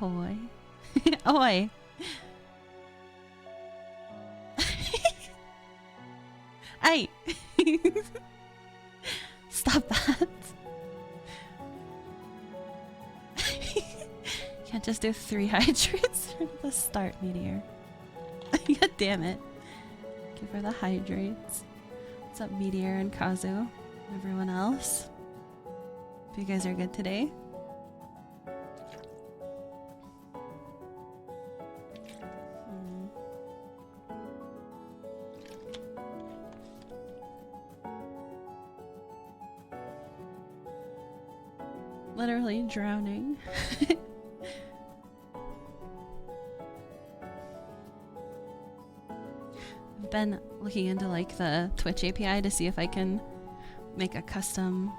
Ahoy. Ahoy. Hey! Stop that. Can't just do 3 hydrates from the start, Meteor. God damn it. Give her the hydrates. What's up, Meteor and Kazu? And everyone else? Hope you guys are good today. Literally drowning. I've been looking into like the Twitch API to see if I can make a custom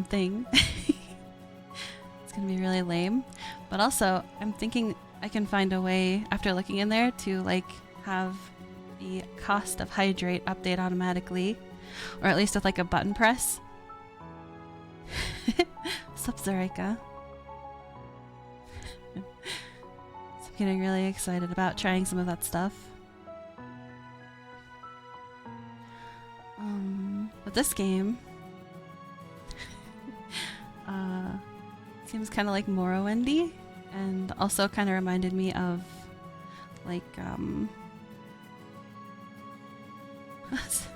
thing. It's gonna be really lame, but also I'm thinking I can find a way after looking in there to like have the cost of hydrate update automatically, or at least with like a button press. Sup, Zareka? So I'm getting really excited about trying some of that stuff. But this game seems kind of like Morrowind-y, and also kind of reminded me of like what's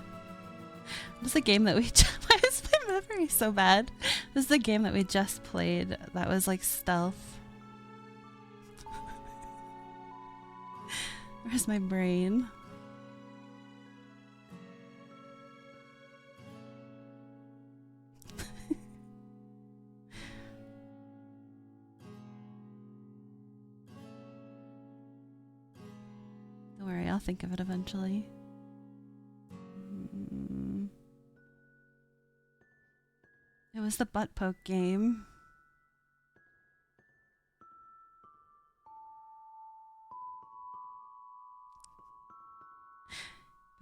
the game that we why is my memory so bad? This is the game that we just played that was like stealth. Where's my brain? Don't worry, I'll think of it eventually. It was the butt poke game.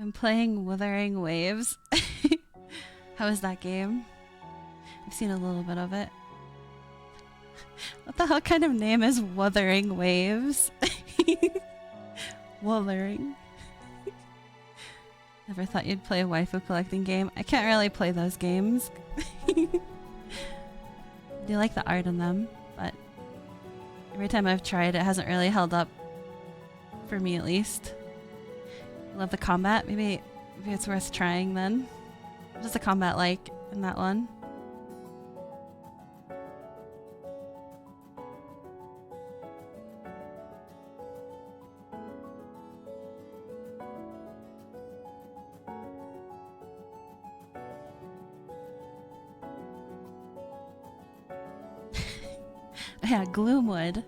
I'm playing Wuthering Waves. How is that game? I've seen a little bit of it. What the hell kind of name is Wuthering Waves? Wuthering. Never thought you'd play a waifu collecting game. I can't really play those games. I do like the art in them, but every time I've tried it hasn't really held up. For me at least. Love the combat. Maybe it's worth trying then. What's the combat like in that one? Yeah, Gloomwood.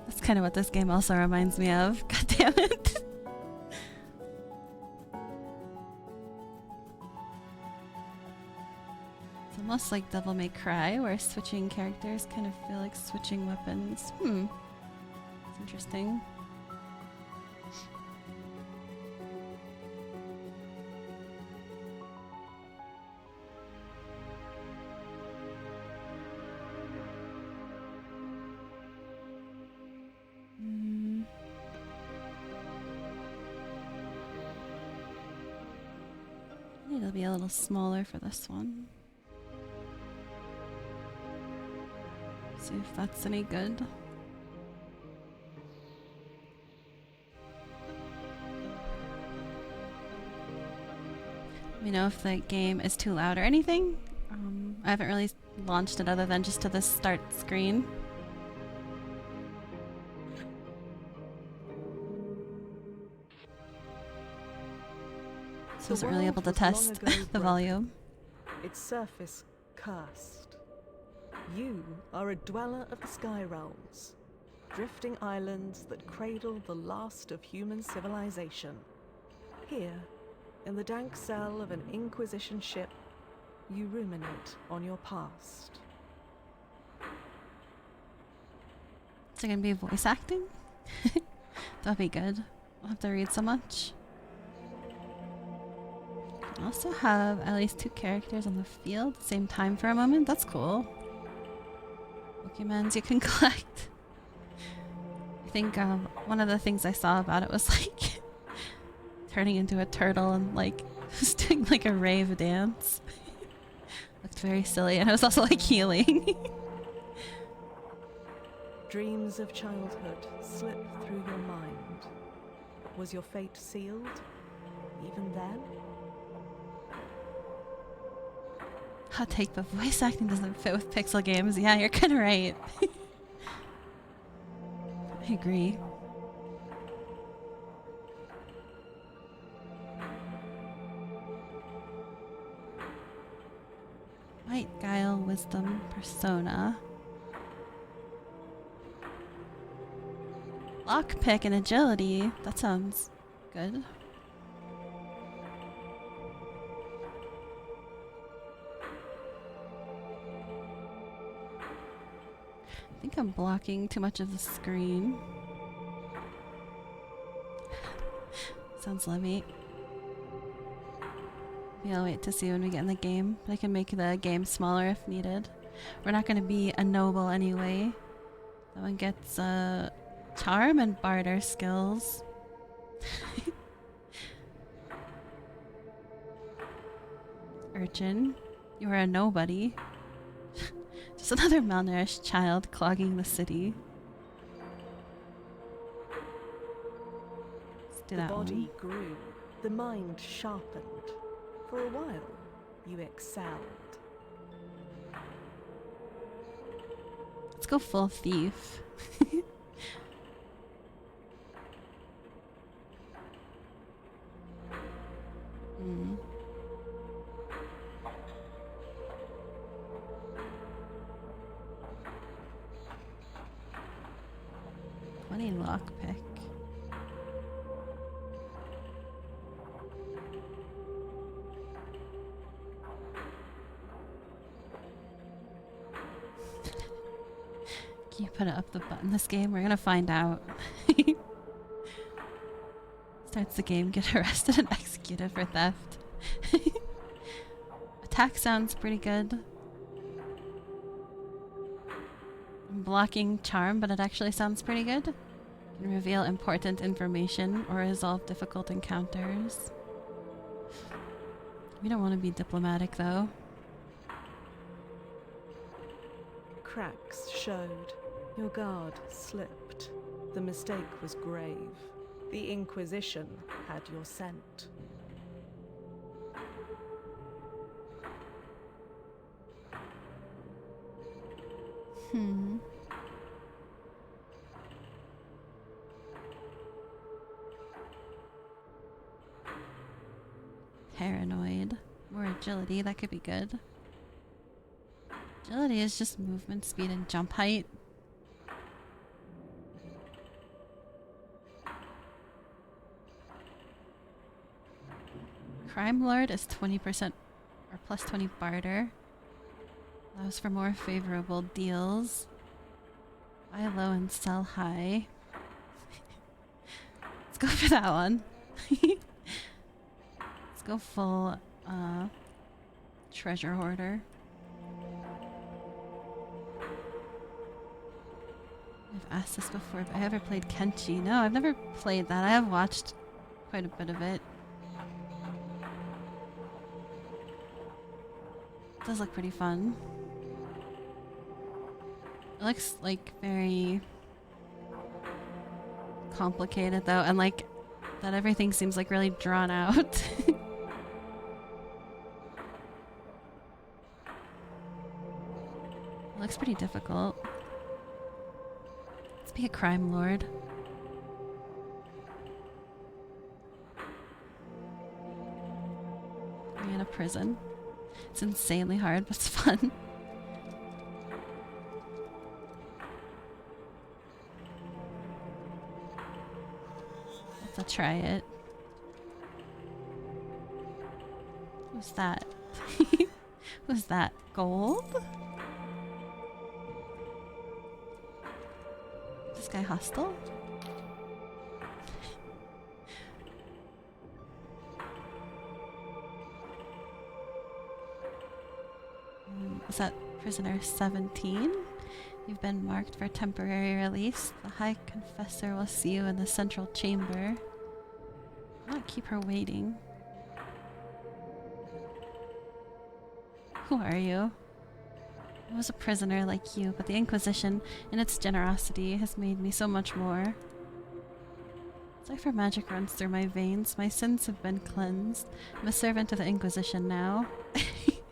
That's kind of what this game also reminds me of. God damn it. It's almost like Devil May Cry, where switching characters kind of feel like switching weapons. It's interesting. It'll be a little smaller for this one. See if that's any good. Let me know if the game is too loud or anything. I haven't really launched it other than just to the start screen. So I wasn't really able to test the volume. Its surface cursed. You are a dweller of the sky realms, drifting islands that cradle the last of human civilization. Here, in the dank cell of an Inquisition ship, you ruminate on your past. Is it gonna be voice acting? That'll be good. I'll have to read so much. I also have at least 2 characters on the field at the same time for a moment. That's cool. documents you can collect. I think one of the things I saw about it was like turning into a turtle and like just doing like a rave dance. Looked very silly, and it was also like healing. Dreams of childhood slip through your mind. Was your fate sealed, even then? Hot take, but voice acting doesn't fit with pixel games. Yeah, you're kinda right. I agree. Might, guile, wisdom, persona. Lockpick and agility. That sounds good. I think I'm blocking too much of the screen. Sounds lovely. Maybe I'll wait to see when we get in the game. I can make the game smaller if needed. We're not going to be a noble anyway. That one gets charm and barter skills. Urchin, you are a nobody. Just another malnourished child clogging the city. Let's do The that body one. grew, the mind sharpened. For a while, you excelled. Let's go full thief. Hmm. Funny lockpick. Can you put it up the butt in this game? We're gonna find out. Starts the game, get arrested and executed for theft. Attack sounds pretty good. I'm blocking charm, but it actually sounds pretty good. Can reveal important information or resolve difficult encounters. We don't want to be diplomatic though. Cracks showed. Your guard slipped. The mistake was grave. The Inquisition had your scent. Paranoid. More agility, that could be good. Agility is just movement speed and jump height. Crime Lord is 20% or plus 20 barter. Allows for more favorable deals. Buy low and sell high. Let's go for that one. Let's go full treasure hoarder. I've asked this before, but I ever played Kenshi? No, I've never played that. I have watched quite a bit of it. It does look pretty fun. It looks like very complicated though, and like that everything seems like really drawn out. It looks pretty difficult. Let's be a crime lord. Are you in a prison? It's insanely hard, but it's fun. Let's try it. What's that? What's that? Gold? Is this guy hostile? Is that prisoner 17? You've been marked for temporary release. The High Confessor will see you in the central chamber. I'll not keep her waiting. Who are you? I was a prisoner like you, but the Inquisition, in its generosity, has made me so much more. Cipher magic runs through my veins. My sins have been cleansed. I'm a servant of the Inquisition now. It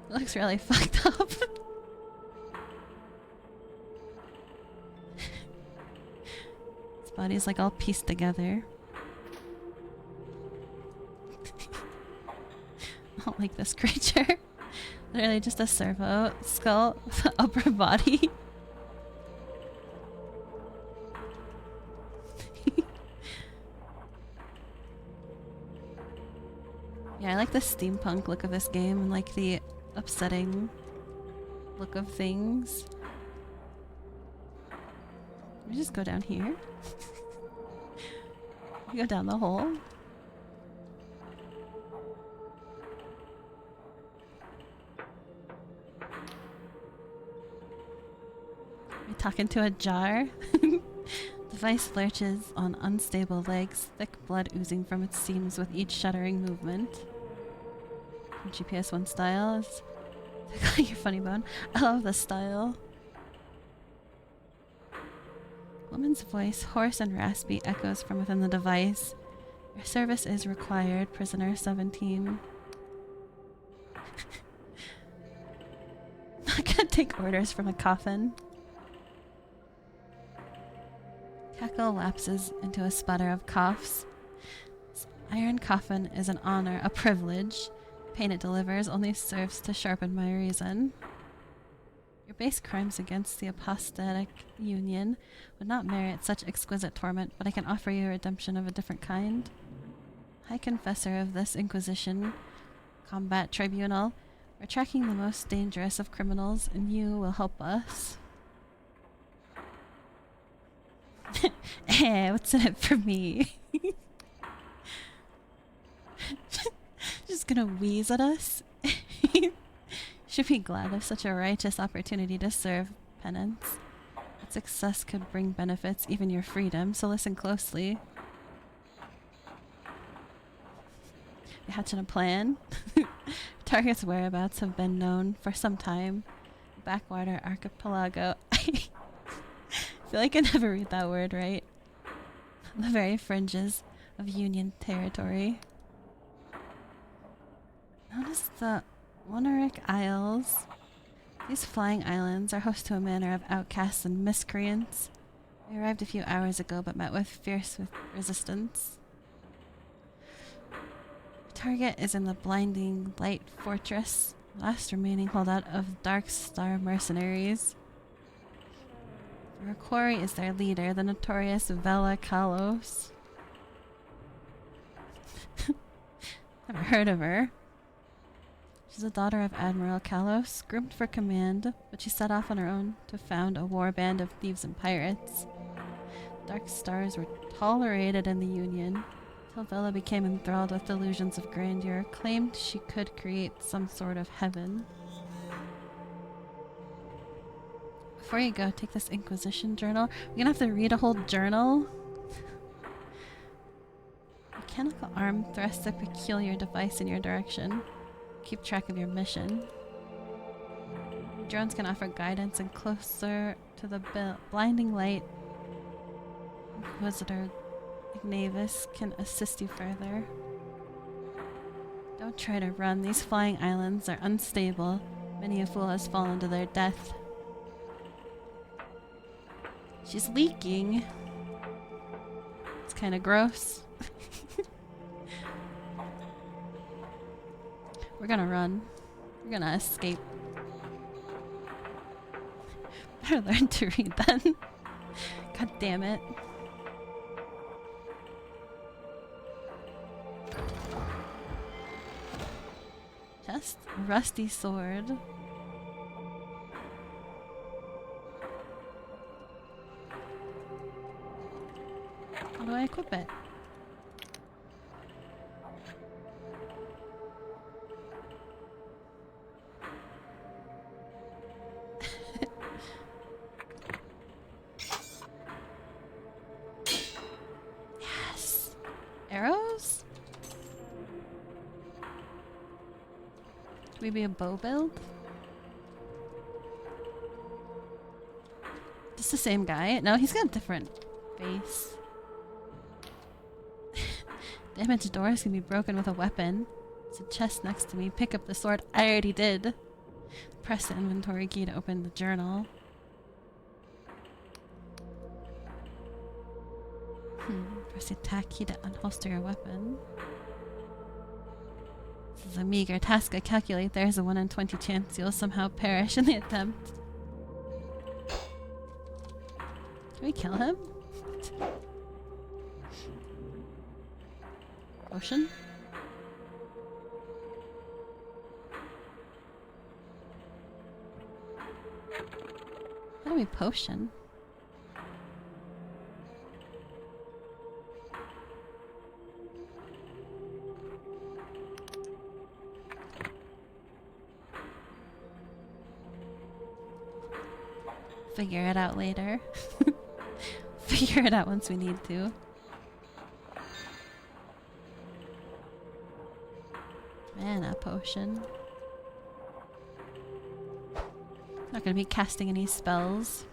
looks really fucked up. His body's like all pieced together. I don't like this creature. Literally just a servo skull with an upper body. Yeah, I like the steampunk look of this game and like the upsetting look of things. Let me just go down here. Go down the hole. Am I talking to a jar? Device lurches on unstable legs, thick blood oozing from its seams with each shuddering movement. GPS 1 style is your funny bone. I love this style. Woman's voice, hoarse and raspy, echoes from within the device. Your service is required, prisoner 17. Not gonna take orders from a coffin. Cackle lapses into a sputter of coughs. This iron coffin is an honor, a privilege. The pain it delivers only serves to sharpen my reason. Your base crimes against the apostatic union would not merit such exquisite torment, but I can offer you redemption of a different kind. High Confessor of this Inquisition Combat Tribunal, we're tracking the most dangerous of criminals, and you will help us. Eh, what's in it for me? Just gonna wheeze at us? Should be glad of such a righteous opportunity to serve penance. Its success could bring benefits, even your freedom, so listen closely. We're hatching a plan. Target's whereabouts have been known for some time. Backwater archipelago. I feel like I never read that word right. The very fringes of Union territory. Notice the Woneric Isles. These flying islands are host to a manor of outcasts and miscreants. We arrived a few hours ago, but met with fierce resistance. Our target is in the Blinding Light Fortress, last remaining holdout of Dark Star mercenaries. Our quarry is their leader, the notorious Vela Kalos. Never heard of her. She's the daughter of Admiral Kalos, groomed for command, but she set off on her own to found a war band of thieves and pirates. Dark stars were tolerated in the Union, till Vela became enthralled with delusions of grandeur, claimed she could create some sort of heaven. Before you go, take this Inquisition journal. We're gonna have to read a whole journal. Mechanical arm thrusts a peculiar device in your direction. Keep track of your mission. Drones can offer guidance, and closer to the blinding light, Inquisitor Ignavis can assist you further. Don't try to run. These flying islands are unstable. Many a fool has fallen to their death. She's leaking. It's kind of gross. We're gonna run. We're gonna escape. Better learn to read then. God damn it. Just a rusty sword. How do I equip it? Maybe a bow build? Just the same guy? No, he's got a different face. Damaged doors can be broken with a weapon. There's a chest next to me. Pick up the sword. I already did. Press the inventory key to open the journal. Press the attack key to unholster your weapon. This is a meager task. I calculate there's a 1 in 20 chance you'll somehow perish in the attempt. Can we kill him? Potion? How do we potion? Figure it out later. Figure it out once we need to. Mana potion. Not gonna be casting any spells.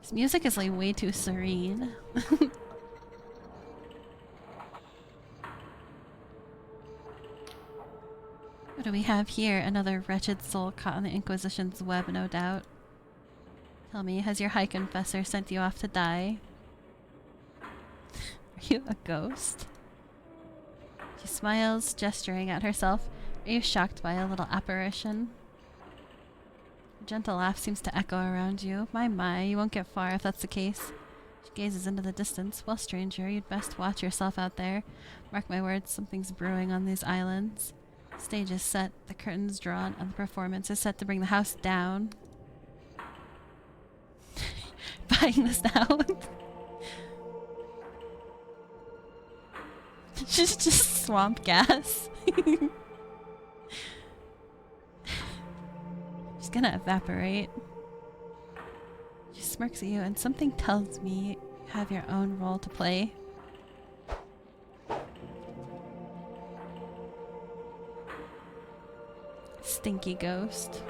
This music is like way too serene. What do we have here? Another wretched soul caught on the Inquisition's web, no doubt. Tell me, has your high confessor sent you off to die? Are you a ghost? She smiles, gesturing at herself. Are you shocked by a little apparition? A gentle laugh seems to echo around you. My, you won't get far if that's the case. She gazes into the distance. Well, stranger, you'd best watch yourself out there. Mark my words, something's brewing on these islands. The stage is set, the curtains drawn, and the performance is set to bring the house down. Buying this now? just swamp gas. She's gonna evaporate. She smirks at you, and something tells me you have your own role to play. Stinky ghost.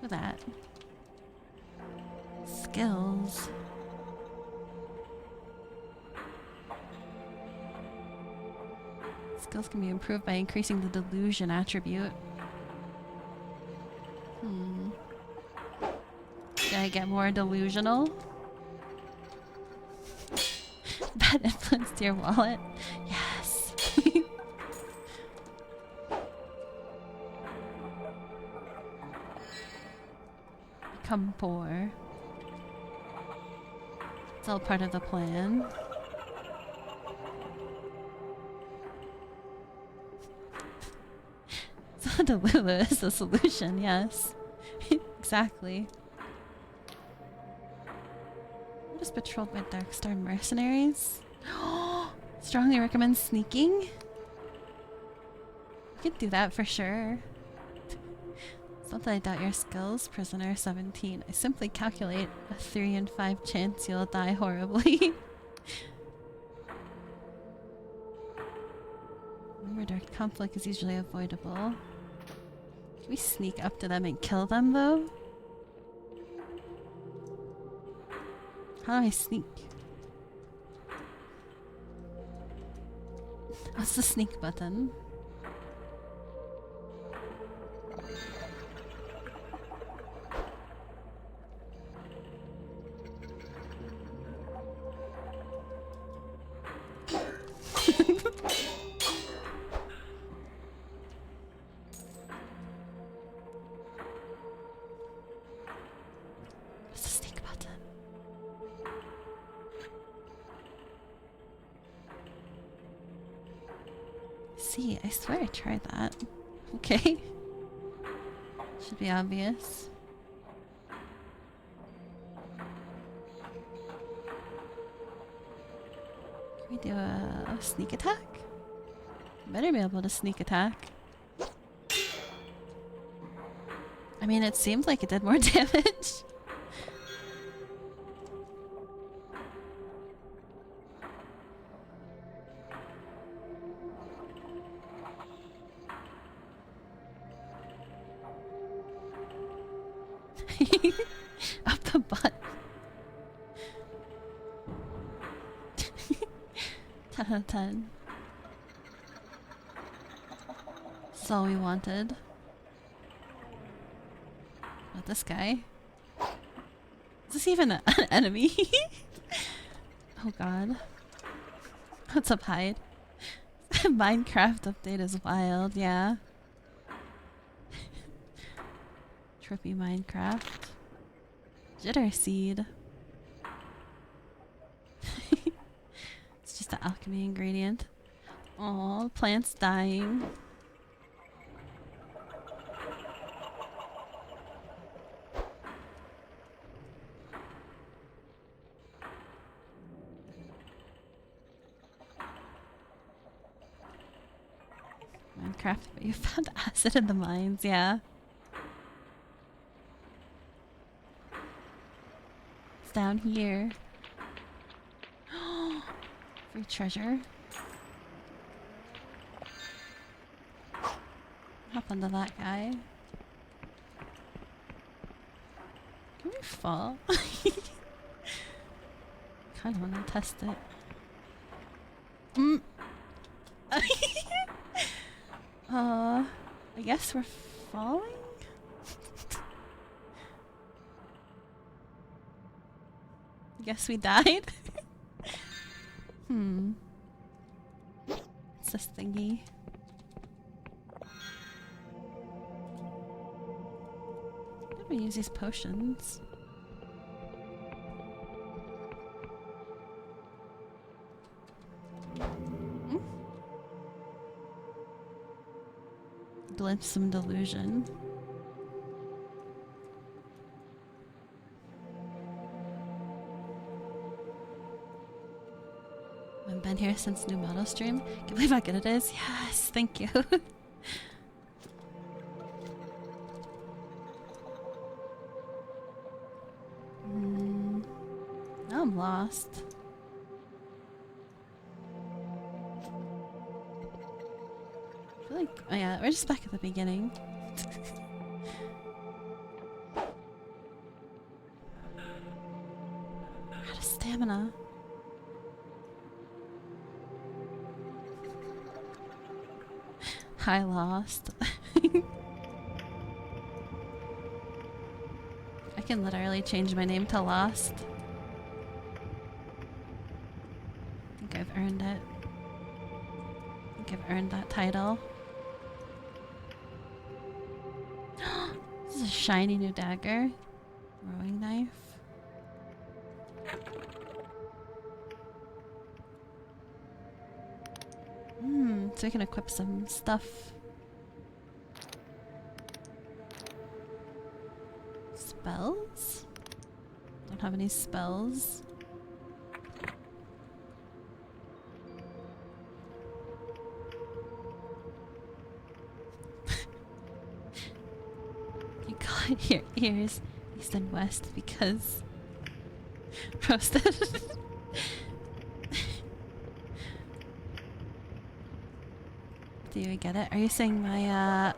Look at that. Skills. Skills can be improved by increasing the Delusion attribute. Can I get more delusional? That influenced your wallet? Yes. Become poor. It's all part of the plan. So Delulu is the solution, yes. Exactly. I'm just patrolled by Darkstar mercenaries. Strongly recommend sneaking. You could do that for sure. It's not that I doubt your skills, prisoner 17. I simply calculate a 3 in 5 chance you'll die horribly. Remember, direct conflict is usually avoidable. Can we sneak up to them and kill them, though? How do I sneak? What's the sneak button? What's the sneak button? See, I swear I tried that. Okay. Should be obvious. Can we do a sneak attack? Better be able to sneak attack. I mean, it seemed like it did more damage. Up the butt. 10 out of 10. That's all we wanted. What, this guy? Is this even an enemy? Oh god. What's up, Hyde? Minecraft update is wild, yeah. Trippy Minecraft. Jitter seed. It's just an alchemy ingredient. Aw, plant's dying. Minecraft, but you found acid in the mines, yeah. It's down here. Free treasure. Hop onto that guy. Can we fall? Kinda wanna test it. I guess we're falling? I guess we died? What's this thingy? How do we use these potions? Glimpse some delusion. I've been here since new model stream. Can you believe how good it is? Yes, thank you. Now I'm lost. I feel like, oh yeah, we're just back at the beginning. Out of stamina. I lost. I can literally change my name to Lost. I think I've earned it. I think I've earned that title. This is a shiny new dagger. Throwing knife. So we can equip some stuff. Spells? Don't have any spells. You call it your ears east and west because roasted. Do you get it? Are you saying my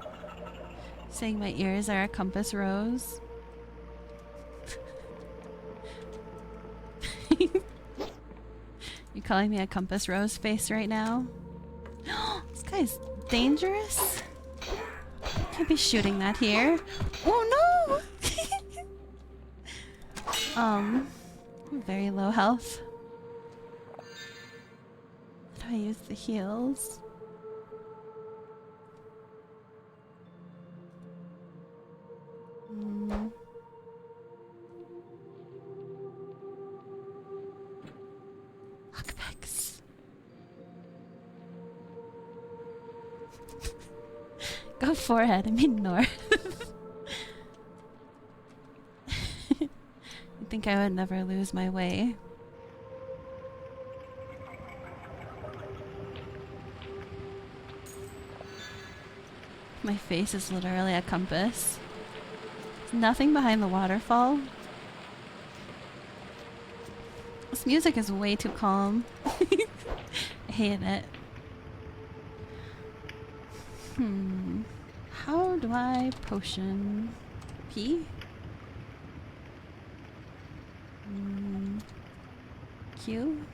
ears are a compass rose? You calling me a compass rose face right now? This guy's dangerous. Can't be shooting that here. Oh no! Very low health. How do I use the heals? Lockpicks. Go forehead, I mean north. You think I would never lose my way? My face is literally a compass. There's nothing behind the waterfall. This music is way too calm. I hate it. How do I potion? P? Q?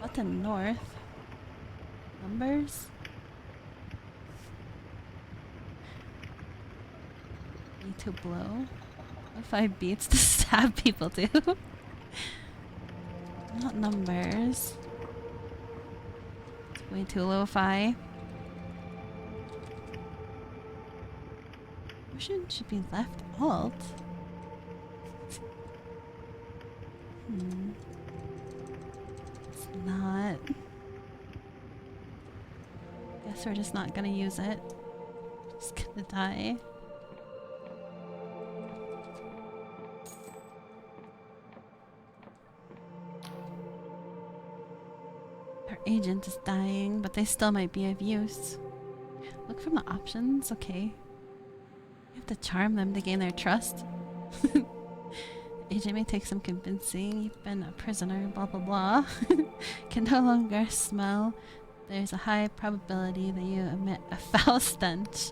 Button north. Numbers? B to blow. 5 beats to stab people too. Not numbers. It's way too lo-fi. Motion should be left alt. It's not. Guess we're just not gonna use it. Just gonna die. Our agent is dying, but they still might be of use. Look from the options, okay. You have to charm them to gain their trust. Agent may take some convincing. You've been a prisoner, blah blah blah. Can no longer smell. There's a high probability that you emit a foul stench.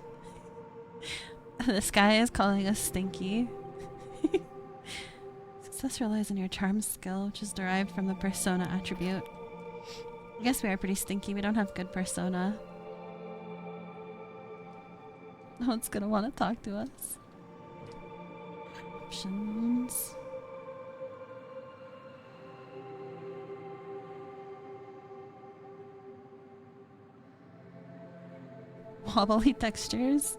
This guy is calling us stinky. Success relies on your charm skill, which is derived from the persona attribute. I guess we are pretty stinky. We don't have good persona. No one's gonna want to talk to us. Options. Wobbly textures.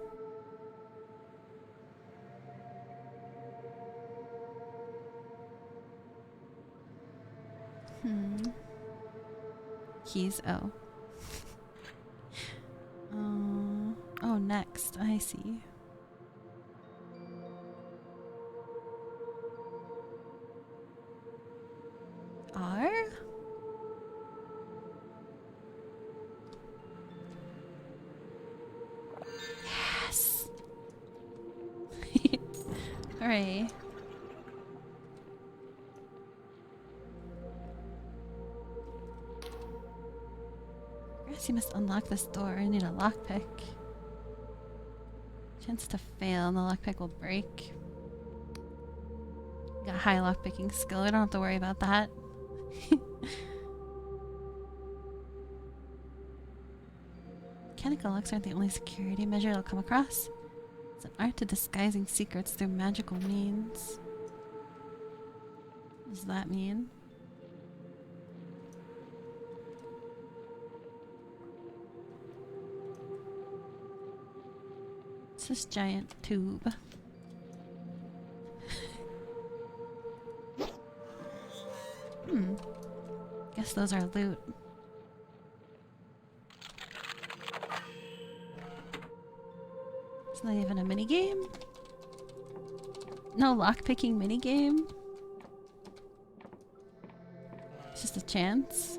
Keys, oh. Oh, next, I see. R? Yes! Hooray. Guess you must unlock this door. I need a lockpick. Chance to fail and the lockpick will break. Got high lockpicking skill. We don't have to worry about that. Mechanical locks aren't the only security measure you'll come across. It's an art to disguising secrets through magical means. What does that mean? It's this giant tube. Guess those are loot. It's not even a minigame? No lockpicking minigame? It's just a chance.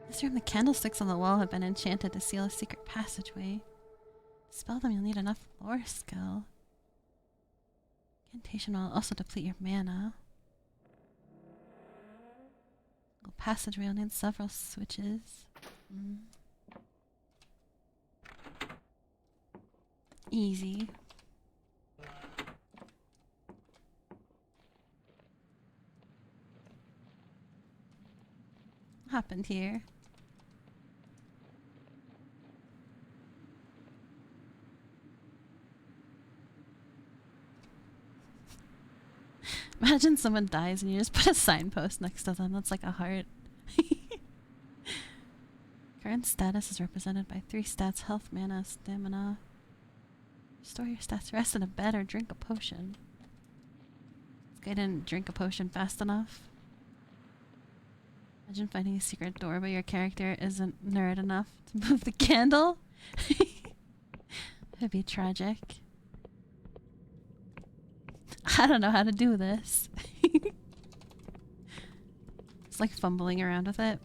This room, the candlesticks on the wall have been enchanted to seal a secret passageway. To spell them, you'll need enough lore skill. Incantation will also deplete your mana. Passageway will need several switches. Easy. What happened here? Imagine someone dies and you just put a signpost next to them. That's like a heart. Current status is represented by 3 stats: health, mana, stamina. Store your stats, rest in a bed, or drink a potion. This guy didn't drink a potion fast enough. Imagine finding a secret door, but your character isn't nerd enough to move the candle. It'd be tragic. I don't know how to do this. It's like fumbling around with it.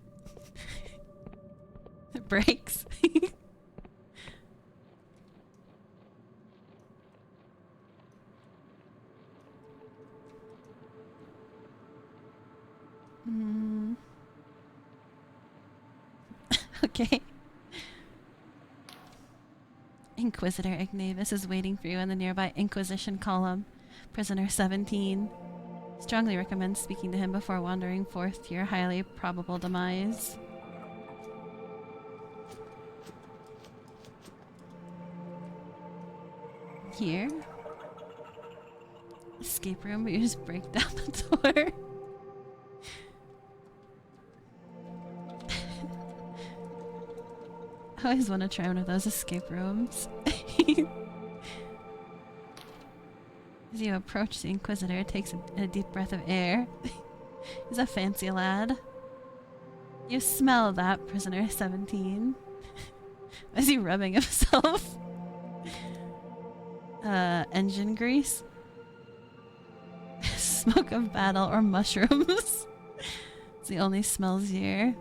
It breaks. Okay. Inquisitor Ignavis is waiting for you in the nearby Inquisition column. Prisoner 17. Strongly recommend speaking to him before wandering forth to your highly probable demise. Here. Escape room, but you just break down the door. I always want to try one of those escape rooms. As you approach the Inquisitor, takes a deep breath of air. He's a fancy lad. You smell that, prisoner 17. Is he rubbing himself? Engine grease? Smoke of battle or mushrooms? It's the only smells here.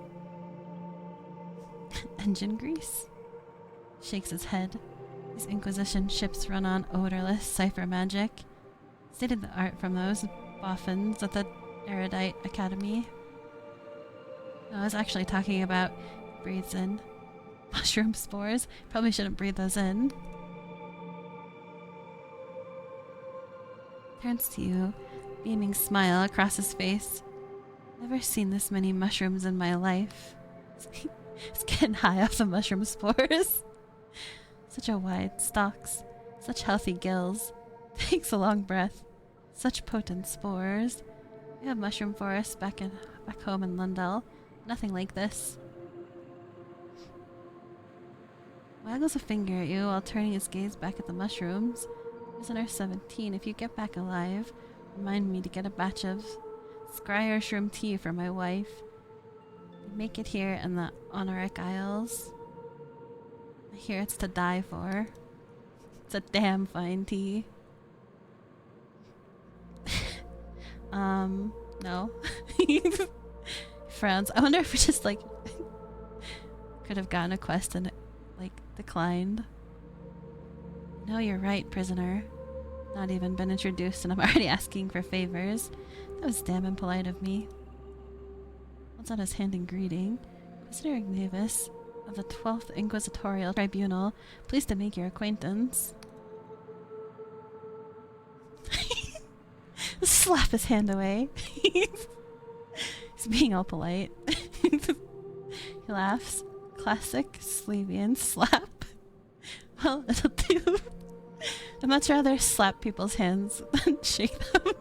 Engine grease? Shakes his head. These Inquisition ships run on odorless cipher magic. Stated the art from those boffins at the Erudite Academy. No, I was actually talking about breathes in mushroom spores. Probably shouldn't breathe those in. Turns to you, beaming smile across his face. Never seen this many mushrooms in my life. He's getting high off the mushroom spores. Such a wide stalks, such healthy gills. Takes a long breath. Such potent spores. We have mushroom forests back home in Lundell. Nothing like this. Waggles a finger at you while turning his gaze back at the mushrooms. Prisoner 17, if you get back alive, remind me to get a batch of scryer shroom tea for my wife. Make it here in the Honoric Isles. I hear it's to die for. It's a damn fine tea. No. Frowns. I wonder if we just, like, could have gotten a quest and, like, declined. No, you're right, prisoner. Not even been introduced and I'm already asking for favors. That was damn impolite of me. Holds out his hand in greeting. Inquisitor Ignavis of the 12th Inquisitorial Tribunal, pleased to make your acquaintance. Slap his hand away. He's being all polite. He laughs. Classic Slavian slap. Well, it'll do. I'd much rather slap people's hands than shake them.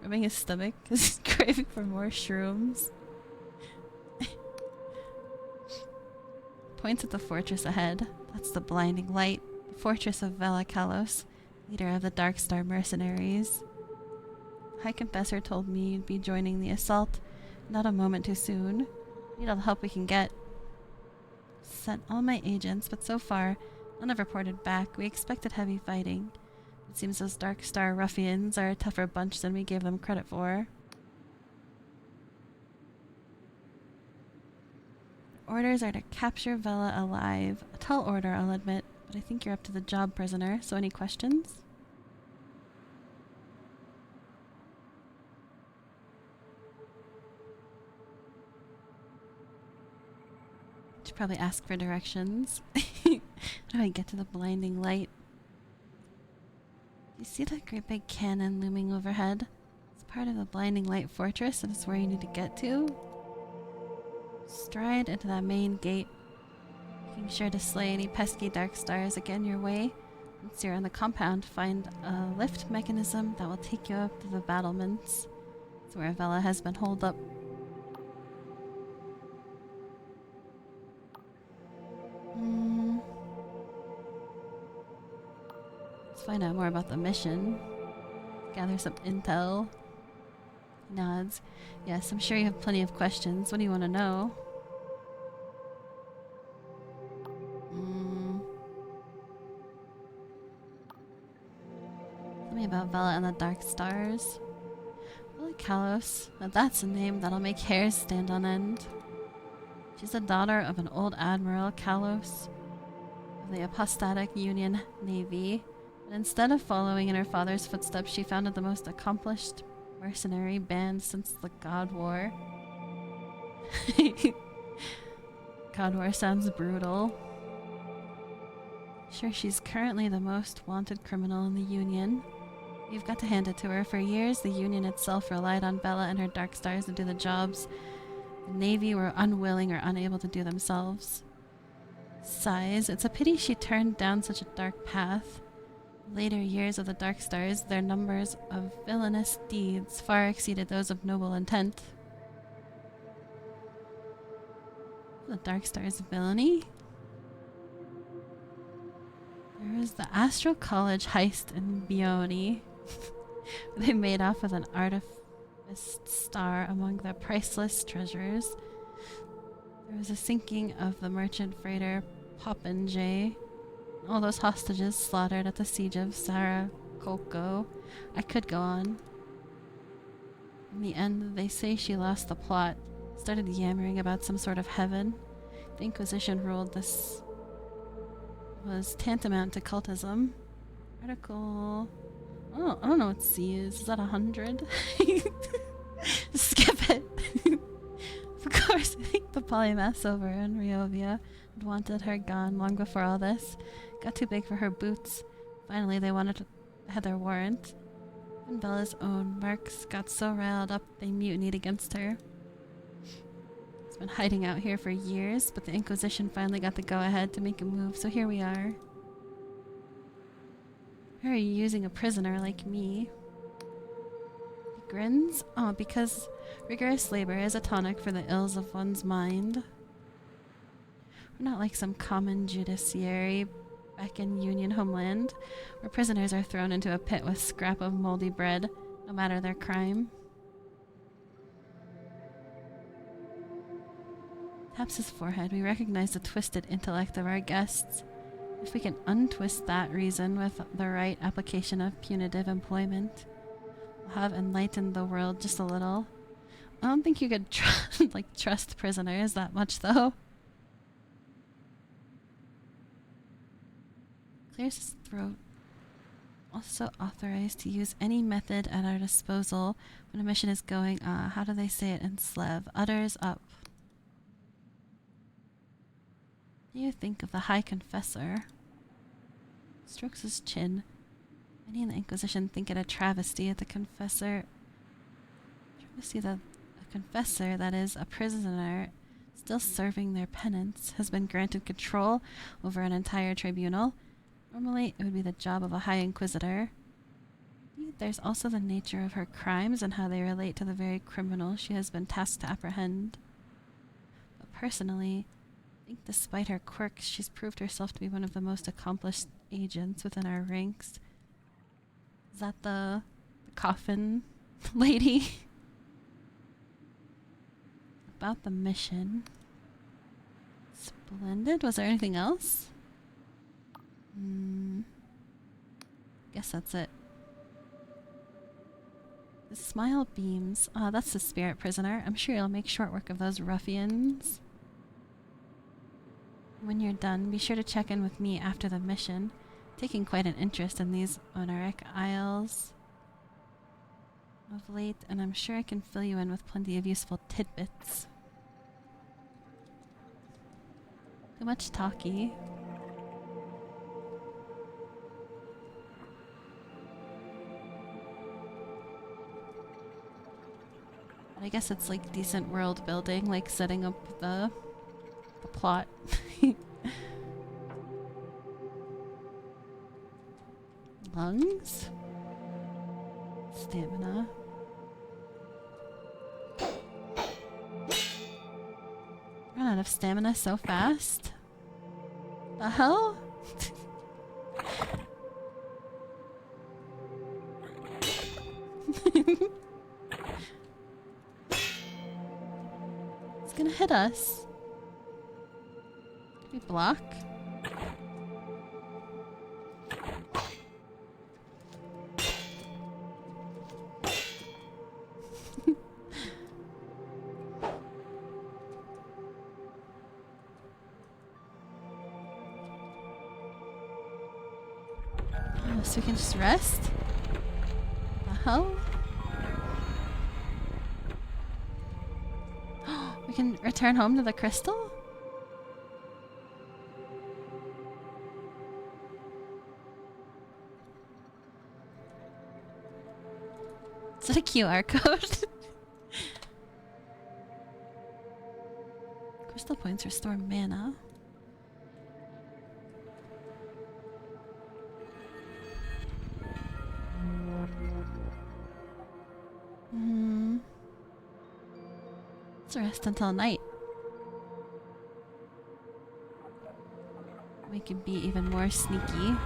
Rubbing his stomach because he's craving for more shrooms. Points at the fortress ahead. That's the blinding light. The fortress of Vela Kalos, leader of the Darkstar mercenaries. The High Confessor told me you'd be joining the assault. Not a moment too soon. Need all the help we can get. Sent all my agents, but so far, none have reported back. We expected heavy fighting. It seems those Darkstar ruffians are a tougher bunch than we gave them credit for. Orders are to capture Vela alive. A tall order, I'll admit, but I think you're up to the job, prisoner. So any questions? Should probably ask for directions. How do I get to the blinding light? You see that great big cannon looming overhead? It's part of the blinding light fortress and it's where you need to get to. Stride into that main gate, making sure to slay any pesky dark stars again your way. Once you're on the compound, find a lift mechanism that will take you up to the battlements. It's where Vela has been holed up. Let's find out more about the mission. Gather some intel. Nods. Yes, I'm sure you have plenty of questions. What do you want to know? Tell me about Bella and the Dark Stars. Holy Kalos. Now that's a name that'll make hairs stand on end. She's the daughter of an old admiral, Kalos, of the Apostatic Union Navy. But instead of following in her father's footsteps, she founded the most accomplished mercenary band since the God War. God War sounds brutal. Sure, she's currently the most wanted criminal in the Union. You've got to hand it to her. For years, the Union itself relied on Bella and her Dark Stars to do the jobs the Navy were unwilling or unable to do themselves. Sighs. It's a pity she turned down such a dark path. Later years of the Dark Stars, their numbers of villainous deeds far exceeded those of noble intent. The Dark Stars' villainy? There was the Astral College heist in Bione. They made off with an artifice star among their priceless treasures. There was a sinking of the merchant freighter Popinjay. All those hostages slaughtered at the siege of Saracolco. I could go on. In the end, they say she lost the plot, started yammering about some sort of heaven. The Inquisition ruled this was tantamount to cultism. Article... Oh, I don't know what C is. Is that 100? Skip it. Of course, I think the polymaths over in Riovia had wanted her gone long before all this. Got too big for her boots. Finally, they had their warrant. And Bella's own marks got so riled up they mutinied against her. She's been hiding out here for years, but the Inquisition finally got the go-ahead to make a move, so here we are. Why are you using a prisoner like me? He grins. Oh, because rigorous labor is a tonic for the ills of one's mind. We're not like some common judiciary back in Union homeland, where prisoners are thrown into a pit with scrap of moldy bread, no matter their crime. Taps his forehead. We recognize the twisted intellect of our guests. If we can untwist that reason with the right application of punitive employment, we'll have enlightened the world just a little. I don't think you could trust prisoners that much, though. Clears his throat. Also authorized to use any method at our disposal when a mission is going, how do they say it in Slev? Utters up. What do you think of the High Confessor? Strokes his chin. Many in the Inquisition think it a travesty at the confessor. Travesty that a confessor, that is, a prisoner still serving their penance, has been granted control over an entire tribunal. Normally, it would be the job of a High Inquisitor. There's also the nature of her crimes and how they relate to the very criminal she has been tasked to apprehend. But personally, I think despite her quirks, she's proved herself to be one of the most accomplished agents within our ranks. Is that the coffin lady? About the mission. Splendid. Was there anything else? Guess that's it. The smile beams. Ah, that's the spirit prisoner. I'm sure you'll make short work of those ruffians. When you're done, be sure to check in with me after the mission. Taking quite an interest in these Onaric Isles of late, and I'm sure I can fill you in with plenty of useful tidbits. Too much talky. But I guess it's like decent world building, like setting up the plot. Lungs? Stamina. Run out of stamina so fast? The hell? gonna hit us. Can we block? Oh, so we can just rest? The hell? We can return home to the crystal? Is it a QR code? Crystal points restore mana. Let's rest until night. We can be even more sneaky.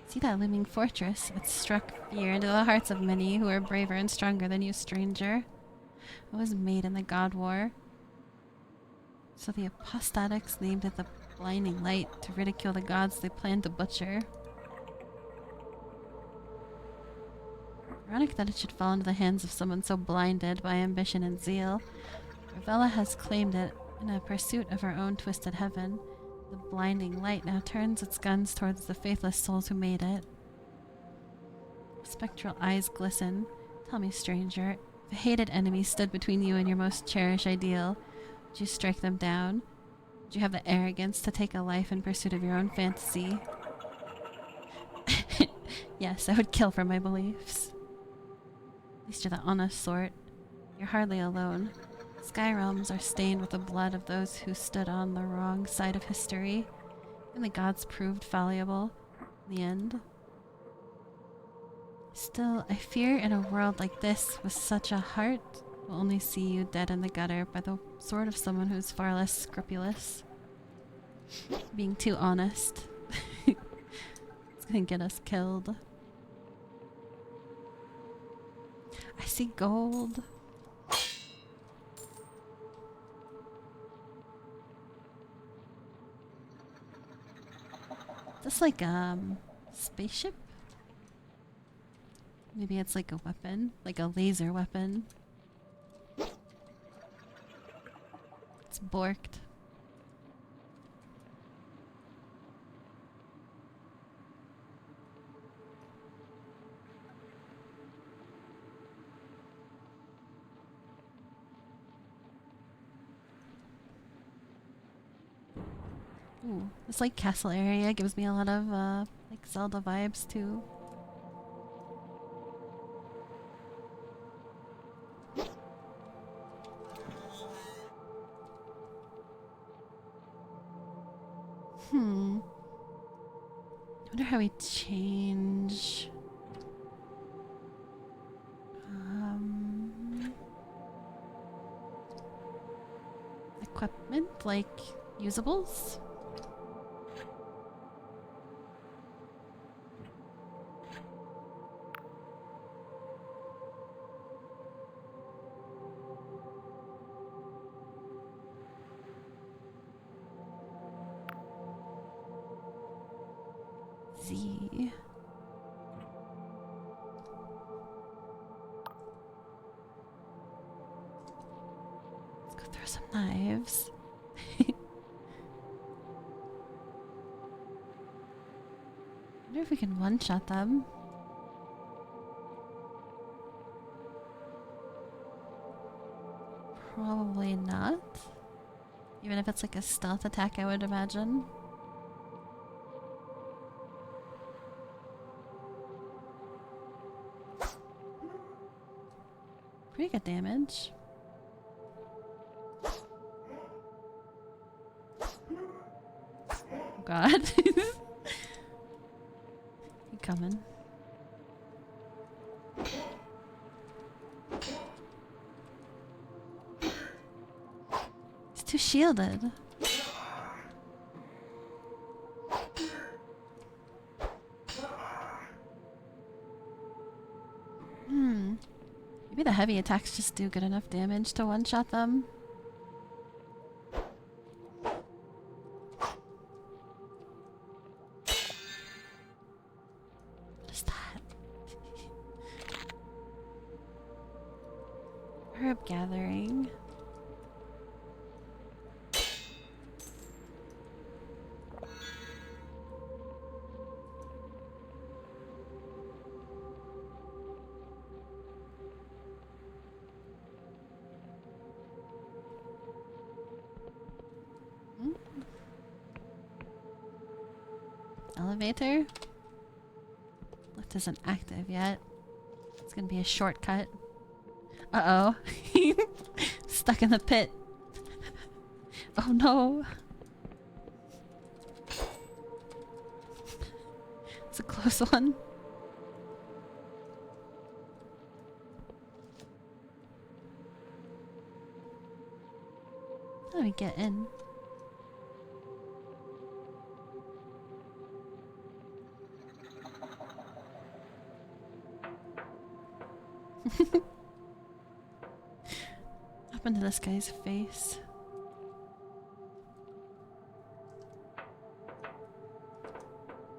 See that looming fortress? It struck fear into the hearts of many who are braver and stronger than you, stranger. It was made in the God War. So the apostatics named it the Blinding Light to ridicule the gods they planned to butcher. Ironic that it should fall into the hands of someone so blinded by ambition and zeal. Ravella has claimed it in a pursuit of her own twisted heaven. The blinding light now turns its guns towards the faithless souls who made it. Spectral eyes glisten. Tell me, stranger, if a hated enemy stood between you and your most cherished ideal, would you strike them down? Would you have the arrogance to take a life in pursuit of your own fantasy? Yes, I would kill for my beliefs. At least you're the honest sort. You're hardly alone. Sky realms are stained with the blood of those who stood on the wrong side of history, and the gods proved fallible in the end. Still, I fear in a world like this, with such a heart, we'll only see you dead in the gutter by the sword of someone who's far less scrupulous. Being too honest. It's gonna get us killed. I see gold. Is this like spaceship? Maybe it's like a weapon, like a laser weapon. It's borked. Ooh, this like castle area gives me a lot of like Zelda vibes too. I wonder how we change. Equipment, like usables? Z. Let's go throw some knives. I wonder if we can one-shot them. Probably not. Even if it's like a stealth attack, I would imagine. Pretty good damage. Oh god. He coming. It's too shielded. Maybe the heavy attacks just do good enough damage to one-shot them. What is that? Herb gathering. Elevator? Lift isn't active yet. It's gonna be a shortcut. Uh-oh. Stuck in the pit. Oh no. It's a close one. How do we get in? Up into this guy's face.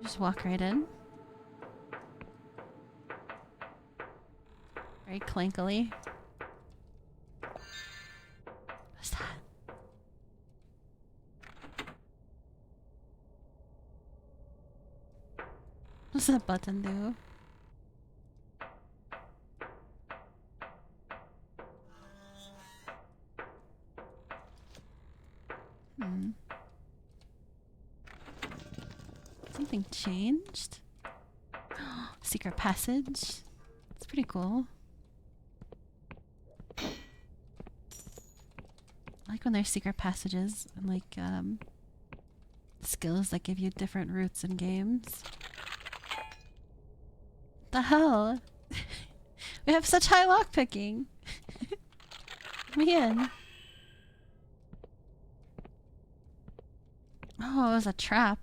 Just walk right in. Very clankily. What's that? What's that button do? Something changed? Secret passage? It's pretty cool. I like when there's secret passages and like skills that give you different routes in games. What the hell? We have such high lockpicking. Let me in. Oh, it was a trap.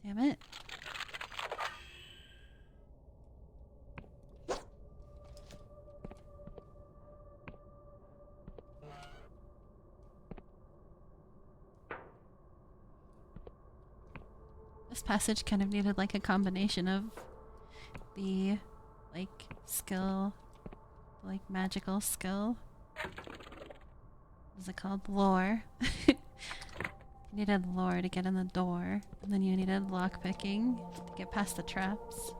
Damn it. This passage kind of needed like a combination of the like skill, like magical skill. What's it called? Lore. You needed lore to get in the door, and then you needed lockpicking to get past the traps.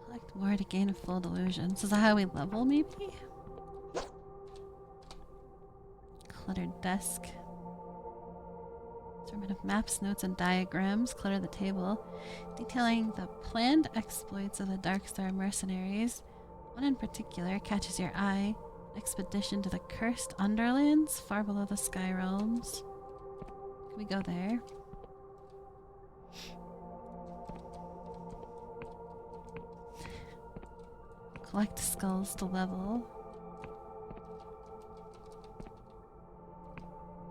Collect lore to gain a full delusion. So is that how we level, maybe? Cluttered desk. Assortment of maps, notes, and diagrams clutter the table, detailing the planned exploits of the Darkstar mercenaries. One in particular catches your eye: an expedition to the cursed Underlands, far below the Sky Realms. Can we go there? Collect skulls to level.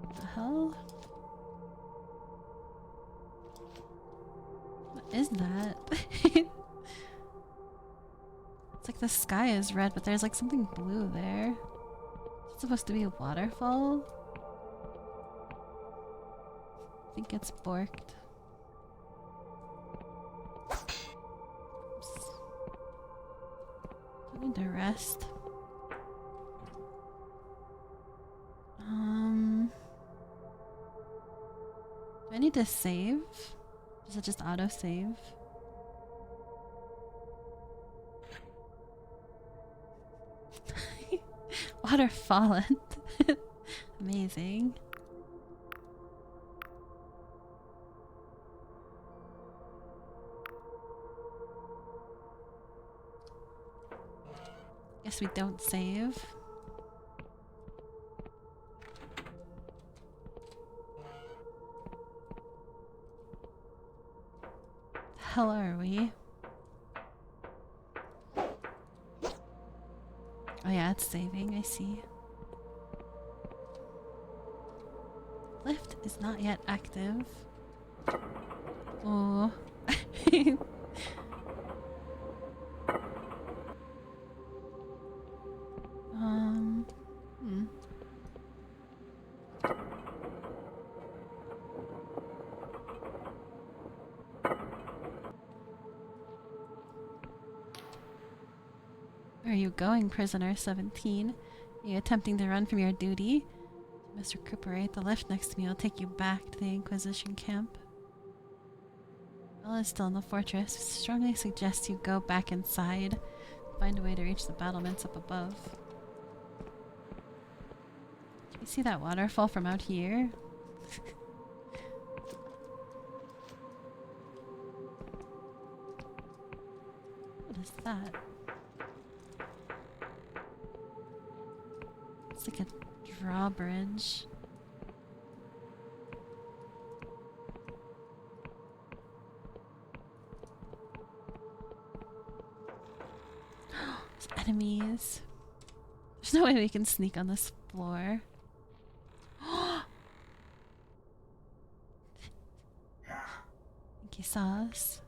What the hell? What is that? It's like the sky is red, but there's like something blue there. Is it supposed to be a waterfall? I think it's borked. Oops. I need to rest. Do I need to save? Does it just auto-save? Water fallen. Amazing. Guess we don't save. The hell are we? Oh yeah, it's saving, I see. Lift is not yet active. Oh. Hmm. Where are you going, prisoner 17? Are you attempting to run from your duty? You must recuperate. The lift next to me will take you back to the Inquisition camp. Bella is still in the fortress. Strongly suggest you go back inside. Find a way to reach the battlements up above. Can you see that waterfall from out here? What is that? It's like a drawbridge. There's enemies. There's no way we can sneak on this floor. I think he saw us.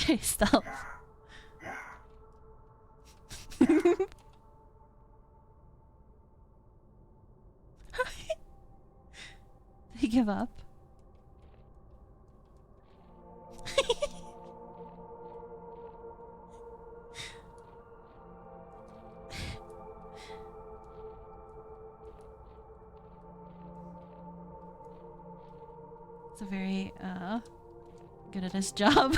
Very stealth. Did he give up? It's a very good at his job.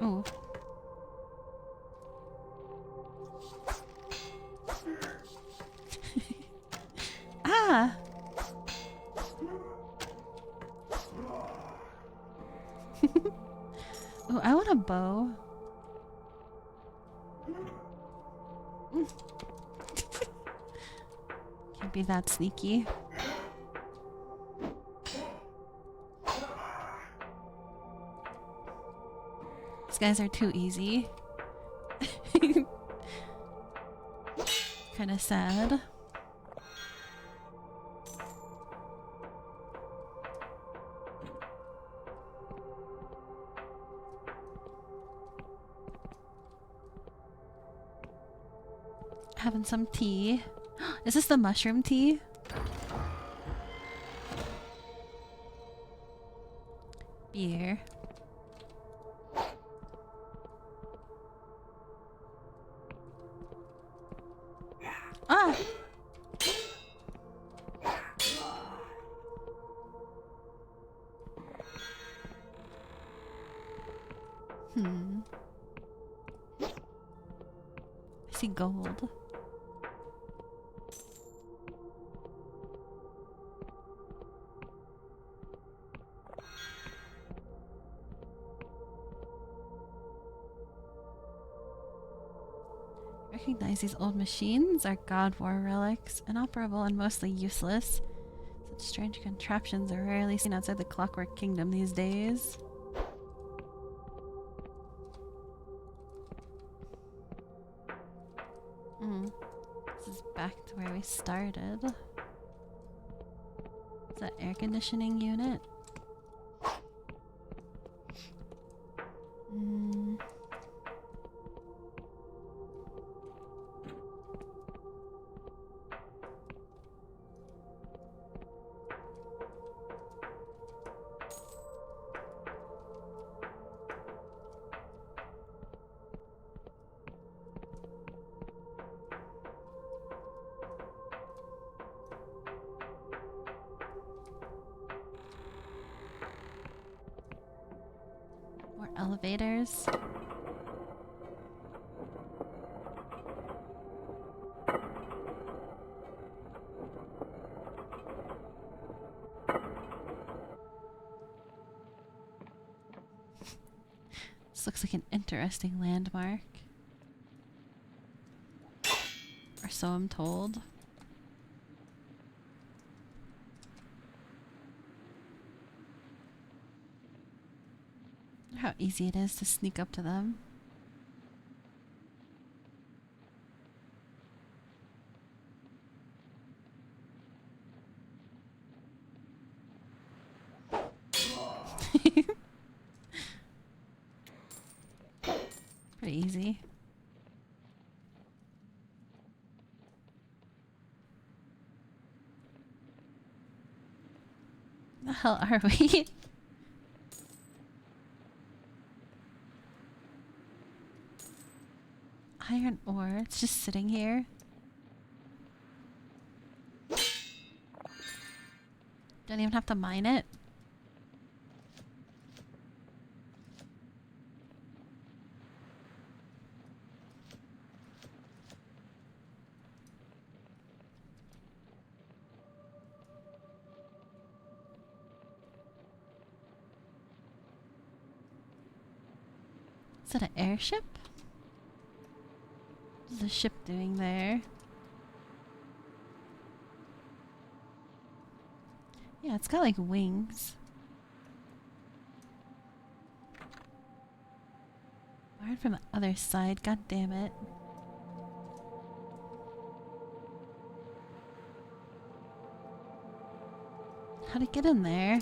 Oh. Ah! Oh, I want a bow. Can't be that sneaky. These guys are too easy. Kinda sad. Having some tea. Is this the mushroom tea? Beer. Ah! I see gold. Recognize these old machines are God War relics, inoperable and mostly useless. Such strange contraptions are rarely seen outside the Clockwork Kingdom these days. This is back to where we started. Is that air conditioning unit? Elevators. Looks like an interesting landmark. Or so I'm told. How easy it is to sneak up to them. Pretty easy. The hell are we? Iron ore, it's just sitting here. Don't even have to mine it. Is that an airship? What's the ship doing there? Yeah, it's got like wings. Wired from the other side, god damn it. How'd it get in there?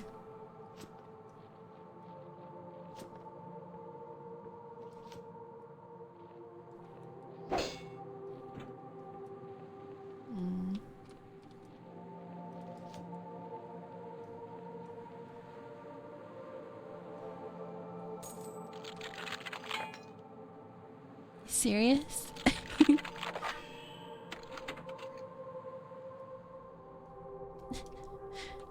Serious?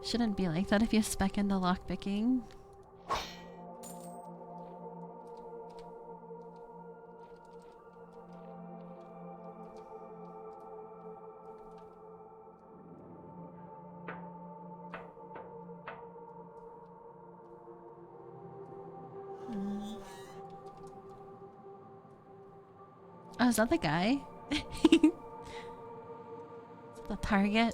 Shouldn't be like that if you spec into lockpicking. Oh, is that the guy? Is that the target?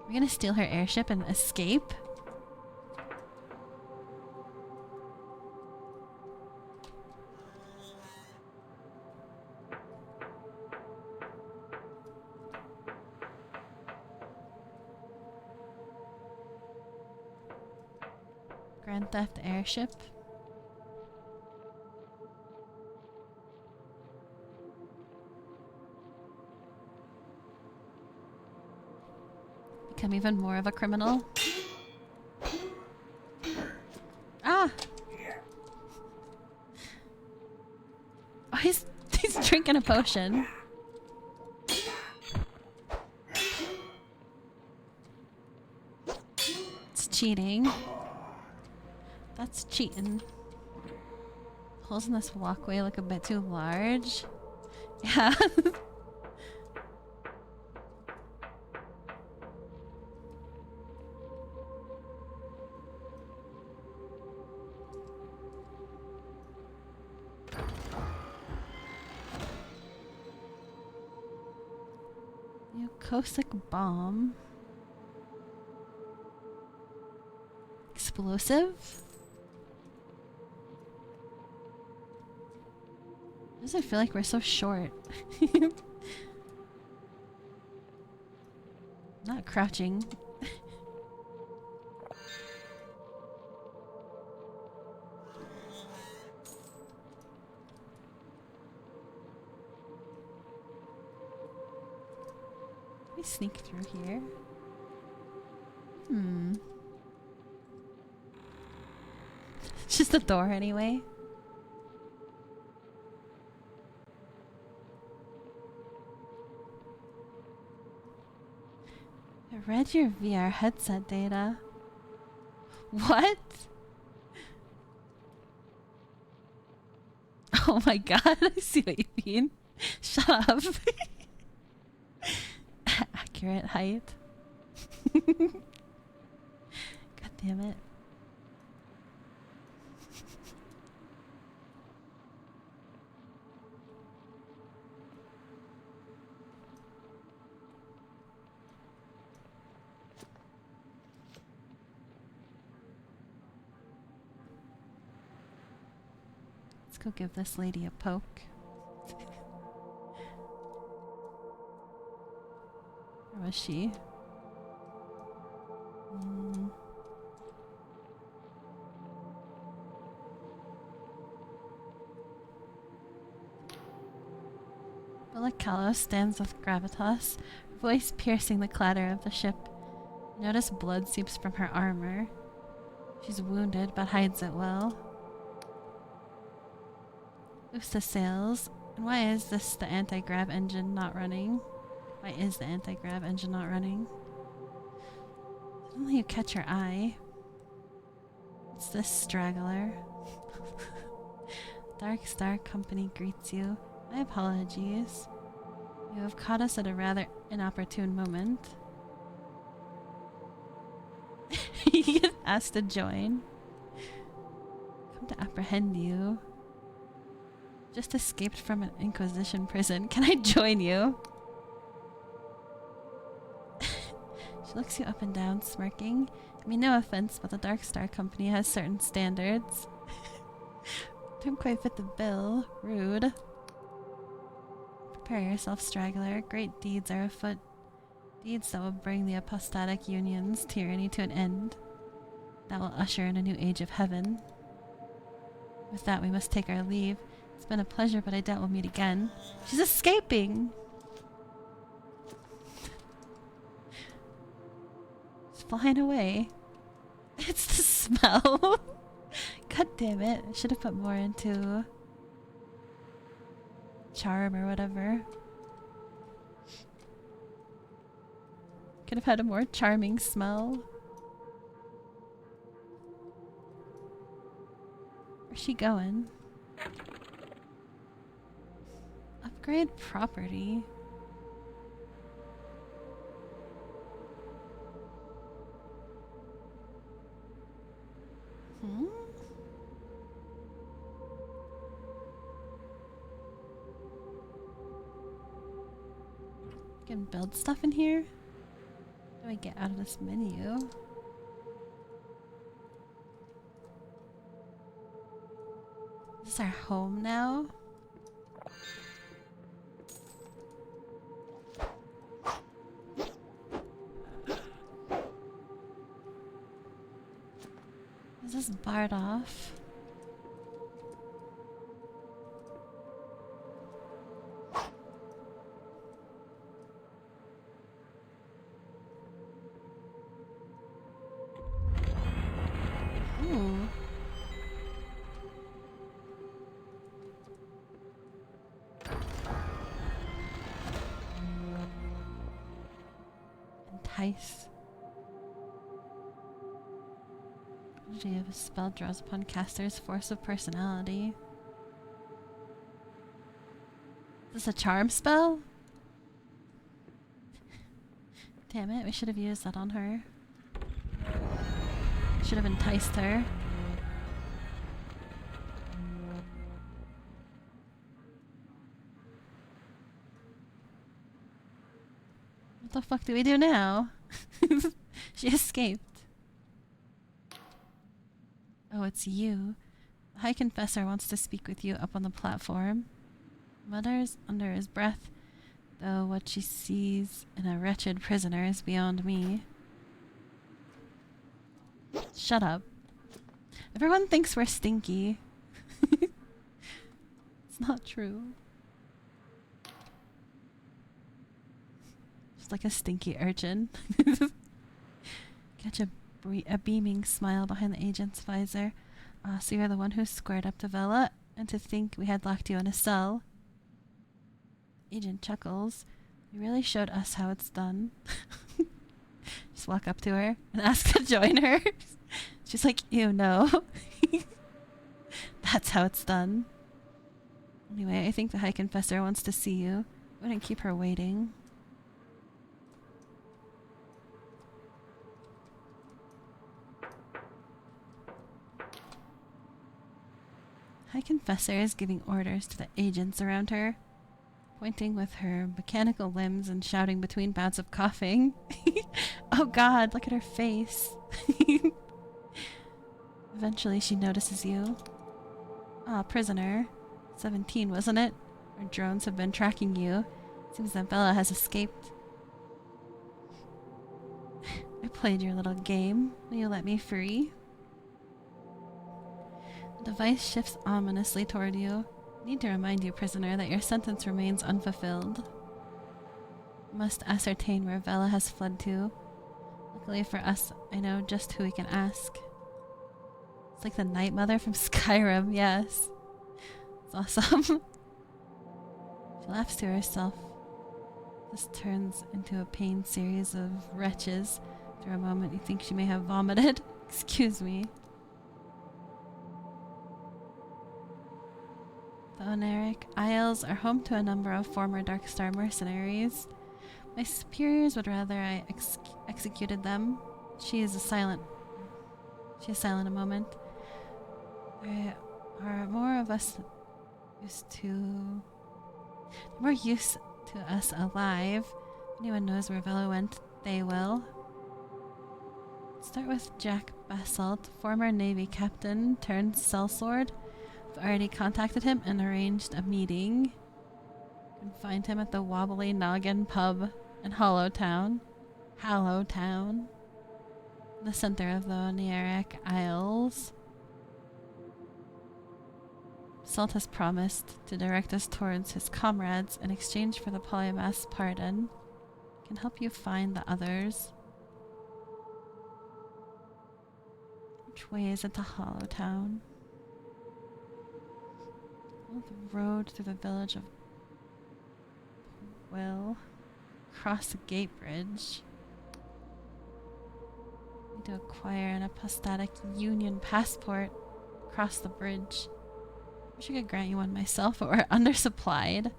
We're gonna steal her airship and escape? Grand Theft airship? Become even more of a criminal? Ah! Oh, he's drinking a potion. It's cheating. That's cheating. Holes in this walkway look a bit too large. Yeah. New caustic bomb. Explosive? Does it feel like we're so short? Not crouching. Let me sneak through here. It's just a door anyway. I read your VR headset data. What? Oh my god, I see what you mean. Shut up. Accurate height. damn it. Let's go give this lady a poke. Where was she? Bellicalo stands with gravitas, voice piercing the clatter of the ship. You notice blood seeps from her armor. She's wounded, but hides it well. Loose the sails. And why is this the anti-grav engine not running? Why is the anti-grav engine not running? Suddenly you catch your eye. It's this straggler. Dark Star Company greets you. My apologies. You have caught us at a rather inopportune moment. You get asked to join. Come to apprehend you. Just escaped from an Inquisition prison. Can I join you? She looks you up and down, smirking. I mean, no offense, but the Dark Star Company has certain standards. Don't quite fit the bill. Rude. Prepare yourself, straggler. Great deeds are afoot. Deeds that will bring the apostatic union's tyranny to an end. That will usher in a new age of heaven. With that, we must take our leave. It's been a pleasure, but I doubt we'll meet again. She's escaping! She's flying away. It's the smell. God damn it. I should have put more into charm or whatever. Could have had a more charming smell. Where's she going? Upgrade property. Can build stuff in here? How do I get out of this menu? Is this our home now? Is this barred off? Ooh. Entice. Energy of a spell draws upon caster's force of personality. Is this a charm spell? Damn it, we should have used that on her. Should have enticed her. What the fuck do we do now? She escaped. Oh, it's you. The High Confessor wants to speak with you up on the platform. Mutters under his breath, though what she sees in a wretched prisoner is beyond me. Shut up. Everyone thinks we're stinky. It's not true. Just like a stinky urchin. Catch a beaming smile behind the agent's visor. So you're the one who squared up to Vela, and to think we had locked you in a cell. Agent chuckles. You really showed us how it's done. Just walk up to her and ask to join her. She's like, ew, no. That's how it's done. Anyway, I think the High Confessor wants to see you. Wouldn't keep her waiting. High Confessor is giving orders to the agents around her, pointing with her mechanical limbs and shouting between bouts of coughing. Oh god, look at her face. Eventually she notices you. Ah, prisoner. 17, wasn't it? Our drones have been tracking you. Seems that Bella has escaped. I played your little game. Will you let me free? The device shifts ominously toward you. I need to remind you, prisoner, that your sentence remains unfulfilled. You must ascertain where Bella has fled to. Luckily for us, I know just who we can ask. It's like the Night Mother from Skyrim, yes. It's awesome. She laughs to herself. This turns into a pained series of retches. For a moment you think she may have vomited. Excuse me. The Oneric Isles are home to a number of former Darkstar mercenaries. My superiors would rather I executed them. She is silent a moment. There are more of us more used to us alive. If anyone knows where Velo went, they will. Start with Jack Basalt, former Navy captain turned sellsword. I've already contacted him and arranged a meeting. You can find him at the Wobbly Noggin pub in Hollowtown, the center of the Oneric Isles. Salt has promised to direct us towards his comrades in exchange for the polymath's pardon. He can help you find the others. Which way is it to Hollowtown? Follow the road through the village of Will. Cross the gate bridge. Need to acquire an apostatic union passport. Cross the bridge. Wish I could grant you one myself, but we're undersupplied.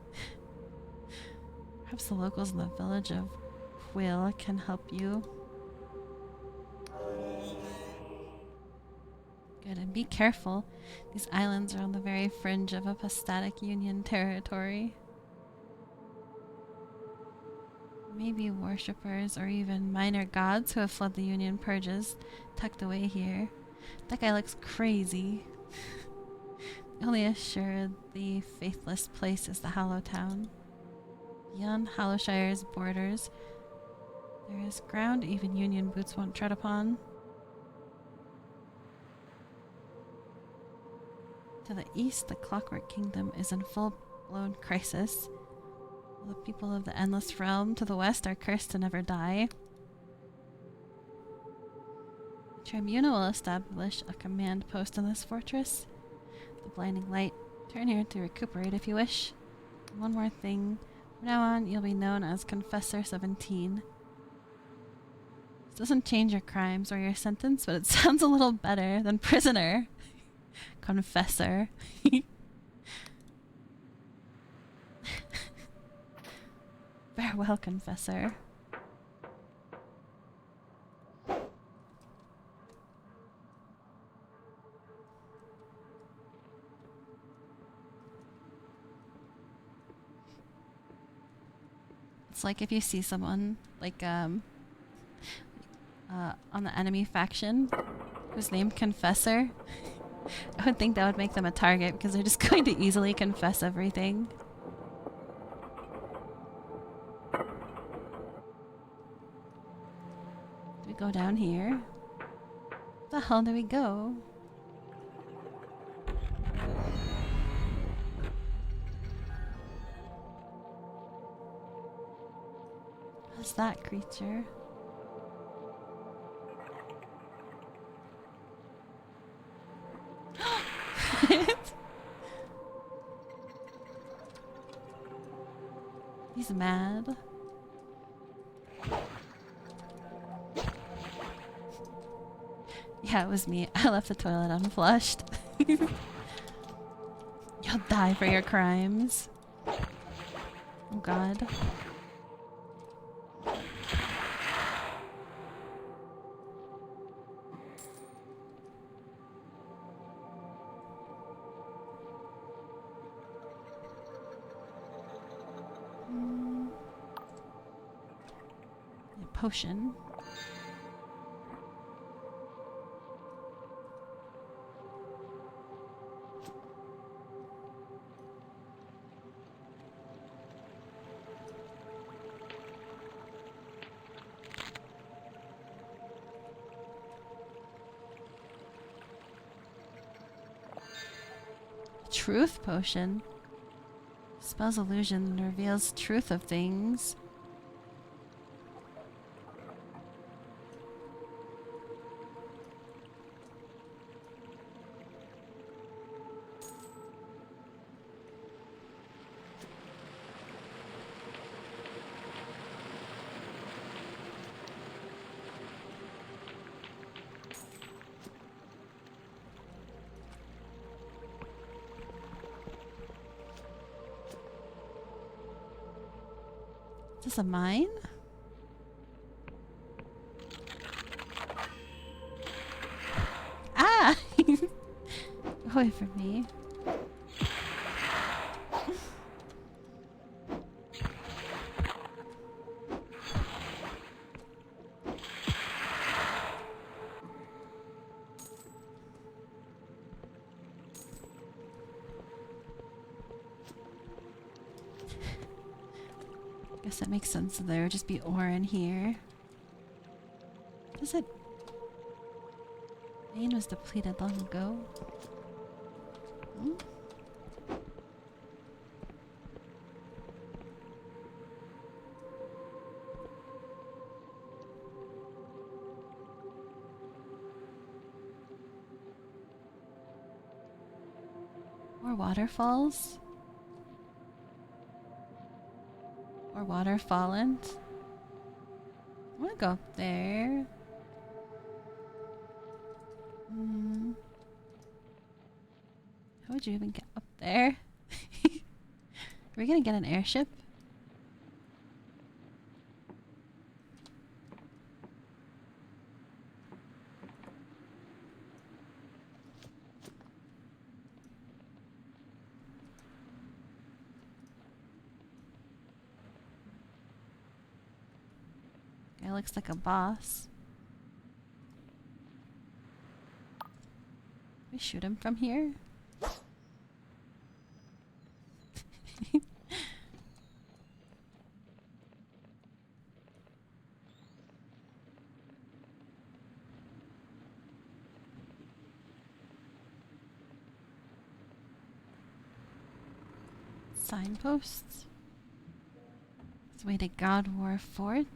Perhaps the locals in the village of Will can help you. Good, and be careful. These islands are on the very fringe of apostatic union territory. Maybe worshippers or even minor gods who have fled the union purges tucked away here. That guy looks crazy. The only assuredly faithless place is the Hollowtown. Beyond Hallowshire's borders, there is ground even union boots won't tread upon. To the east, the Clockwork Kingdom is in full-blown crisis. The people of the Endless Realm to the west are cursed to never die. The Tribunal will establish a command post in this fortress. The blinding light. Turn here to recuperate if you wish. And one more thing. From now on, you'll be known as Confessor 17. This doesn't change your crimes or your sentence, but it sounds a little better than prisoner. Confessor. Farewell, Confessor. It's like if you see someone, like, on the enemy faction who's named Confessor, I would think that would make them a target because they're just going to easily confess everything. Do we go down here? Where the hell do we go? What's that creature? He's mad. Yeah, it was me. I left the toilet unflushed. You'll die for your crimes. Oh god. potion. Truth potion. Spells illusion and reveals truth of things. Is this a mine? Ah! Away from me. Guess that makes sense that there would just be ore in here. Does it? Vein was depleted long ago. Hmm? More waterfalls? Or water fallen. I wanna go up there. How would you even get up there? Are we gonna get an airship? Guy looks like a boss. We shoot him from here? Signposts. It's way to God War Fort.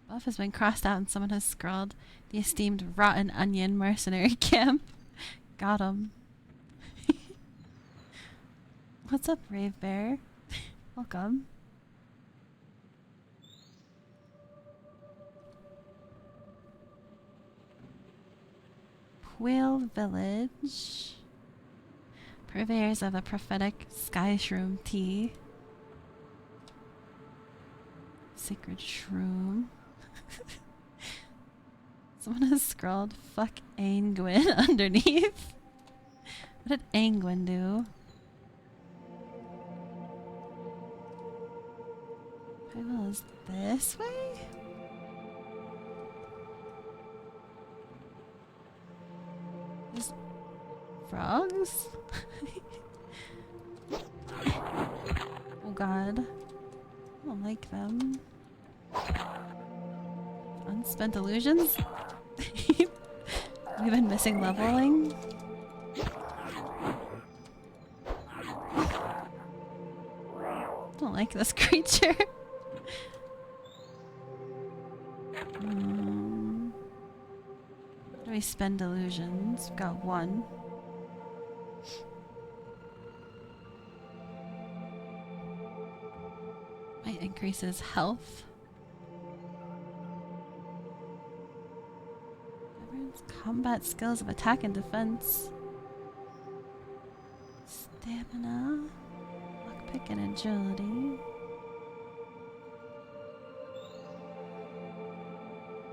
Buff has been crossed out and someone has scrawled the esteemed rotten onion mercenary camp. Got him. What's up, Rave Bear? Welcome. Whale Village. Purveyors of the prophetic sky shroom tea. Sacred shroom. Someone has scrawled fuck Angwin underneath. What did Angwin do? Well, is this way? There's frogs? Oh god. I don't like them. Unspent illusions? We've been missing leveling. Don't like this creature. How do we spend illusions? We've got one. Might increases health. Everyone's combat skills of attack and defense. Stamina. Lockpick and agility.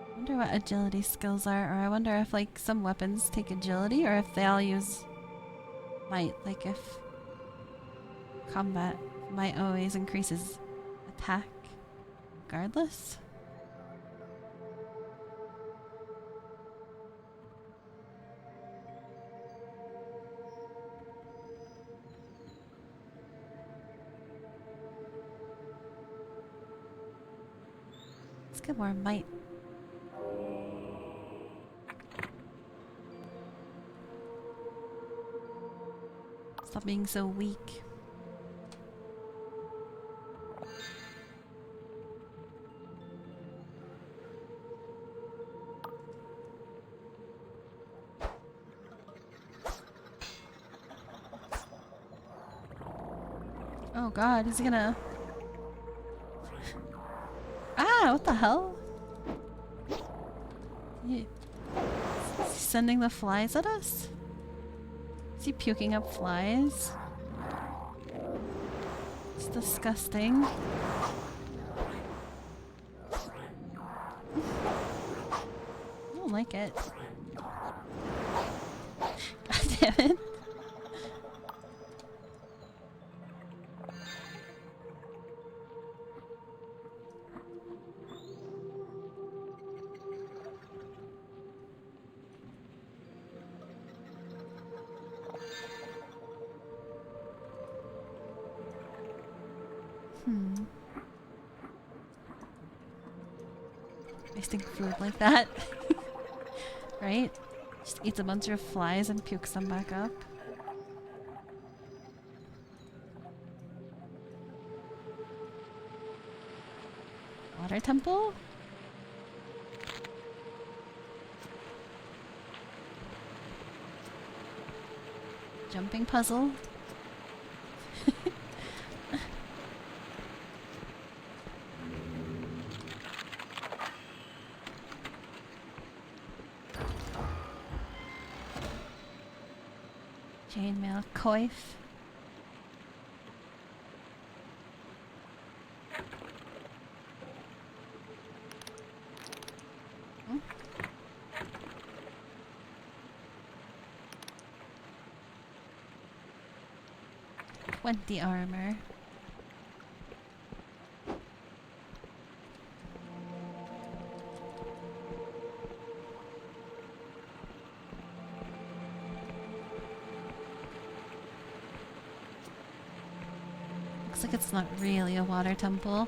I wonder what agility skills are, or I wonder if like some weapons take agility or if they all use might. Like if combat might always increases attack, regardless. Let's get more might. Stop being so weak. Oh god, is he gonna... Ah, what the hell? Is he sending the flies at us? Is he puking up flies? It's disgusting. I don't like it. God damn it. Wasting food like that. Right? Just eats a bunch of flies and pukes them back up. Water temple? Jumping puzzle? Chainmail coif. Hmm? 20 armor. Looks like it's not really a water temple.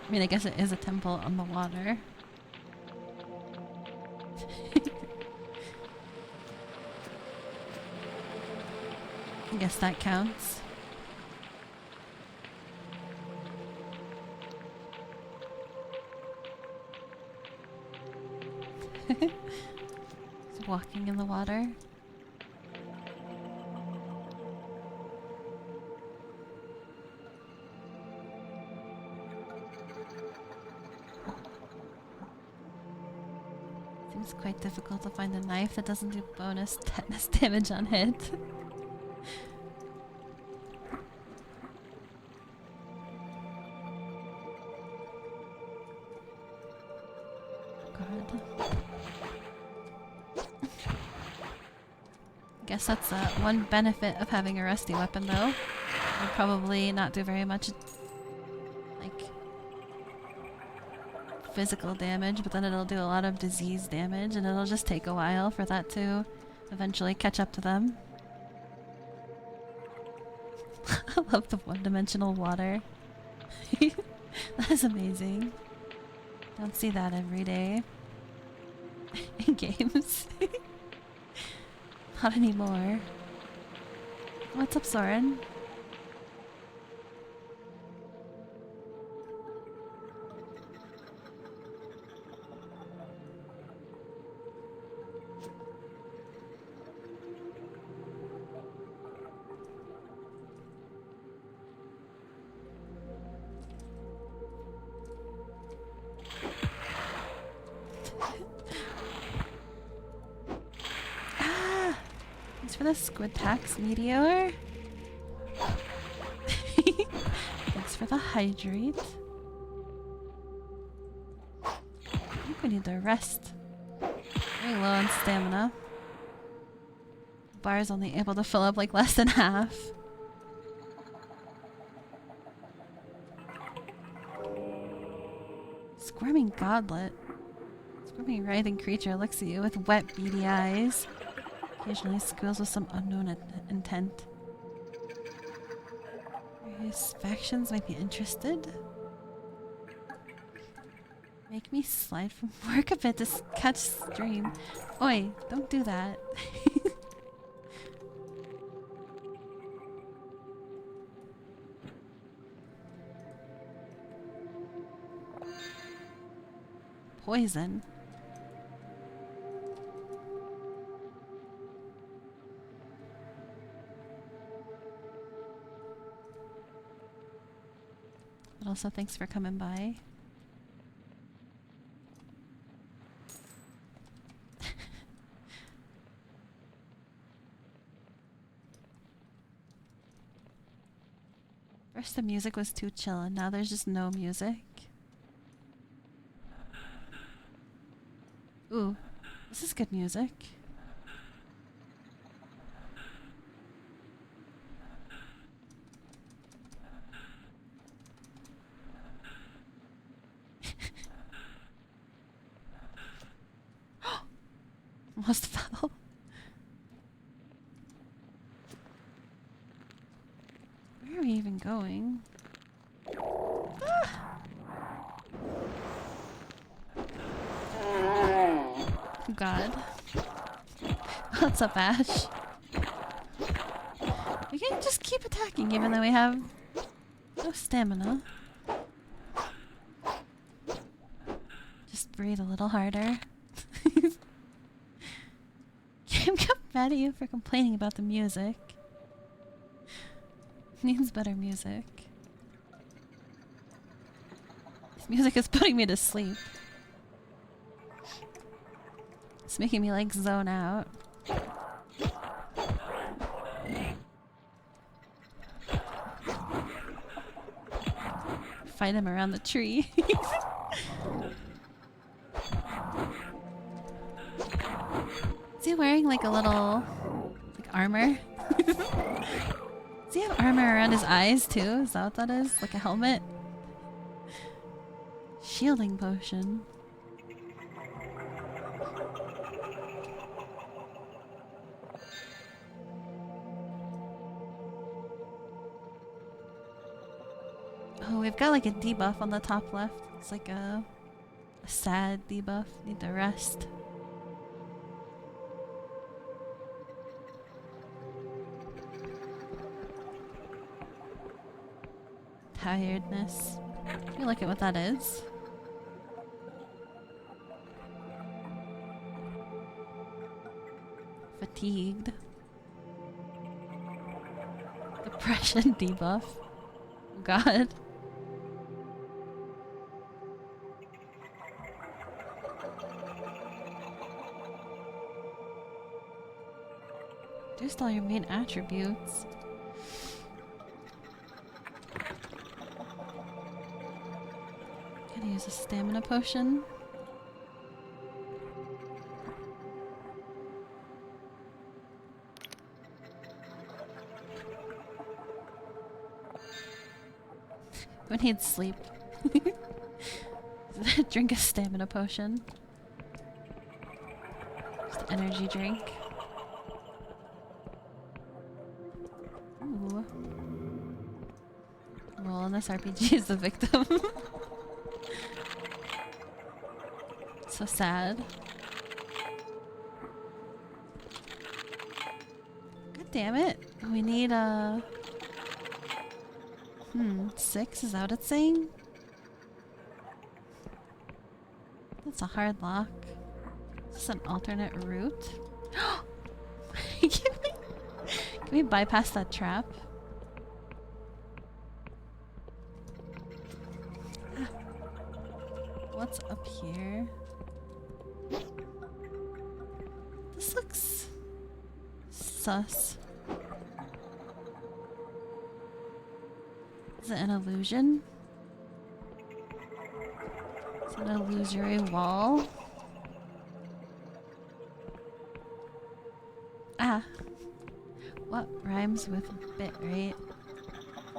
I mean, I guess it is a temple on the water. I guess that counts. Just walking in the water. Seems quite difficult to find a knife that doesn't do bonus tetanus damage on hit. Guess that's one benefit of having a rusty weapon, though. It'll probably not do very much, like, physical damage, but then it'll do a lot of disease damage, and it'll just take a while for that to eventually catch up to them. I love the one-dimensional water. That is amazing. Don't see that every day in games. Not anymore. What's up, Soren? For the squid tax meteor. Thanks for the hydrate. I think we need to rest. Very low on stamina. The bar is only able to fill up like less than half. Squirming godlet. Squirming writhing creature looks at you with wet, beady eyes. Occasionally squeals with some unknown intent. Various factions might be interested. Make me slide from work a bit to catch stream. Oi, don't do that. Poison. But also thanks for coming by. First the music was too chill and now there's just no music. Ooh, this is good music. Almost fell. Where are we even going? Ah! God. What's up, Ash? We can just keep attacking even though we have no stamina. Just breathe a little harder. Game got mad at you for complaining about the music. Needs better music. This music is putting me to sleep. It's making me like zone out. Fight him around the tree. Is he wearing like a little like armor? Does he have armor around his eyes too? Is that what that is? Like a helmet? Shielding potion. Oh, we've got like a debuff on the top left. It's like a sad debuff. Need to rest. Tiredness. Can you look at what that is? Fatigued. Depression debuff. Oh God. Just all your main attributes. Gotta use a stamina potion. We need sleep. Drink a stamina potion. Just energy drink. Ooh. Roll on this RPG is the victim. So sad. God damn it. We need a... 6? Is that what it's saying? That's a hard lock. Is this an alternate route? Can we bypass that trap? What's up here? This looks sus. Is it an illusion? Is it an illusory wall? Ah. What rhymes with bit rate?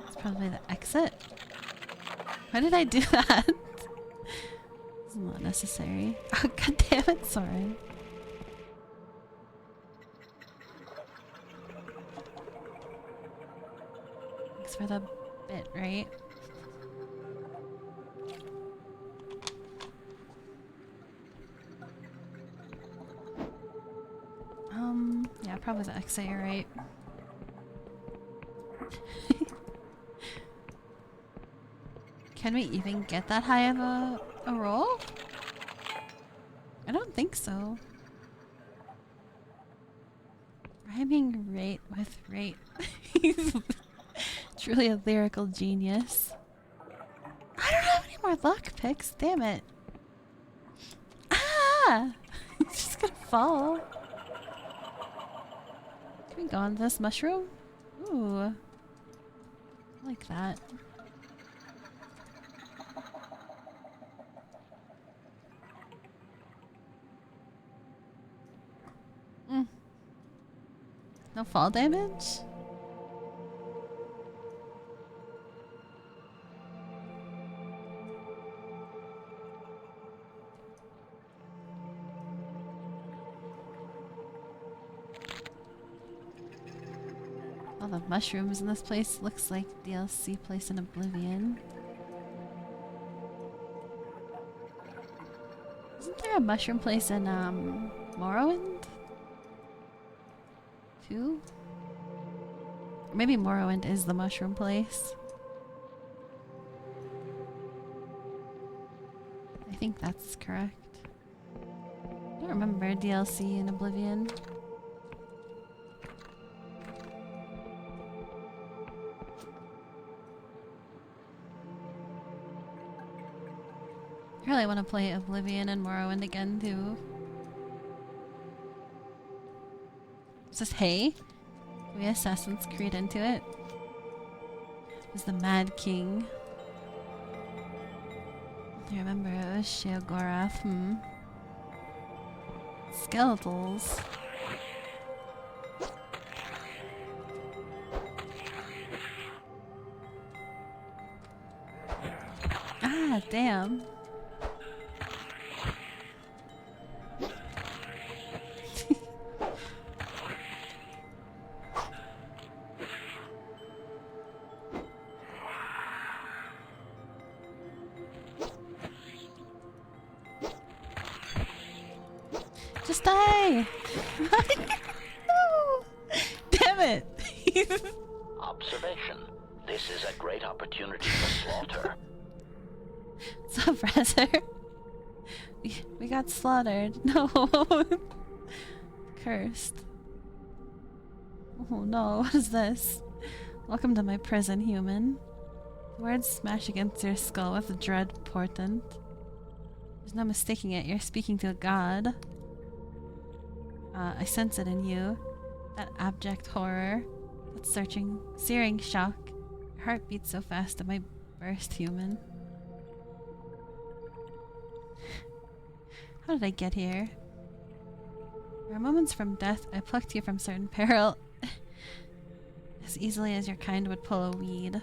It's probably the exit. Why did I do that? Not necessary. Oh, god damn it, Soren. Thanks for the bit, right? Yeah, probably the exit, you're right. Can we even get that high of a roll? I don't think so. Rhyming rate with rate. He's truly a lyrical genius. I don't have any more luck picks, damn it. Ah! It's just gonna fall. Can we go on this mushroom? Ooh. I like that. No fall damage? All the mushrooms in this place looks like DLC place in Oblivion. Isn't there a mushroom place in Morrowind? Too? Or maybe Morrowind is the mushroom place. I think that's correct. I don't remember DLC in Oblivion. I really want to play Oblivion and Morrowind again too. Is this hay? Can we Assassin's Creed into it? It was the Mad King. I remember it was Sheogorath. Skeletals. Ah, damn. Just die! No! Damn it! Observation. This is a great opportunity for slaughter. What's up, Razor? We got slaughtered. No! Cursed. Oh no, what is this? Welcome to my prison, human. Words smash against your skull with a dread portent. There's no mistaking it, you're speaking to a god. I sense it in you. That abject horror. That searing shock. Your heart beats so fast it might burst, human. How did I get here? There are moments from death. I plucked you from certain peril. As easily as your kind would pull a weed.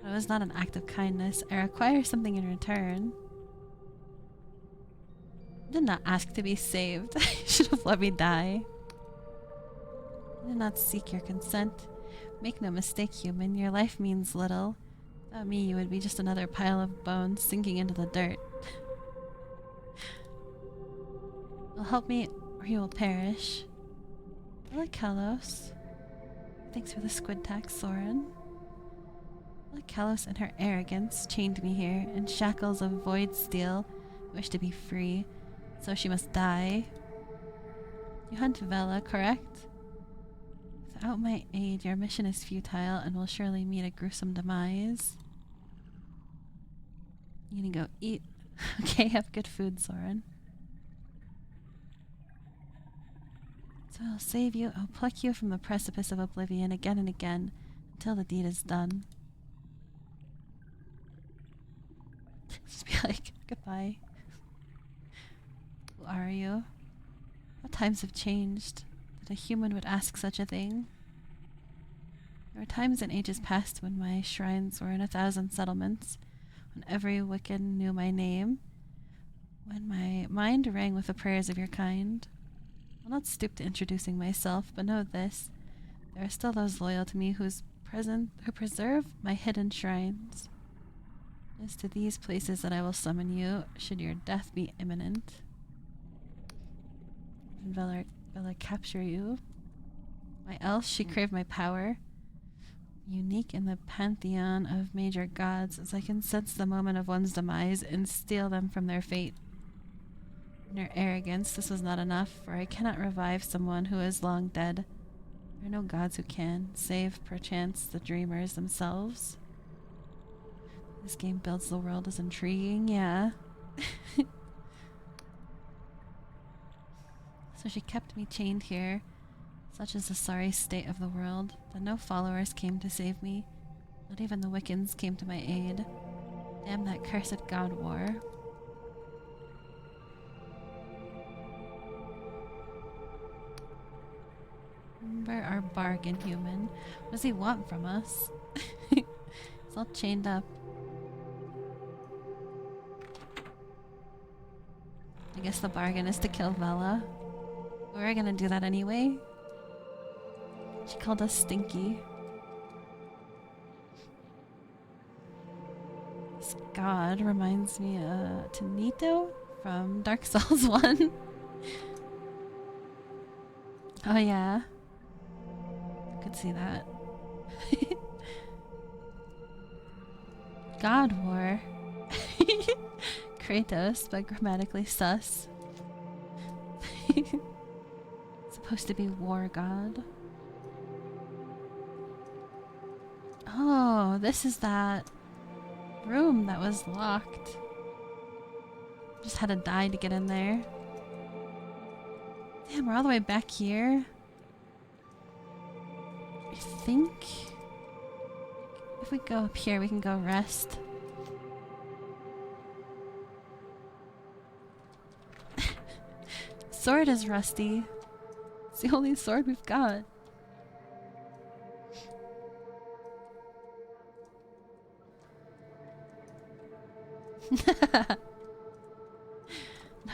But it was not an act of kindness. I require something in return. I did not ask to be saved. You should have let me die. I did not seek your consent. Make no mistake, human. Your life means little. Without me, you would be just another pile of bones sinking into the dirt. You'll help me, or you will perish. I like Kalos. Thanks for the squid tax, Soren. I like Kalos and her arrogance chained me here in shackles of void steel. I wish to be free. So she must die. You hunt Vela, correct? Without my aid, your mission is futile and will surely meet a gruesome demise. You gonna go eat? Okay, have good food, Soren. So I'll save you. I'll pluck you from the precipice of oblivion again and again until the deed is done. Just be like, goodbye. Who are you? What times have changed that a human would ask such a thing? There were times in ages past when my shrines were in 1,000 settlements, when every Wiccan knew my name, When my mind rang with the prayers of your kind, I'll not stoop to introducing myself, but know this. There are still those loyal to me who preserve my hidden shrines. It is to these places that I will summon you, should your death be imminent. And Vela capture you. Why else she crave my power? Unique in the pantheon of major gods, as I can sense the moment of one's demise and steal them from their fate. In her arrogance, this was not enough, for I cannot revive someone who is long dead. There are no gods who can, save, perchance, the dreamers themselves. This game builds the world as intriguing, yeah. So she kept me chained here. Such is the sorry state of the world, that no followers came to save me. Not even the Wiccans came to my aid. Damn that cursed god war. Remember our bargain, human. What does he want from us? He's all chained up. I guess the bargain is to kill Vela. We were gonna do that anyway. She called us stinky. This god reminds me of Tanito from Dark Souls 1. Oh yeah. I could see that. God War. Kratos, but grammatically sus. Supposed to be war god. Oh, this is that room that was locked. Just had to die to get in there. Damn, we're all the way back here. I think if we go up here, we can go rest. Sword is rusty. It's the only sword we've got.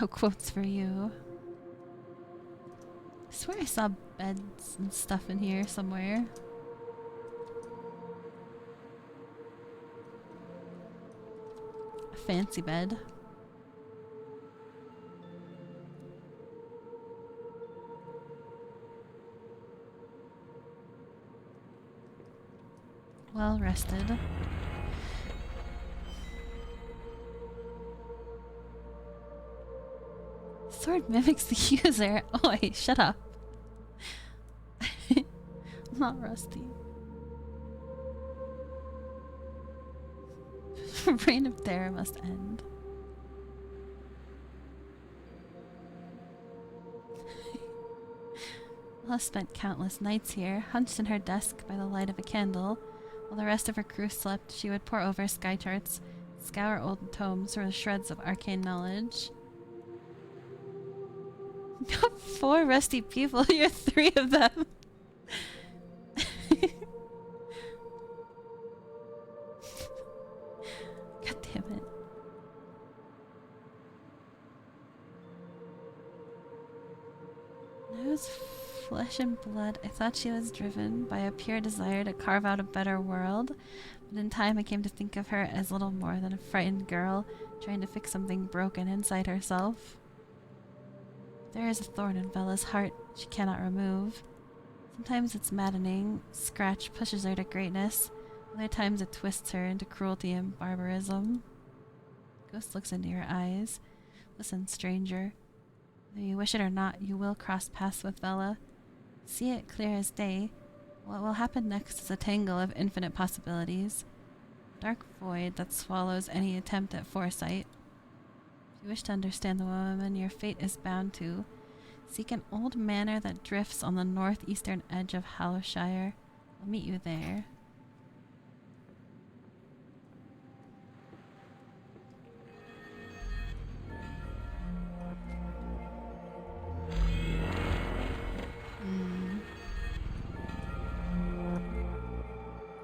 No quotes for you. I swear I saw beds and stuff in here somewhere. A fancy bed. Well rested. Sword mimics the user. Oi, shut up. I'm not rusty. Reign of terror must end. Ella spent countless nights here, hunched in her desk by the light of a candle. While the rest of her crew slept, she would pore over sky charts, scour old tomes for the shreds of arcane knowledge. 4 rusty people, you're 3 of them. God damn it. Nose, flesh and blood. I thought she was driven by a pure desire to carve out a better world, but in time I came to think of her as little more than a frightened girl trying to fix something broken inside herself. There is a thorn in Bella's heart she cannot remove. Sometimes it's maddening, scratch pushes her to greatness. Other times it twists her into cruelty and barbarism. Ghost looks into your eyes. Listen, stranger. Whether you wish it or not, you will cross paths with Bella. See it clear as day. What will happen next is a tangle of infinite possibilities. A dark void that swallows any attempt at foresight. If you wish to understand the woman your fate is bound to, seek an old manor that drifts on the northeastern edge of Hallowshire. I'll meet you there.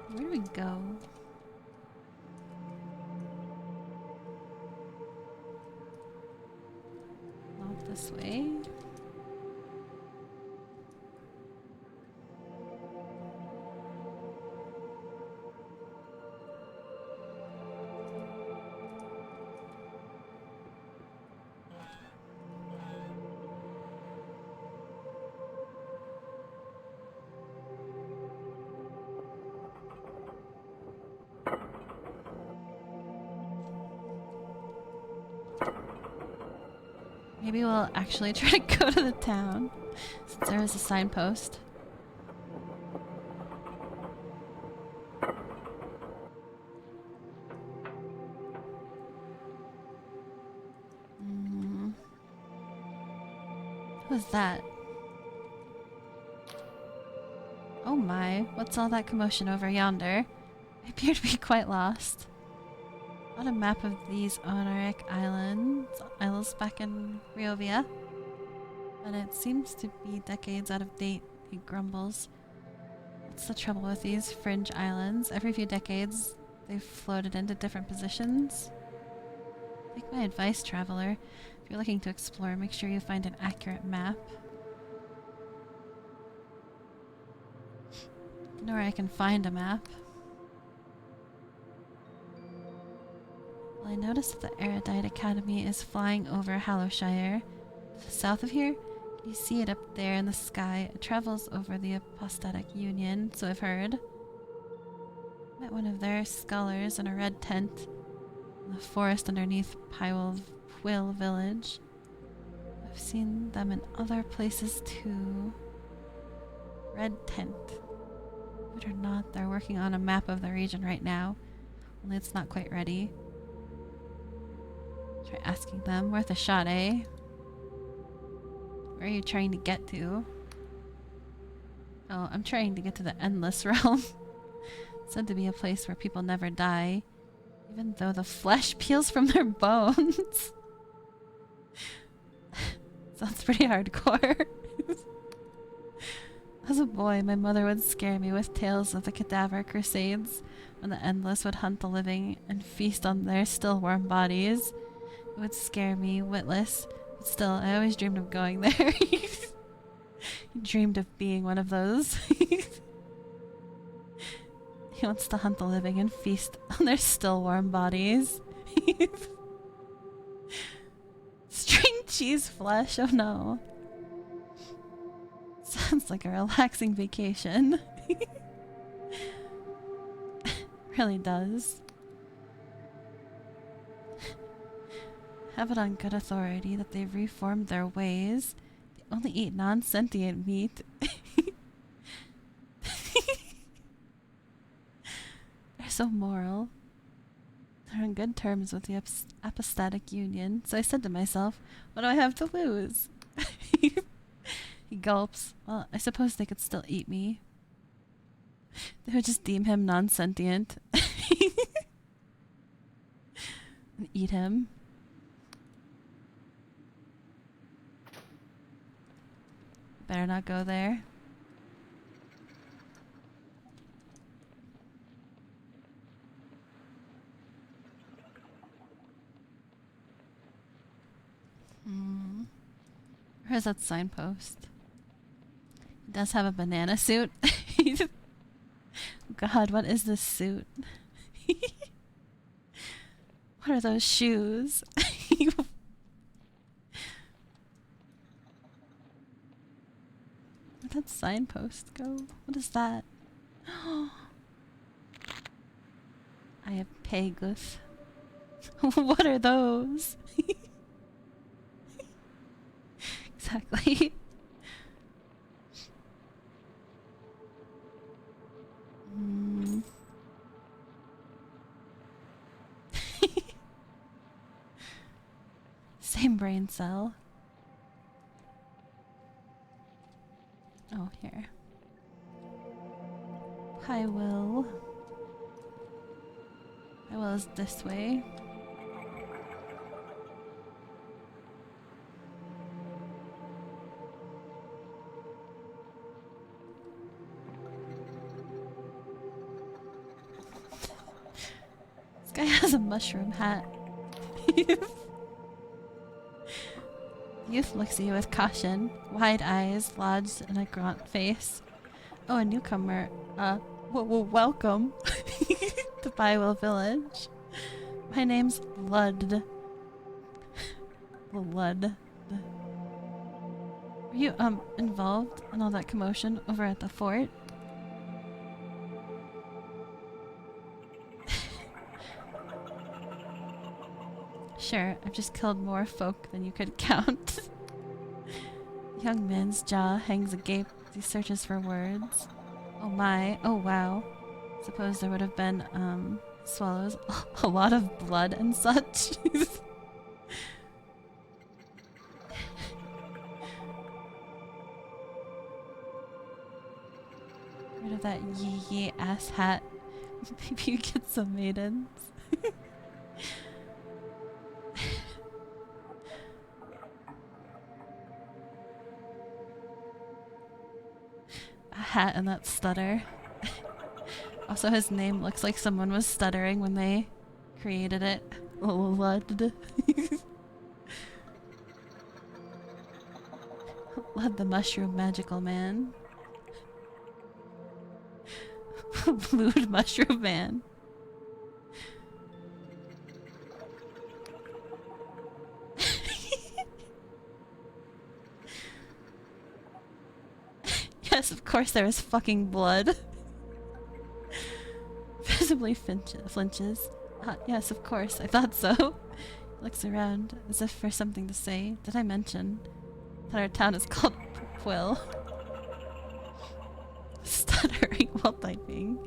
Where do we go? This way. Maybe we'll actually try to go to the town, since there is a signpost. Who's that? Oh my, what's all that commotion over yonder? I appear to be quite lost. Not a map of these Honoric isles back in Riovia. But it seems to be decades out of date, he grumbles. What's the trouble with these fringe islands? Every few decades, they've floated into different positions. Take my advice, traveler. If you're looking to explore, make sure you find an accurate map. I know where I can find a map. Well, I noticed that the Erudite Academy is flying over Hallowshire. To the south of here, can you see it up there in the sky? It travels over the Apostatic Union, so I've heard. Met one of their scholars in a red tent in the forest underneath Pyle village. I've seen them in other places too. Red tent. Believe it or not, they're working on a map of the region right now. Only it's not quite ready. Try asking them. Worth a shot, eh? Where are you trying to get to? Oh, I'm trying to get to the Endless Realm. Said to be a place where people never die, even though the flesh peels from their bones. Sounds pretty hardcore. As a boy, my mother would scare me with tales of the cadaver crusades, when the Endless would hunt the living and feast on their still warm bodies. It would scare me, witless, but still, I always dreamed of going there. Dreamed of being one of those. He wants to hunt the living and feast on their still warm bodies. String cheese flesh, oh no. Sounds like a relaxing vacation. Really does. Have it on good authority that they've reformed their ways. They only eat non-sentient meat. They're so moral. They're on good terms with the Apostatic Union, so I said to myself, what do I have to lose? He gulps. Well, I suppose they could still eat me. They would just deem him non-sentient. And eat him. Better not go there. Where's that signpost? He does have a banana suit. God, what is this suit? What are those shoes? Where'd that signpost go? What is that? I have Peguth. What are those? Exactly. Same brain cell. Oh, here. Hi, Will. Hi, Will is this way. This guy has a mushroom hat. Youth looks at you with caution, wide eyes lodged in a gaunt face. Oh, a newcomer. Welcome to Bywell Village. My name's Lud. Lud. Were you, involved in all that commotion over at the fort? Sure, I've just killed more folk than you could count. The young man's jaw hangs agape as he searches for words. Oh my, oh wow. Suppose there would have been, swallows. A lot of blood and such. Rid of that yee ass hat. Maybe you get some maidens. A hat and that stutter. Also, his name looks like someone was stuttering when they created it. Lud. Lud the Mushroom Magical Man. Blued Mushroom Man. Yes, of course there is fucking blood. Visibly flinches. Yes, of course, I thought so. Looks around as if for something to say. Did I mention that our town is called Quill? Stuttering while typing.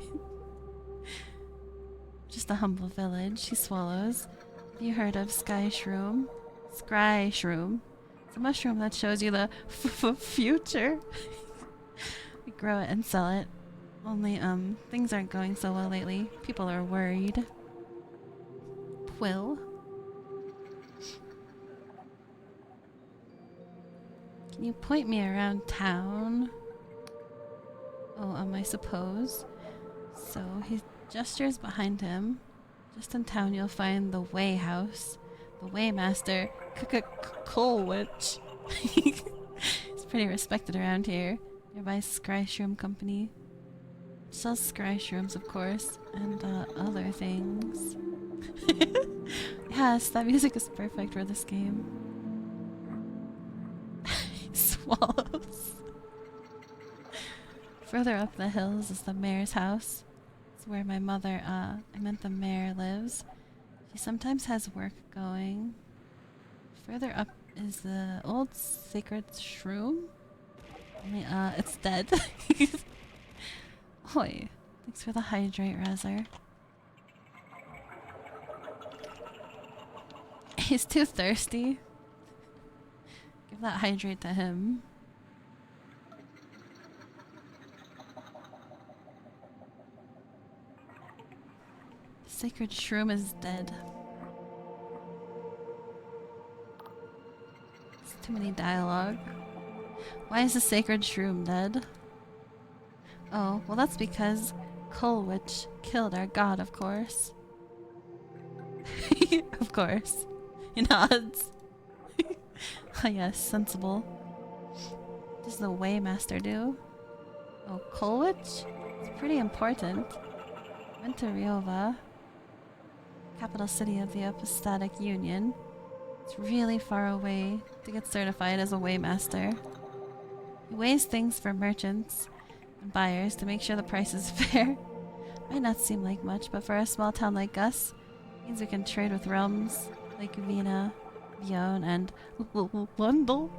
Just a humble village, he swallows. Have you heard of Sky Shroom? Scry Shroom. It's a mushroom that shows you the future. We grow it and sell it. Only, things aren't going so well lately. People are worried. Quill? Can you point me around town? Oh, I suppose. So, he gestures behind him. Just in town you'll find the Way House. The Waymaster, Colwich. He's pretty respected around here. Nearby Scry Shroom Company. Sells scry shrooms, of course, and other things. Yes, that music is perfect for this game. Swallows. Further up the hills is the mayor's house. It's where my mother, the mayor lives. She sometimes has work going. Further up is the old sacred shroom. Only, it's dead. Oi, thanks for the hydrate, Razor. He's too thirsty. Give that hydrate to him. The sacred shroom is dead. It's too many dialogue. Why is the sacred shroom dead? Oh, well that's because Colwich killed our god, of course. Of course. He nods. Oh yes, sensible. What does the Waymaster do? Oh, Colwich? It's pretty important. Went to Riova, capital city of the Apostatic Union. It's really far away to get certified as a Waymaster. He weighs things for merchants and buyers to make sure the price is fair. Might not seem like much, but for a small town like us, it means we can trade with realms like Vina, Vion, and Lundel.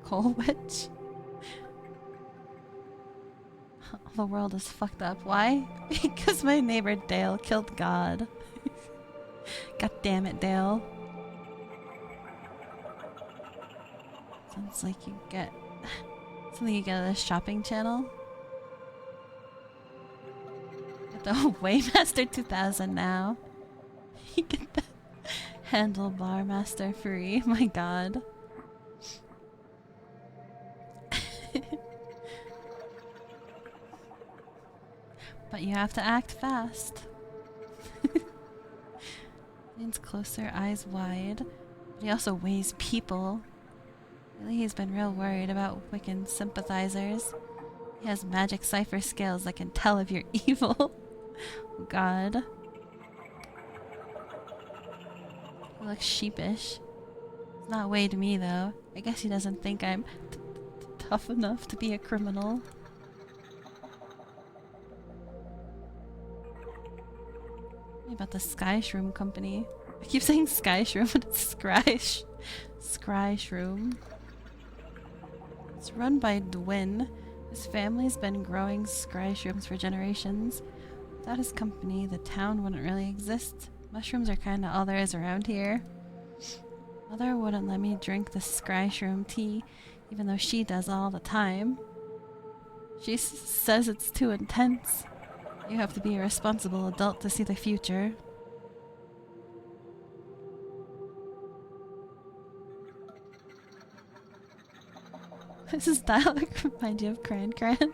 Colwich? The world is fucked up. Why? Because my neighbor Dale killed God. God damn it, Dale. Sounds like you get something you get at a shopping channel. Get the Waymaster 2000 now. You get the Handlebar Master free. My god. But you have to act fast. Leans closer, eyes wide. But he also weighs people. Lately he's been real worried about Wiccan sympathizers. He has magic cipher scales that can tell if you're evil. Oh God. He looks sheepish. He's not weighed me though. I guess he doesn't think I'm tough enough to be a criminal. What about the Sky Shroom Company? I keep saying Sky Shroom, but it's Scry Shroom. It's run by Dwin. His family's been growing scry shrooms for generations. Without his company, the town wouldn't really exist. Mushrooms are kinda all there is around here. Mother wouldn't let me drink the scry shroom tea, even though she does all the time. She says it's too intense. You have to be a responsible adult to see the future. Does his dialogue remind you of Cran Cran?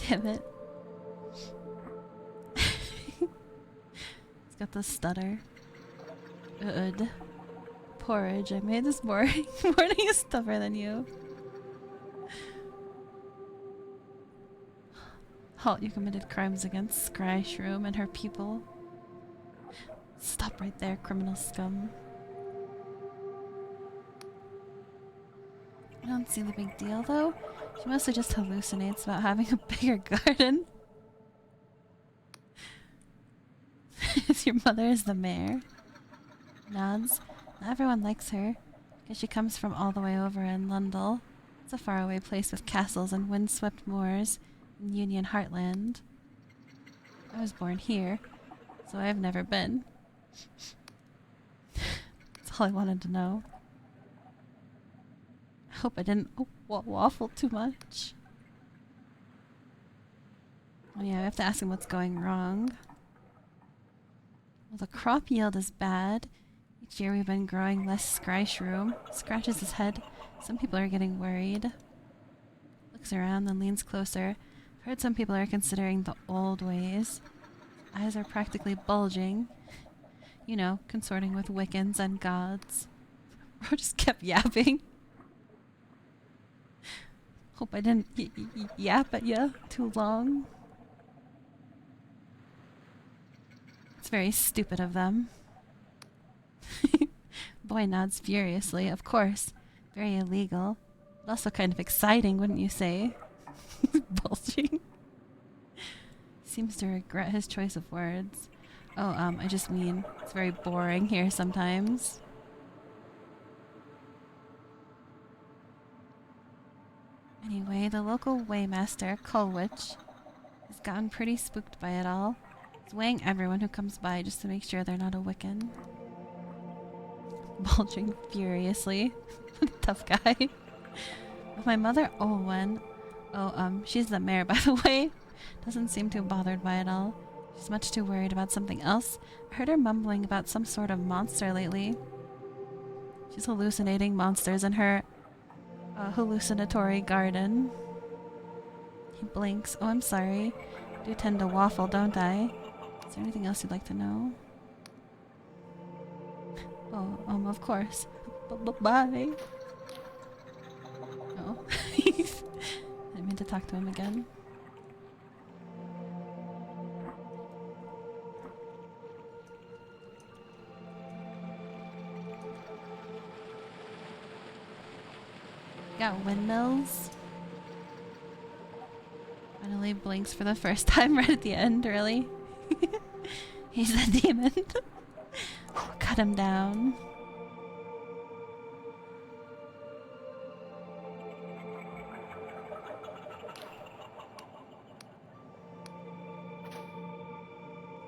Damn it. He's got the stutter. Good. Porridge. I made this morning. Morning is tougher than you. Halt, you committed crimes against Scry Shroom and her people. Stop right there, criminal scum. I don't see the big deal, though. She mostly just hallucinates about having a bigger garden. Your mother is the mayor. Nods. Not everyone likes her, because she comes from all the way over in Lundell. It's a faraway place with castles and windswept moors in Union Heartland. I was born here, so I've never been. That's all I wanted to know. I hope I didn't waffle too much. Oh yeah, we have to ask him what's going wrong. Well, the crop yield is bad. Each year we've been growing less scry shroom. Scratches his head. Some people are getting worried. Looks around, then leans closer. I've heard some people are considering the old ways. Eyes are practically bulging. You know, consorting with Wiccans and gods. Bro just kept yapping. Hope I didn't yap at ya too long. It's very stupid of them. Boy nods furiously. Of course. Very illegal. But also kind of exciting, wouldn't you say? Bulging. Seems to regret his choice of words. Oh, I just mean it's very boring here sometimes. Anyway, the local waymaster, Colwich, has gotten pretty spooked by it all. He's weighing everyone who comes by just to make sure they're not a Wiccan. Bulging furiously. Tough guy. With my mother, Olwen. Oh, she's the mayor, by the way. Doesn't seem too bothered by it all. She's much too worried about something else. I heard her mumbling about some sort of monster lately. She's hallucinating monsters in her hallucinatory garden. He blinks. Oh, I'm sorry. I do tend to waffle, don't I? Is there anything else you'd like to know? Oh, of course. Bye. Oh. Didn't mean to talk to him again. Got windmills. Finally blinks for the first time right at the end, really. He's a demon. Cut him down.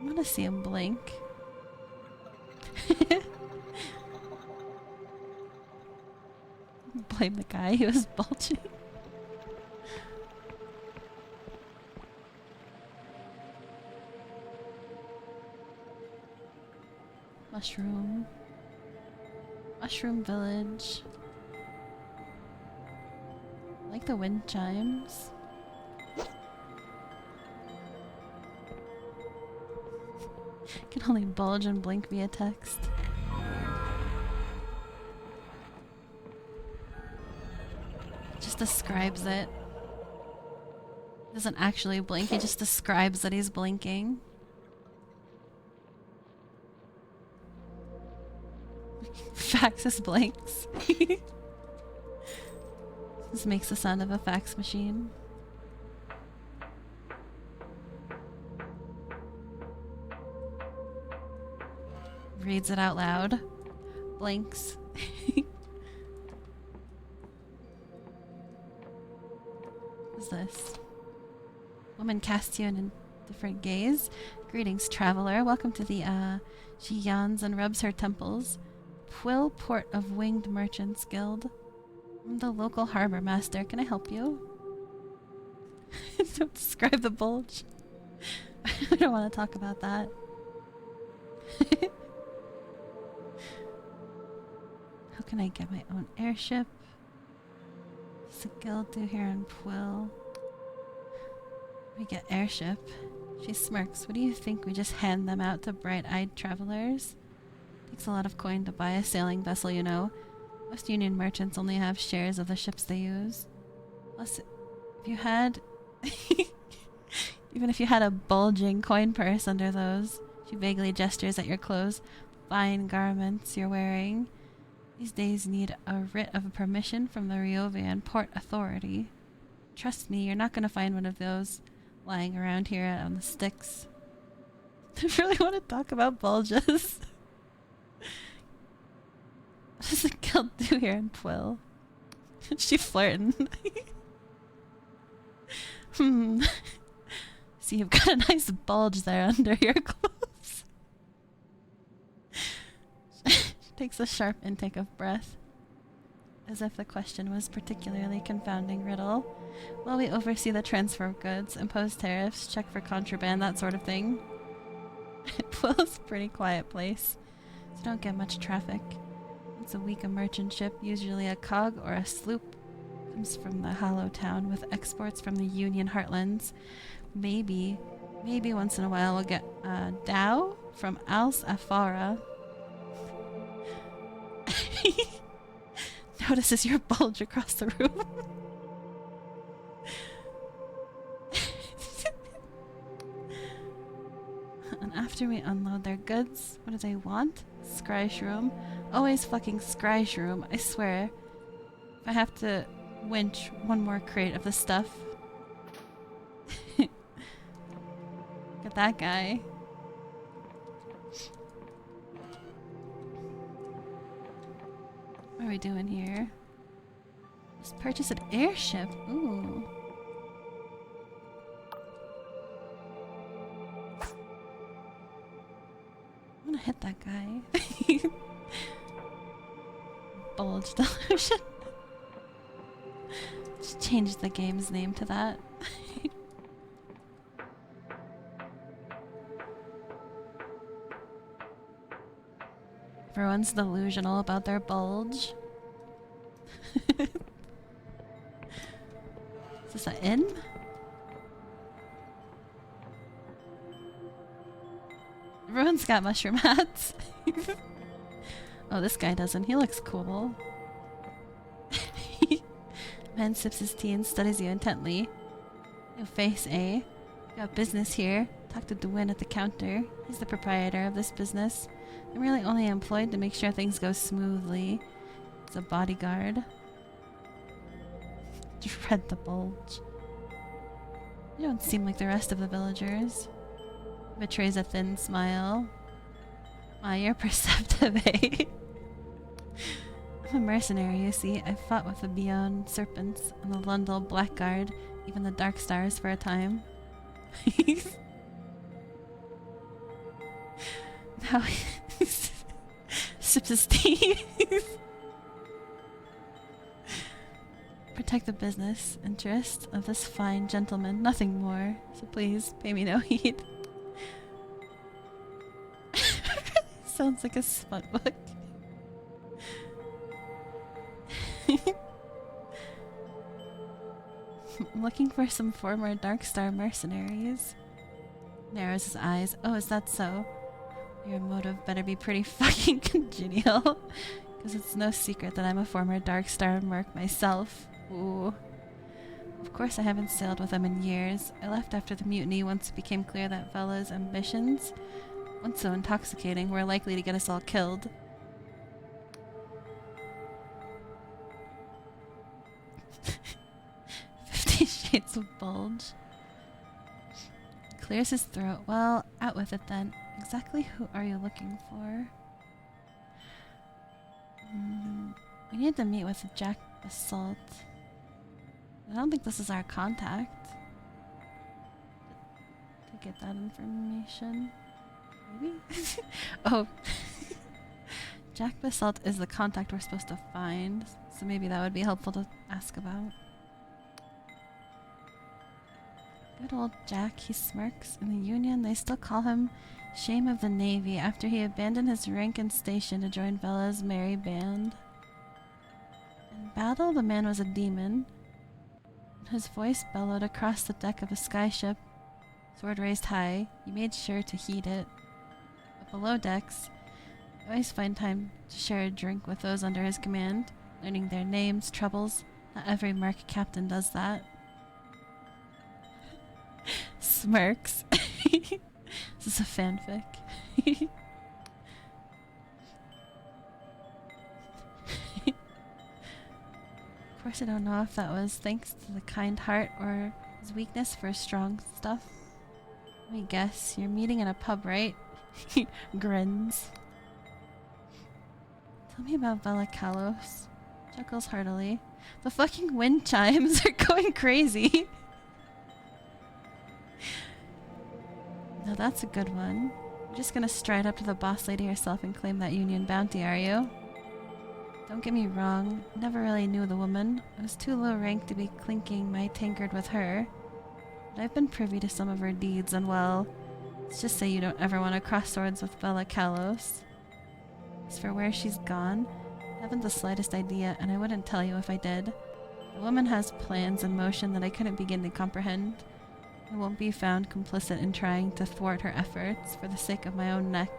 I want to see him blink. Blame the guy who was bulging. Mushroom. Mushroom Village. I like the wind chimes. can only bulge and blink via text. Just describes it. Doesn't actually blink, he just describes that he's blinking. Faxes blinks. This makes the sound of a fax machine. Reads it out loud. Blinks. What's this? Woman casts you in a different gaze. Greetings, traveler. Welcome to the, she yawns and rubs her temples. Quill Port of Winged Merchants Guild. I'm the local harbor master. Can I help you? Don't describe the bulge. I don't want to talk about that. How can I get my own airship? What's the guild do here in Quill? We get airship. She smirks. What do you think? We just hand them out to bright-eyed travelers? Takes a lot of coin to buy a sailing vessel, you know. Most Union merchants only have shares of the ships they use. Plus, if you had... even if you had a bulging coin purse under those, she vaguely gestures at your clothes. Fine garments you're wearing. These days need a writ of permission from the Riovian Port Authority. Trust me, you're not going to find one of those lying around here on the sticks. I really want to talk about bulges. What does the guild do here in Quill? Is she flirting? See, you've got a nice bulge there under your clothes. She takes a sharp intake of breath, as if the question was particularly confounding riddle. Well, we oversee the transfer of goods, impose tariffs, check for contraband, that sort of thing. Quill's a pretty quiet place, so don't get much traffic. Once a week a merchant ship, usually a cog or a sloop, comes from the Hollow Town with exports from the Union Heartlands. Maybe once in a while we'll get a dhow from Als Afara. Notices your bulge across the room. And after we unload their goods, what do they want? Scry shroom. Always fucking scry shroom, I swear. If I have to winch one more crate of the stuff. Look at that guy. What are we doing here? Just purchase an airship. Ooh. I'm gonna hit that guy. Bulge Delusion. Just change the game's name to that. Everyone's delusional about their bulge. Is this an inn? Everyone's got mushroom hats. Oh, this guy doesn't. He looks cool. Man sips his tea and studies you intently. New face, eh? Got business here. Talk to Dwayne at the counter. He's the proprietor of this business. I'm really only employed to make sure things go smoothly. It's a bodyguard. Dread the bulge. You don't seem like the rest of the villagers. Betrays a thin smile. Ah, you're perceptive, eh? I'm a mercenary, you see. I fought with the Beyond Serpents and the Lundell Blackguard, even the Dark Stars for a time. Now he sips his tea. Protect the business interest of this fine gentleman, nothing more. So please, pay me no heed. Sounds like a smut book. I'm looking for some former Darkstar mercenaries. Narrows his eyes. Oh, is that so? Your motive better be pretty fucking congenial. Because it's no secret that I'm a former Dark Star merc myself. Ooh. Of course I haven't sailed with them in years. I left after the mutiny once it became clear that Vela's ambitions, once so intoxicating, were likely to get us all killed. "50 Shades of Bulge." Clears his throat. Well, out with it then. Exactly who are you looking for? We need to meet with Jack Basalt. I don't think this is our contact. To get that information. Maybe? Oh. Jack Basalt is the contact we're supposed to find, so maybe that would be helpful to ask about. Good old Jack, he smirks. In the Union, they still call him Shame of the Navy after he abandoned his rank and station to join Vela's merry band. In battle, the man was a demon. His voice bellowed across the deck of a skyship. Sword raised high, he made sure to heed it. But below decks, he always find time to share a drink with those under his command, learning their names, troubles. Not every merc captain does that. Smirks. This is a fanfic. Of course I don't know if that was thanks to the kind heart or his weakness for strong stuff. Let me guess, you're meeting in a pub, right? He grins. Tell me about Vela Kalos. Chuckles heartily. The fucking wind chimes are going crazy. Now that's a good one. You're just gonna stride up to the boss lady herself and claim that Union bounty, are you? Don't get me wrong, never really knew the woman. I was too low ranked to be clinking my tankard with her. But I've been privy to some of her deeds, and well, let's just say you don't ever want to cross swords with Vela Kalos. As for where she's gone, I haven't the slightest idea, and I wouldn't tell you if I did. The woman has plans in motion that I couldn't begin to comprehend. I won't be found complicit in trying to thwart her efforts for the sake of my own neck.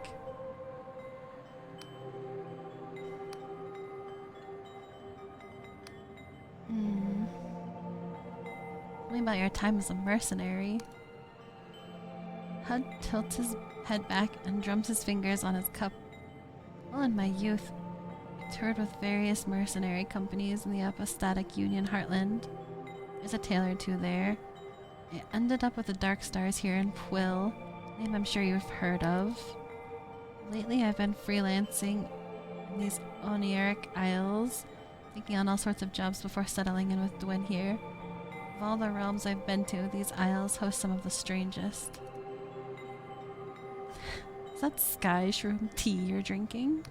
Tell me about your time as a mercenary. Hud tilts his head back and drums his fingers on his cup. Well, in my youth, I toured with various mercenary companies in the apostatic Union heartland. There's a tale or two there. I ended up with the Dark Stars here in Quill, a name I'm sure you've heard of. Lately I've been freelancing in these Oneiric Isles, taking on all sorts of jobs before settling in with Dwyn here. Of all the realms I've been to, these isles host some of the strangest. Is that Sky Shroom tea you're drinking?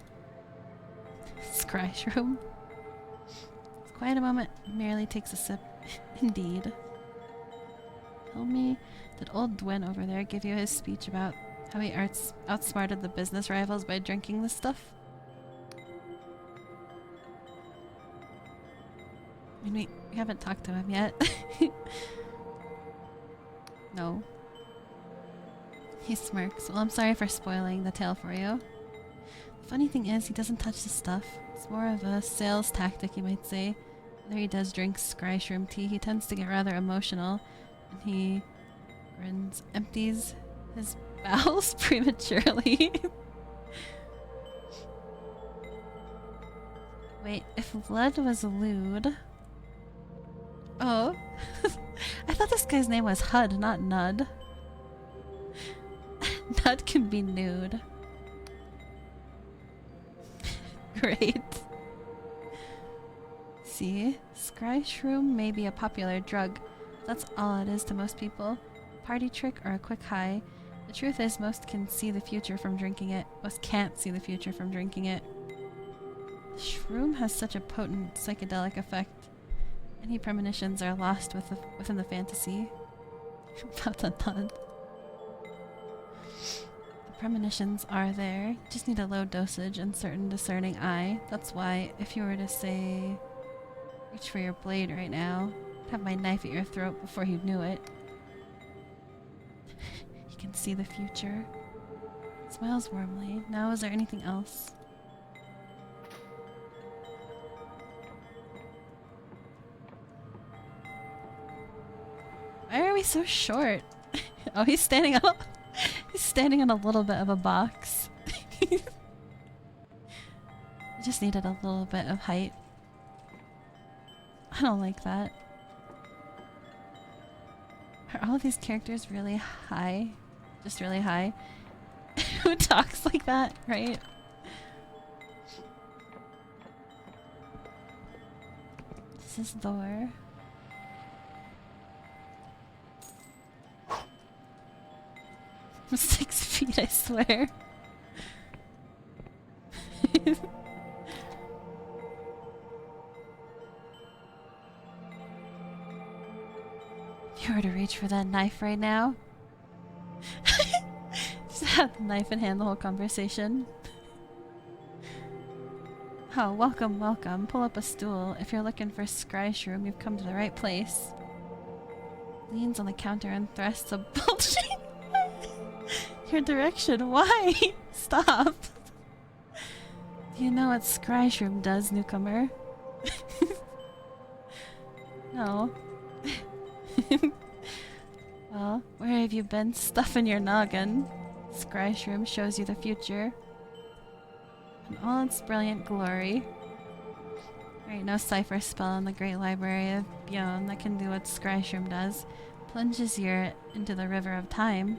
Scry Shroom? It's quiet a moment, merely takes a sip. Indeed. Tell me, did old Dwyn over there give you his speech about how he outsmarted the business rivals by drinking this stuff? I mean, we haven't talked to him yet. No. He smirks. Well, I'm sorry for spoiling the tale for you. The funny thing is, he doesn't touch the stuff. It's more of a sales tactic, you might say. Whether he does drink Scry Shroom tea, he tends to get rather emotional. And he grins, empties his bowels prematurely. Wait, if Lud was lewd... Oh. I thought this guy's name was Hud, not Nud. Nud can be nude. Great. See, Scry Shroom may be a popular drug. That's all it is to most people. Party trick or a quick high. The truth is, most can see the future from drinking it. Most can't see the future from drinking it. The shroom has such a potent psychedelic effect. Any premonitions are lost within the fantasy. About the Nud. The premonitions are there. You just need a low dosage and certain discerning eye. That's why, if you were to say, reach for your blade right now, I'd have my knife at your throat before you knew it. You can see the future. Smiles warmly. Now, is there anything else? Why are we so short? Oh, he's standing on he's standing on a little bit of a box. I just needed a little bit of height. I don't like that. Are all of these characters really high? Just really high? Who talks like that, right? This is the door. I'm 6 feet, I swear. If you were to reach for that knife right now, just have the knife in hand the whole conversation. Oh, welcome, welcome. Pull up a stool. If you're looking for scry shroom, you've come to the right place. Leans on the counter and thrusts a bulging your direction. Why? Stop. Do you know what scry shroom does, newcomer? No. Well, where have you been stuffing your noggin? Scry shroom shows you the future in all its brilliant glory. There ain't no cipher spell in the great library of Bjorn that can do what scry shroom does. Plunges you into the river of time.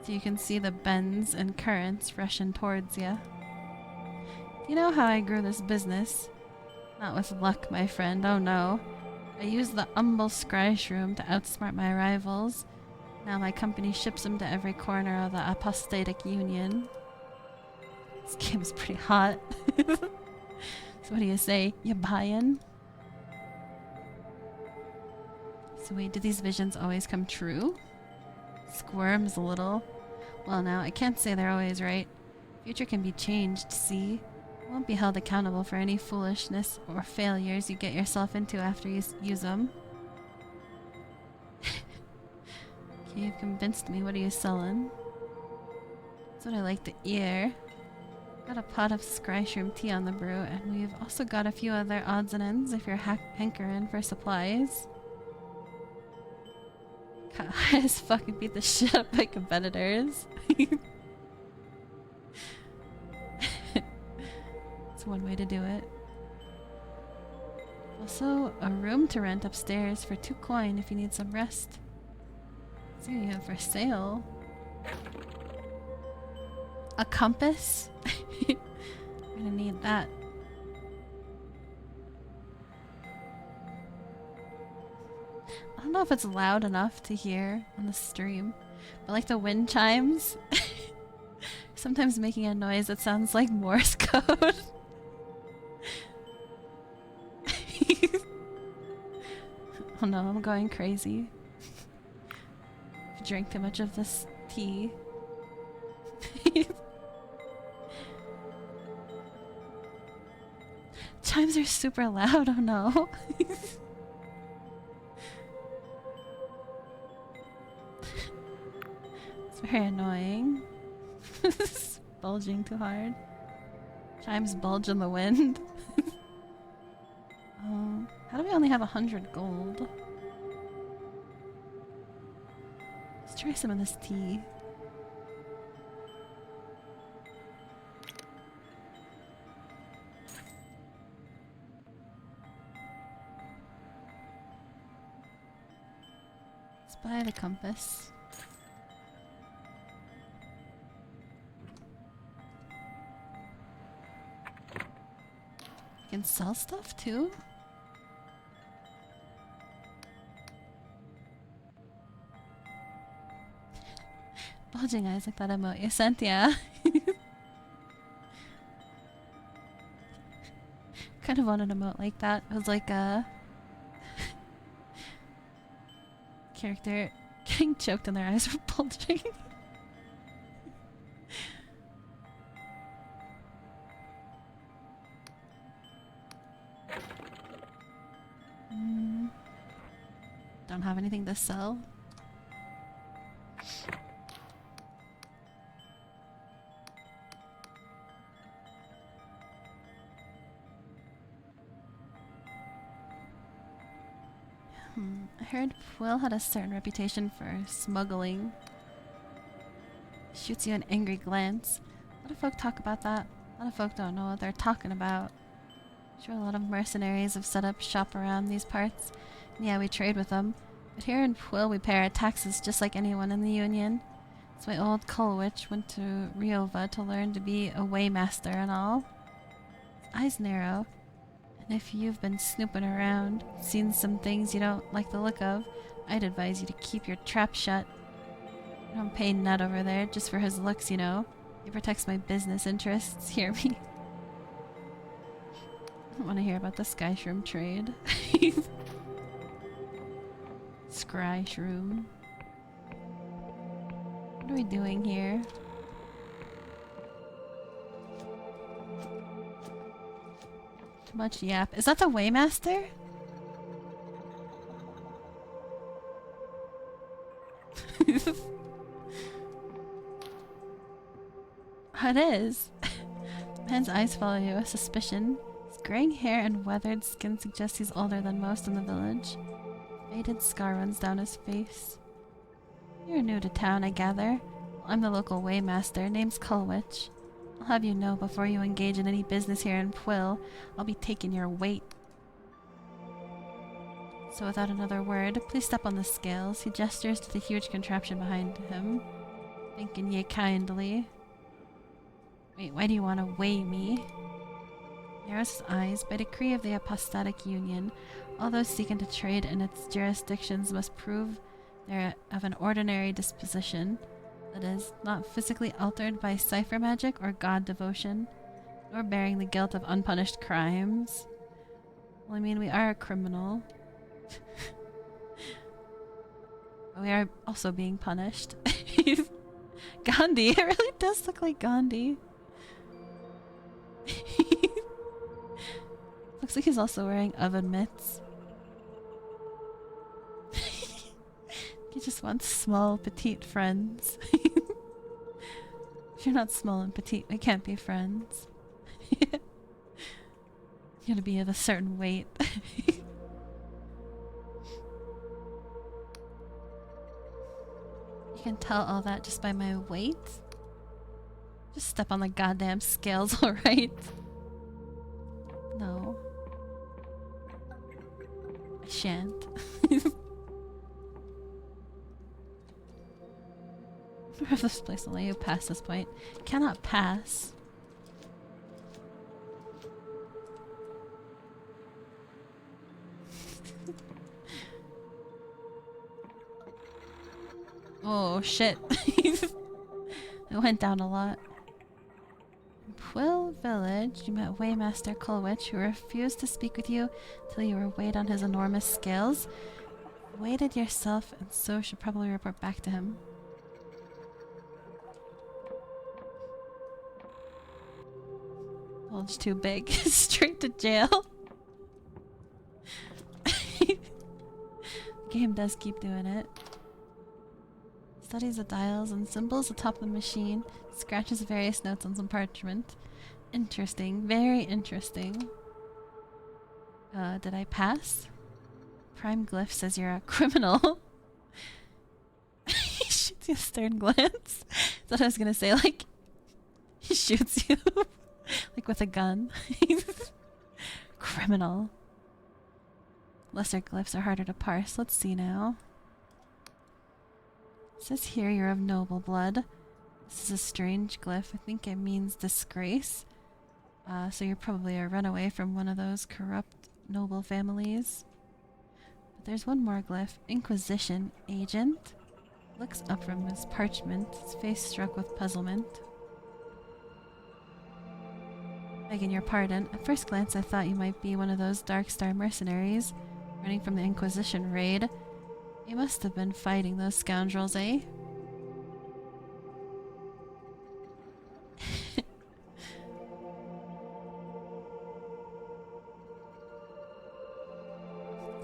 So you can see the bends and currents rushing towards you. Do you know how I grew this business? Not with luck, my friend, oh no. I used the humble scry shroom to outsmart my rivals. Now my company ships them to every corner of the apostatic union. This game's pretty hot. So what do you say? You buyin'? So wait, do these visions always come true? Squirms a little. Well now, I can't say they're always right. Future can be changed, see? You won't be held accountable for any foolishness or failures you get yourself into after you use them. Okay, you've convinced me. What are you selling? That's what I like to hear. Got a pot of scry shroom tea on the brew, and we've also got a few other odds and ends if you're hankering for supplies. I just fucking beat the shit up by competitors. It's one way to do it. Also, a room to rent upstairs for 2 coin if you need some rest. Let's see what you have for sale. A compass? I'm gonna need that. I don't know if it's loud enough to hear on the stream, but like the wind chimes, sometimes making a noise that sounds like Morse code. Oh no, I'm going crazy. I've drank too much of this tea. Chimes are super loud, oh no. It's very annoying. It's bulging too hard. Chimes bulge in the wind. How do we only have 100 gold? Let's try some of this tea. Let's buy the compass. You can sell stuff too? Bulging eyes like that emote you sent, yeah. Kind of want an emote like that. It was like a character getting choked and their eyes were bulging. Don't have anything to sell. I heard Will had a certain reputation for smuggling. Shoots you an angry glance. A lot of folk talk about that. A lot of folk don't know what they're talking about. Sure, a lot of mercenaries have set up shop around these parts. And yeah, we trade with them. But here in Pwyll, we pay our taxes just like anyone in the Union. So my old Kulwich went to Riova to learn to be a waymaster and all. His eyes narrow. And if you've been snooping around, seen some things you don't like the look of, I'd advise you to keep your trap shut. I don't pay Nut over there just for his looks, you know. He protects my business interests, hear me? I don't want to hear about the Sky Shroom trade. Scry Shroom. What are we doing here? Too much yap. Is that the Waymaster? It is. The man's eyes follow you with suspicion. His graying hair and weathered skin suggest he's older than most in the village. A faded scar runs down his face. You're new to town, I gather. Well, I'm the local waymaster. Name's Kulwich. I'll have you know before you engage in any business here in Pwyll, I'll be taking your weight. So without another word, please step on the scales. He gestures to the huge contraption behind him, thanking ye kindly. Wait, why do you want to weigh me? Narrows his eyes. By decree of the Apostatic Union, all those seeking to trade in its jurisdictions must prove they're of an ordinary disposition, that is, not physically altered by cipher magic or god devotion, nor bearing the guilt of unpunished crimes. Well, I mean, we are a criminal. But we are also being punished. Gandhi, it really does look like Gandhi. Looks like he's also wearing oven mitts. He just wants small, petite friends. If you're not small and petite, we can't be friends. You gotta be of a certain weight. You can tell all that just by my weight? Just step on the goddamn scales, alright? No. I shan't. This place will let you pass this point. Cannot pass. Oh shit. It went down a lot. In Pwyll Village, you met Waymaster Kulwich, who refused to speak with you till you were weighed on his enormous scales. Weighted yourself, and so should probably report back to him. Bulge too big. Straight to jail. Game does keep doing it. Studies the dials and symbols atop the machine. Scratches various notes on some parchment. Interesting. Very interesting. Did I pass? Prime Glyph says you're a criminal. He shoots you a stern glance. That's what I was gonna say, like, he shoots you. Like with a gun. Criminal. Lesser glyphs are harder to parse. Let's see now. It says here you're of noble blood. This is a strange glyph. I think it means disgrace. So you're probably a runaway from one of those corrupt noble families. But there's one more glyph. Inquisition agent. Looks up from his parchment, his face struck with puzzlement. Begging your pardon, at first glance I thought you might be one of those Dark Star mercenaries running from the Inquisition raid. You must have been fighting those scoundrels, eh?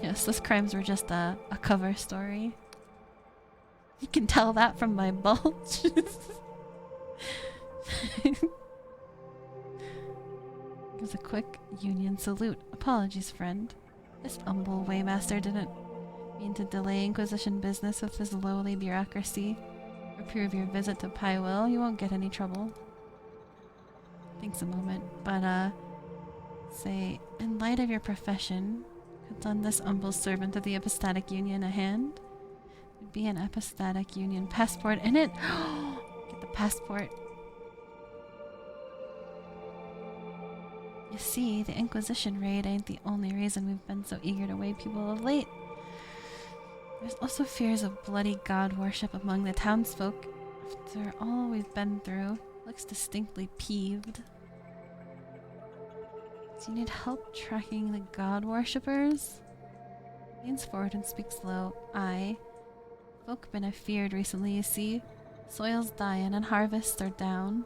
Yes, those crimes were just a cover story. You can tell that from my bulge. Gives a quick Union salute. Apologies, friend. This humble waymaster didn't Mean to delay Inquisition business with this lowly bureaucracy? Or prove your visit to Pywell? You won't get any trouble. Thanks a moment, but say, in light of your profession, could lend this humble servant of the Epistatic Union a hand? It'd be an Epistatic Union passport in it. Get the passport. You see, the Inquisition raid ain't the only reason we've been so eager to wake people of late. There's also fears of bloody god worship among the townsfolk. After all we've been through, looks distinctly peeved. Do you need help tracking the god worshippers? Leans forward and speaks low. Aye. Folk been afeared recently, you see. Soil's dying and harvests are down.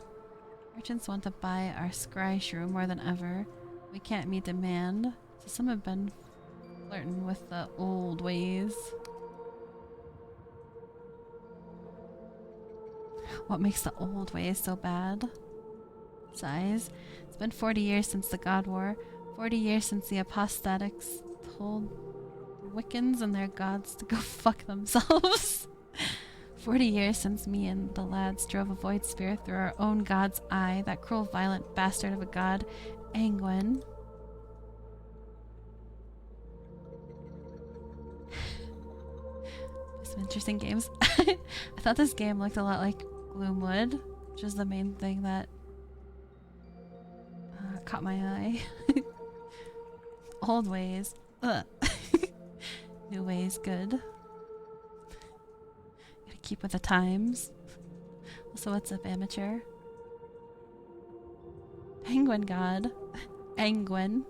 Merchants want to buy our scry shrew more than ever. We can't meet demand, so some have been flirting with the old ways. What makes the old ways so bad? Sighs. It's been 40 years since the God War. 40 years since the apostatics told the Wiccans and their gods to go fuck themselves. 40 years since me and the lads drove a void spear through our own god's eye, that cruel, violent bastard of a god, Angwin. Some interesting games. I thought this game looked a lot like Gloomwood, which is the main thing that caught my eye. Old ways. Ugh. New ways, good. Gotta keep with the times. Also, what's up, amateur? Penguin god. Angwin.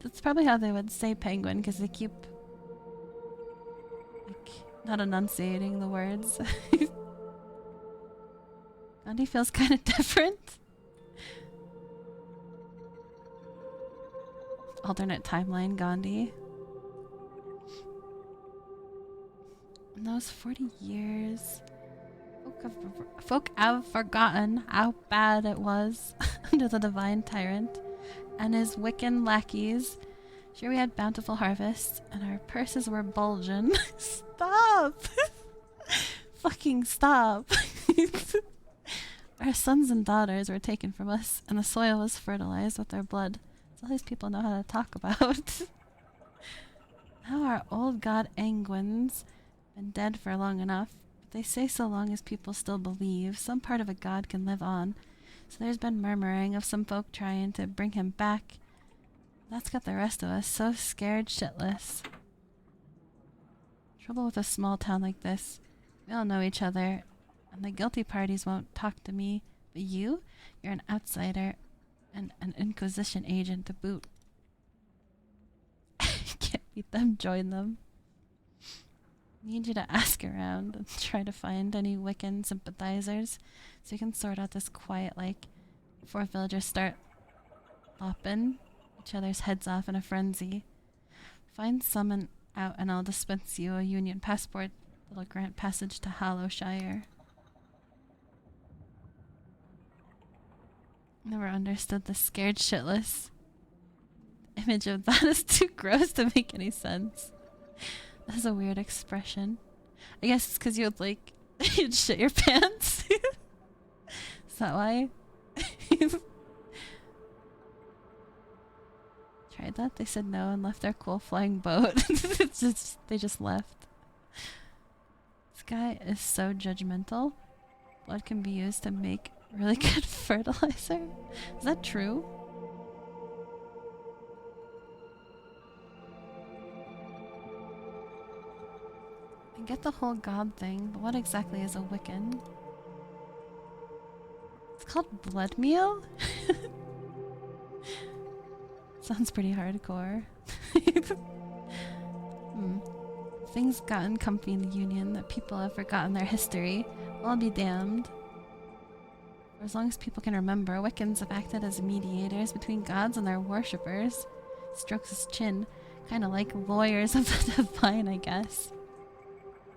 That's probably how they would say penguin, because they keep like not enunciating the words. Gandhi feels kind of different. Alternate timeline Gandhi. In those 40 years, folk have forgotten how bad it was under the divine tyrant and his Wiccan lackeys. Sure, we had bountiful harvests and our purses were bulging. Stop! Fucking stop! Our sons and daughters were taken from us and the soil was fertilized with their blood. That's all these people know how to talk about. Now our old god Angwin's been dead for long enough, but they say so long as people still believe, some part of a god can live on. So there's been murmuring of some folk trying to bring him back. That's got the rest of us so scared shitless. Trouble with a small town like this. We all know each other, and the guilty parties won't talk to me. But you're an outsider and an Inquisition agent to boot. Can't beat them, join them. Need you to ask around and try to find any Wiccan sympathizers so you can sort out this quiet, like, before villagers start lopping each other's heads off in a frenzy. Find someone out and I'll dispense you a Union passport that'll grant passage to Hallowshire. Never understood the scared shitless. The image of that is too gross to make any sense. That's a weird expression. I guess it's because you would like you'd shit your pants. Is that why? Tried that? They said no and left their cool flying boat. They just left. This guy is so judgmental. Blood can be used to make really good fertilizer. Is that true? I get the whole god thing, but what exactly is a Wiccan? It's called blood meal? Sounds pretty hardcore. Things gotten comfy in the Union that people have forgotten their history. Well, I'll be damned. For as long as people can remember, Wiccans have acted as mediators between gods and their worshippers. Strokes his chin, kind of like lawyers of the divine, I guess.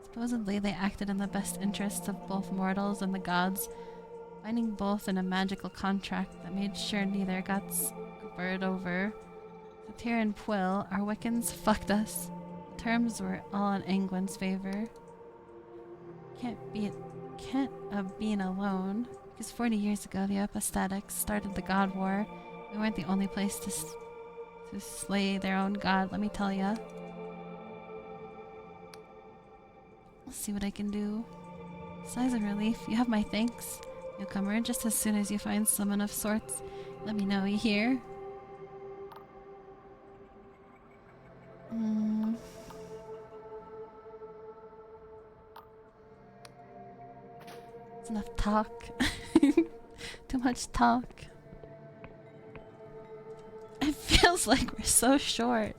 Supposedly, they acted in the best interests of both mortals and the gods, binding both in a magical contract that made sure neither got scuppered over. So here in Pwyll, our Wiccans fucked us. Terms were all in England's favor. Can't have been alone, because 40 years ago the Epistatics started the God War. We weren't the only place to slay their own god, let me tell ya. I'll see what I can do. Sighs of relief. You have my thanks, newcomer. Just as soon as you find someone of sorts, let me know, you hear? It's enough talk. Too much talk. It feels like we're so short.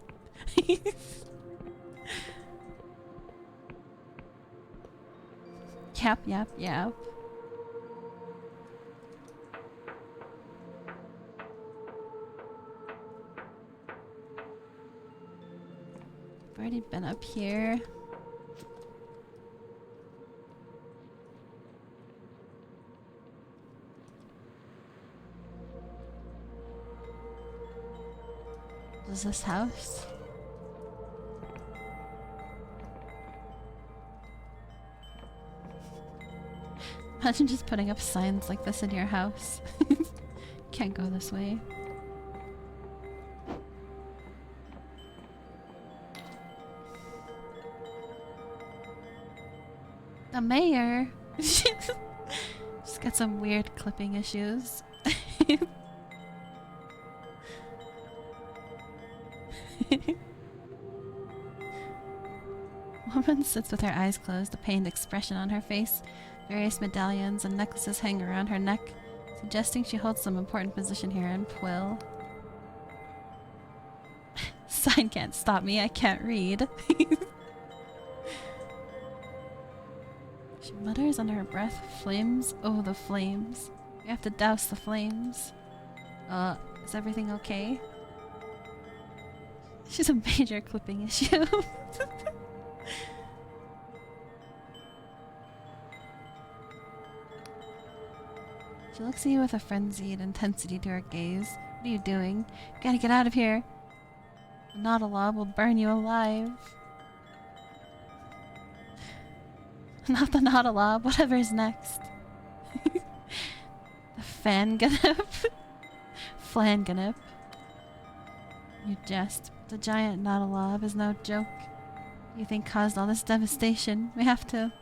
Yap, yap, yap. I've already been up here. Is this house? Imagine just putting up signs like this in your house. Can't go this way. The mayor! Just got some weird clipping issues. Woman sits with her eyes closed, a pained expression on her face. Various medallions and necklaces hang around her neck, suggesting she holds some important position here in Pwill. Sign can't stop me, I can't read. She mutters under her breath, flames? Oh, the flames. We have to douse the flames. Is everything okay? She's a major clipping issue. She looks at you with a frenzied intensity to her gaze. What are you doing? You gotta get out of here. The Nautilob will burn you alive. Not the Nautilob, whatever's next. The Fanganip. Flanganip. You jest. The giant Nautilob is no joke. You think caused all this devastation? We have to...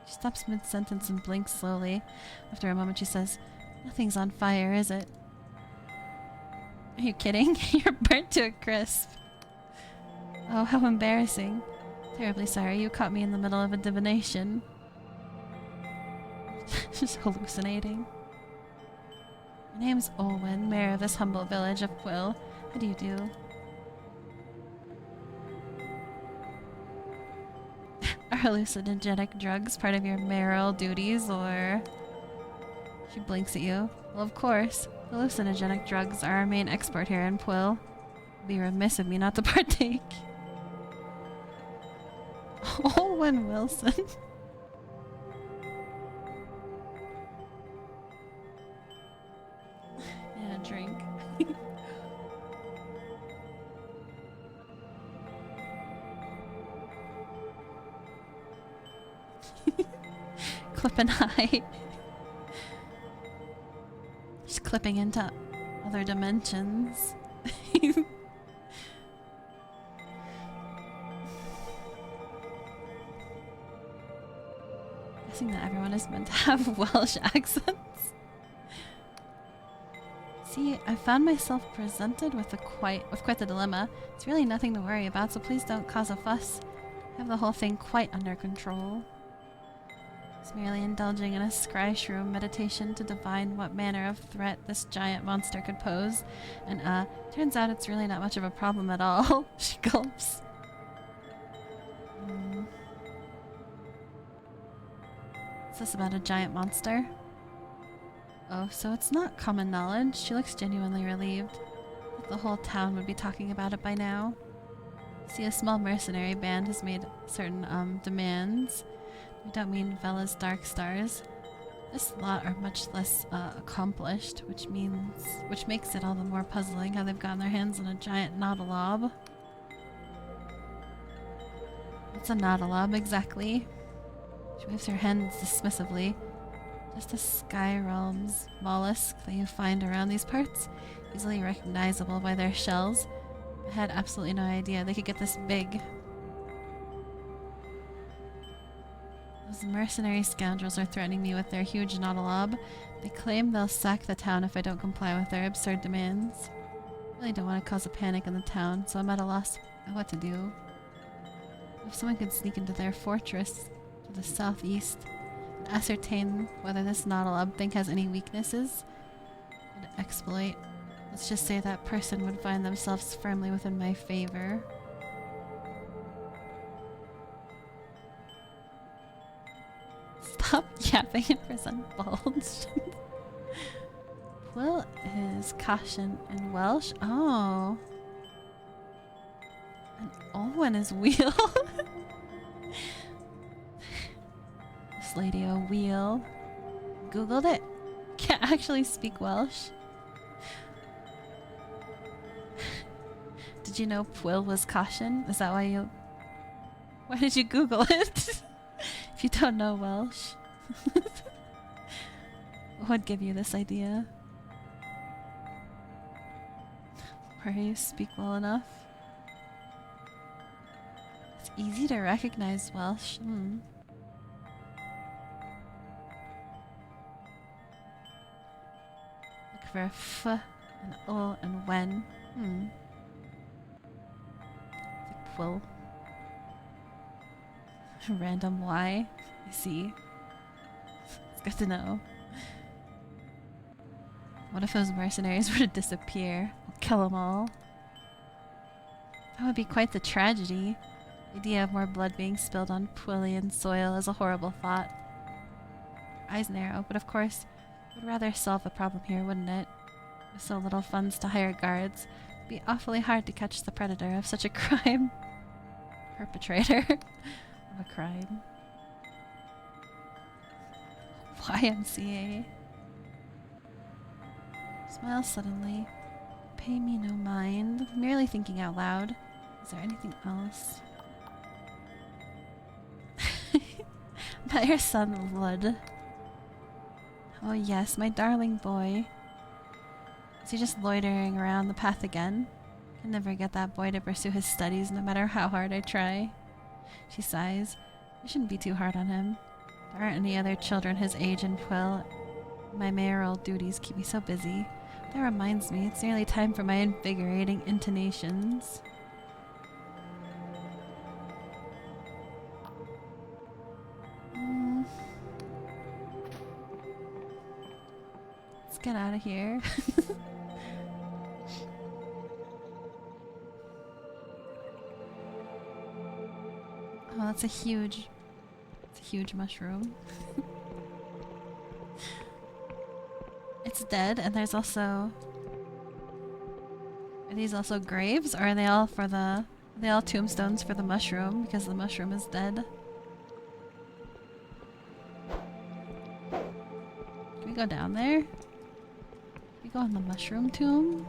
She stops mid-sentence and blinks slowly. After a moment she says, "Nothing's on fire, is it?" Are you kidding? You're burnt to a crisp. Oh, how embarrassing. Terribly sorry, you caught me in the middle of a divination. She's hallucinating. My name's Olwen, mayor of this humble village of Pwill. How do you do? Are hallucinogenic drugs part of your mayoral duties, or...? She blinks at you. Well, of course. Hallucinogenic drugs are our main export here in Pwill. It'd be remiss of me not to partake. Olwen Wilson. Yeah, drink. Clipping high. She's clipping into other dimensions. Guessing that everyone is meant to have Welsh accents. See, I found myself presented with quite the dilemma. It's really nothing to worry about, so please don't cause a fuss. I have the whole thing quite under control. It's merely indulging in a scry shroom meditation to divine what manner of threat this giant monster could pose. And turns out it's really not much of a problem at all. She gulps. What's this about a giant monster? Oh, so it's not common knowledge. She looks genuinely relieved. The whole town would be talking about it by now. See, a small mercenary band has made certain demands. We don't mean Vela's Dark Stars. This lot are much less accomplished, which makes it all the more puzzling how they've gotten their hands on a giant Nautilob. What's a nautilum exactly? She waves her hands dismissively. Just a sky realm's mollusk that you find around these parts, easily recognizable by their shells. I had absolutely no idea they could get this big. Those mercenary scoundrels are threatening me with their huge nautilab. They claim they'll sack the town if I don't comply with their absurd demands. I really don't want to cause a panic in the town, so I'm at a loss of what to do. If someone could sneak into their fortress to the southeast and ascertain whether this nautilab thing has any weaknesses, an exploit. Let's just say that person would find themselves firmly within my favor. Stop yapping and present bulge. Quill is caution in Welsh. Oh. And Owen is wheel. This lady a wheel. Googled it. Can't actually speak Welsh. Did you know Pwill was caution? Is that why you... Why did you Google it? If you don't know Welsh. What would give you this idea? Or you speak well enough? It's easy to recognize Welsh. Look for f and o and when. It's like quill. Random Y. I see. It's good to know. What if those mercenaries were to disappear? I'll kill them all. That would be quite the tragedy. The idea of more blood being spilled on Pwillian soil is a horrible thought. Eyes narrow, but of course, we'd rather solve the problem here, wouldn't it? With so little funds to hire guards, it'd be awfully hard to catch the predator of such a crime. Perpetrator of a crime. YMCA. Smile suddenly. Pay me no mind. Merely thinking out loud. Is there anything else? About your son, Lud. Oh yes, my darling boy. Is he just loitering around the path again? Can never get that boy to pursue his studies no matter how hard I try. She sighs. I shouldn't be too hard on him. There aren't any other children his age in Pwill. My mayoral duties keep me so busy. That reminds me, it's nearly time for my invigorating intonations. Let's get out of here. Oh, that's a huge mushroom. It's dead, and there's also... Are these also graves, or are they all for the... Are they all tombstones for the mushroom, because the mushroom is dead? Can we go down there? Can we go in the mushroom tomb?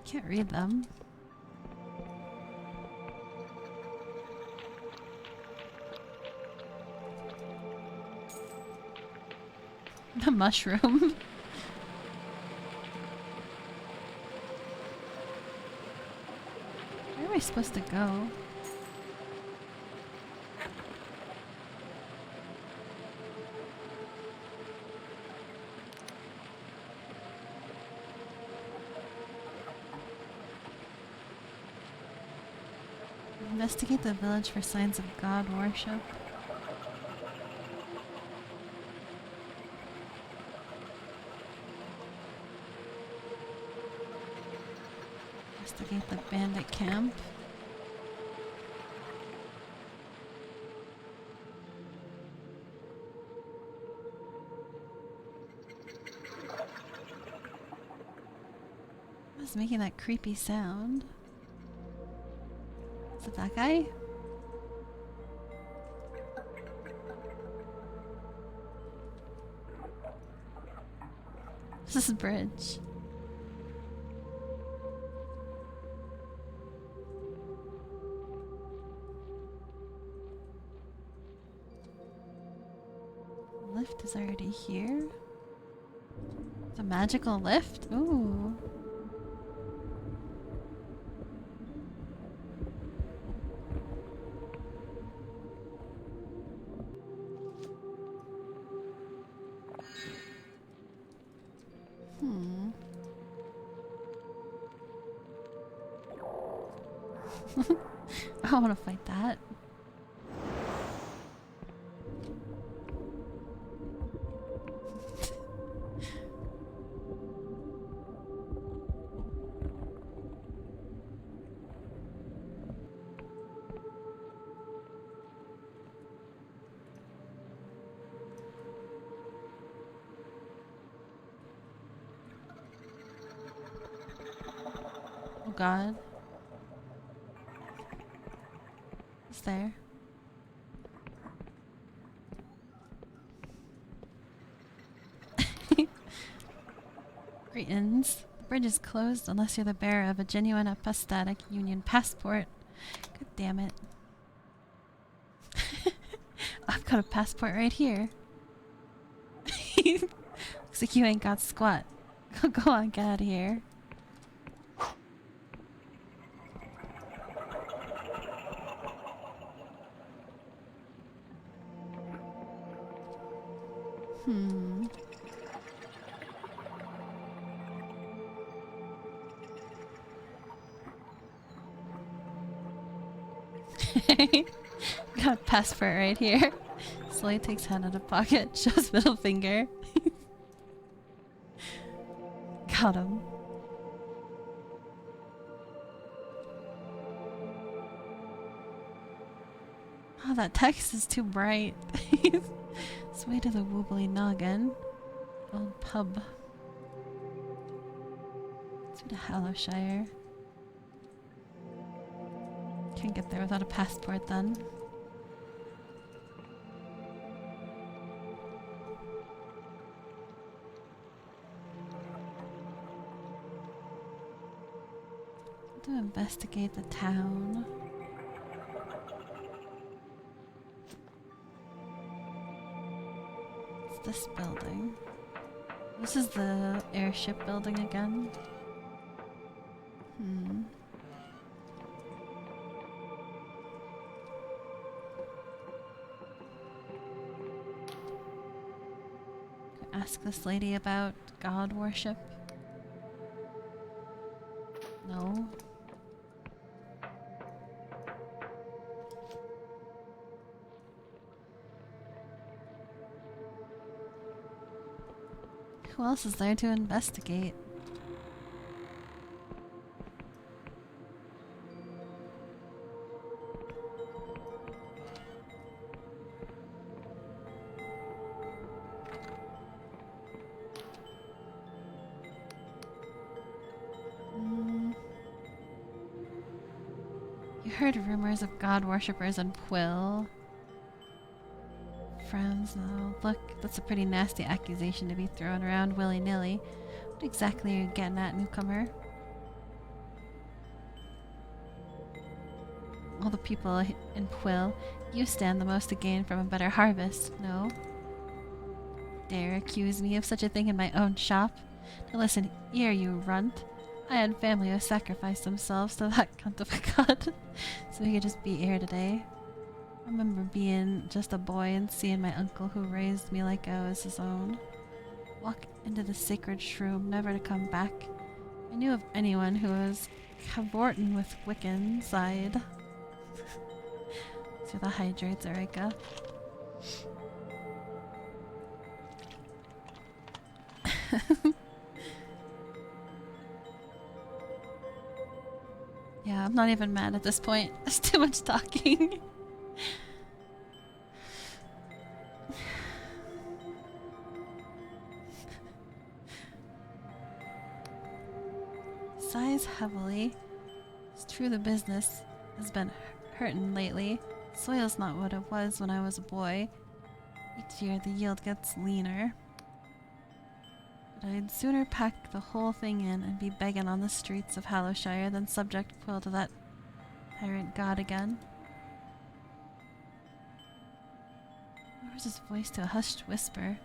Can't read them. The mushroom. Where am I supposed to go? Investigate the village for signs of god worship. Investigate the bandit camp. What's making that creepy sound? Is it that guy? This is a bridge. lift is already here. It's a magical lift? Ooh. Hmm. I want to fight that. Oh god. Is there? Greetings. The bridge is closed unless you're the bearer of a genuine apostatic union passport. God damn it. I've got a passport right here. Looks like you ain't got squat. Go on, get out of here. Hmm. Got a passport right here. Slowly takes hand out of pocket, shows middle finger. Got him. Oh, that text is too bright. It's way to the wobbly noggin. Old pub. Let's go to Hallowshire. Can't get there without a passport then. To investigate the town. It's this building. This is the airship building again. Hmm. Ask this lady about god worship. No. Who else is there to investigate? You heard rumors of god worshippers in Quill. Frowns though. Look, that's a pretty nasty accusation to be thrown around willy-nilly. What exactly are you getting at, newcomer? All the people in Quill, you stand the most to gain from a better harvest, no? Dare accuse me of such a thing in my own shop? Now listen here, you runt. I had family who sacrificed themselves to that cunt of a god, so we could just be here today. I remember being just a boy and seeing my uncle who raised me like I was his own walk into the sacred shroom, never to come back. I knew of anyone who was cavorting with Wiccan side. So the hydrates, Erika. Yeah, I'm not even mad at this point. There's too much talking. Sighs heavily. It's true the business has been hurting lately. Soil's not what it was when I was a boy. Each year the yield gets leaner. But I'd sooner pack the whole thing in and be begging on the streets of Hallowshire than subject Quill to that tyrant god again. Where Lowers his voice to a hushed whisper.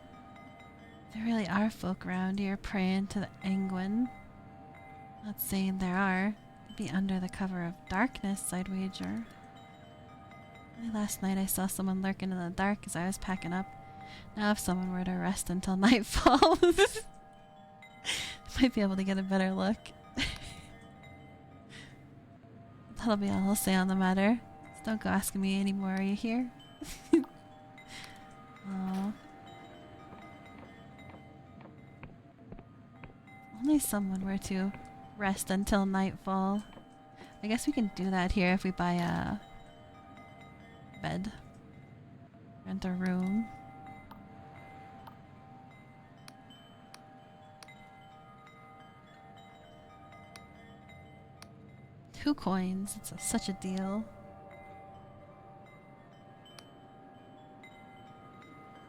There really are folk around here praying to the Angwin. Not saying there are. They'd be under the cover of darkness, I'd wager. Only last night I saw someone lurking in the dark as I was packing up. Now if someone were to rest until nightfall, might be able to get a better look. That'll be all I'll say on the matter. Just don't go asking me anymore, are you here? Aww. Only someone were to rest until nightfall. I guess we can do that here if we buy a bed. Rent a room. 2 coins. It's such a deal.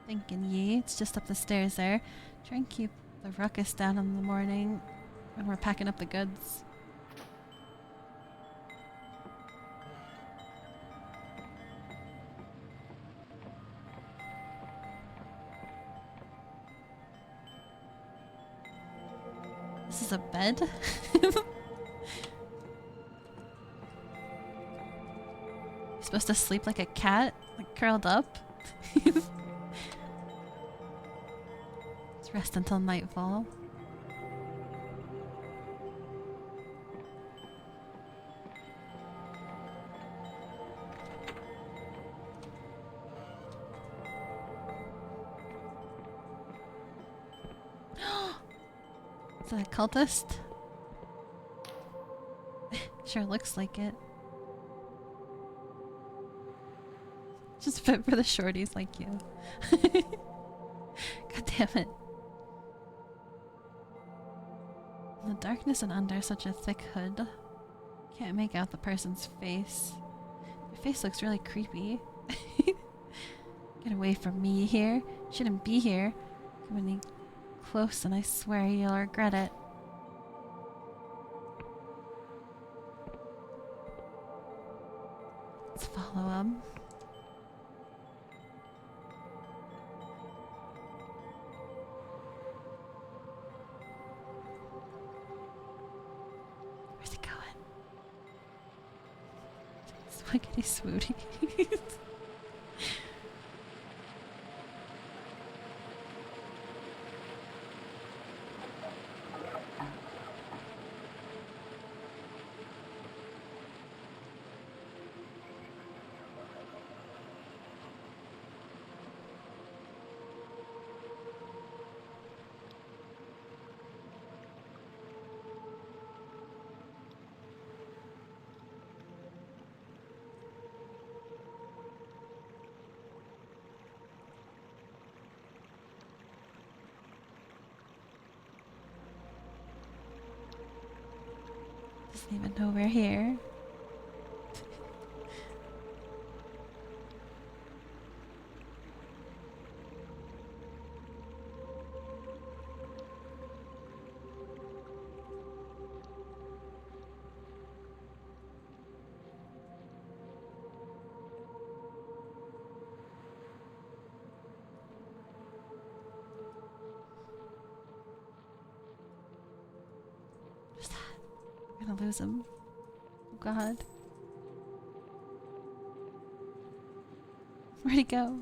Thinking ye. It's just up the stairs there. Try and keep the ruckus down in the morning when we're packing up the goods. This is a bed? You're supposed to sleep like a cat? Like curled up? Let's rest until nightfall. Is that a cultist? Sure looks like it. Just fit for the shorties like you. God damn it. In the darkness and under such a thick hood, can't make out the person's face. Their face looks really creepy. Get away from me here. Shouldn't be here. Come any close and I swear you'll regret it. Let's follow him. Where's he going? Swiggity swooty. Doesn't even know we're here. What's that? We're gonna lose him. Oh god. Where'd he go?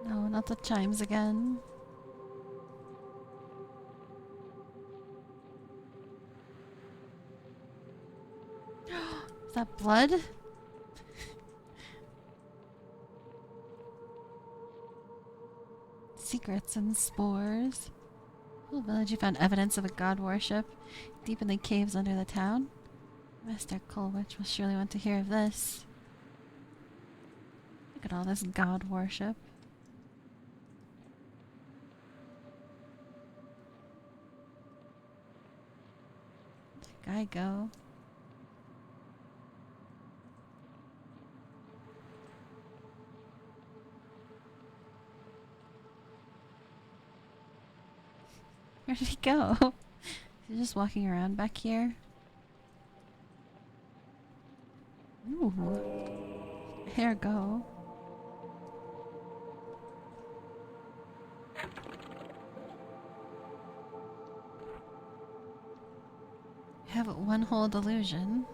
No, not the chimes again. Is that blood? Secrets and spores. In the village you found evidence of a god worship deep in the caves under the town. Master Colwich will surely want to hear of this. Look at all this god worship. Where'd the guy go? Where did he go? Is he just walking around back here? Ooh. Here go. We have one whole delusion.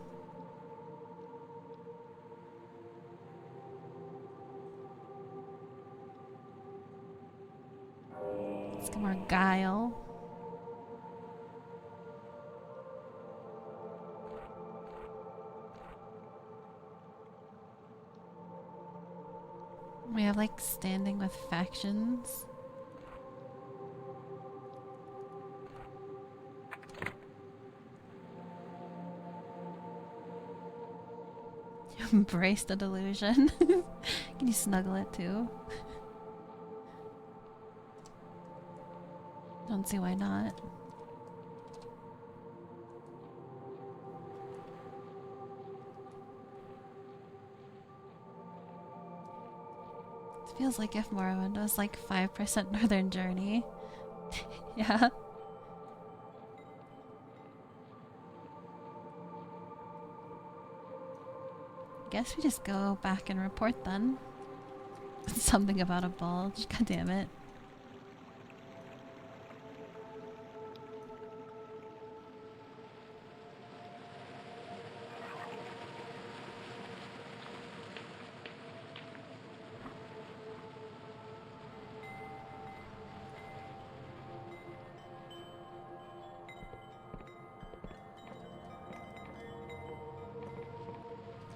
Let's get more guile. We have like standing with factions. Embrace the delusion. Can you snuggle it too? Don't see why not. It feels like if Morrowind was like 5% Northern Journey. Yeah. Guess we just go back and report then. Something about a bulge, god damn it.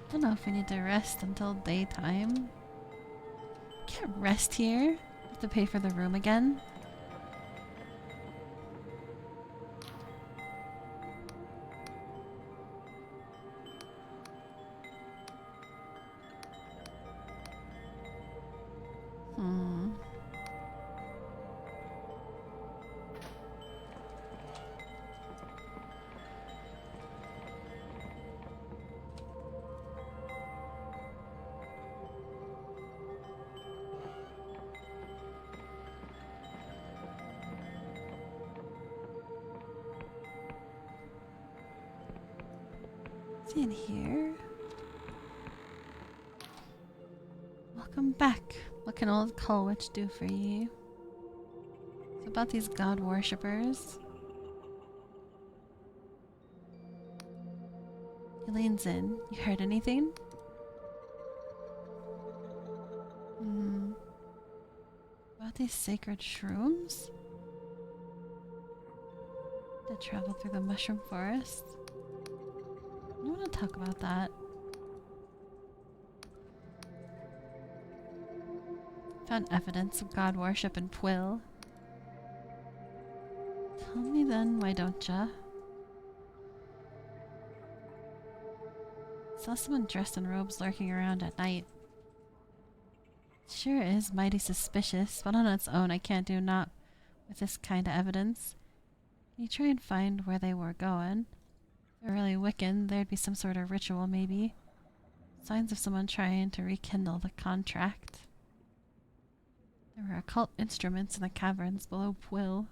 I don't know if we need to rest until daytime. Can't rest here. Have to pay for the room again. Is he in here? Welcome back. What can old Cull Witch do for ye? It's about these god worshippers. He leans in. You heard anything? About these sacred shrooms? To travel through the mushroom forest? I don't want to talk about that. Found evidence of god worship in Twill. Tell me then, why don't ya? Saw someone dressed in robes lurking around at night. Sure is mighty suspicious, but on its own I can't do naught with this kind of evidence. Can you try and find where they were going? If they're really Wiccan, there'd be some sort of ritual maybe. Signs of someone trying to rekindle the contract. There were occult instruments in the caverns below Pwill.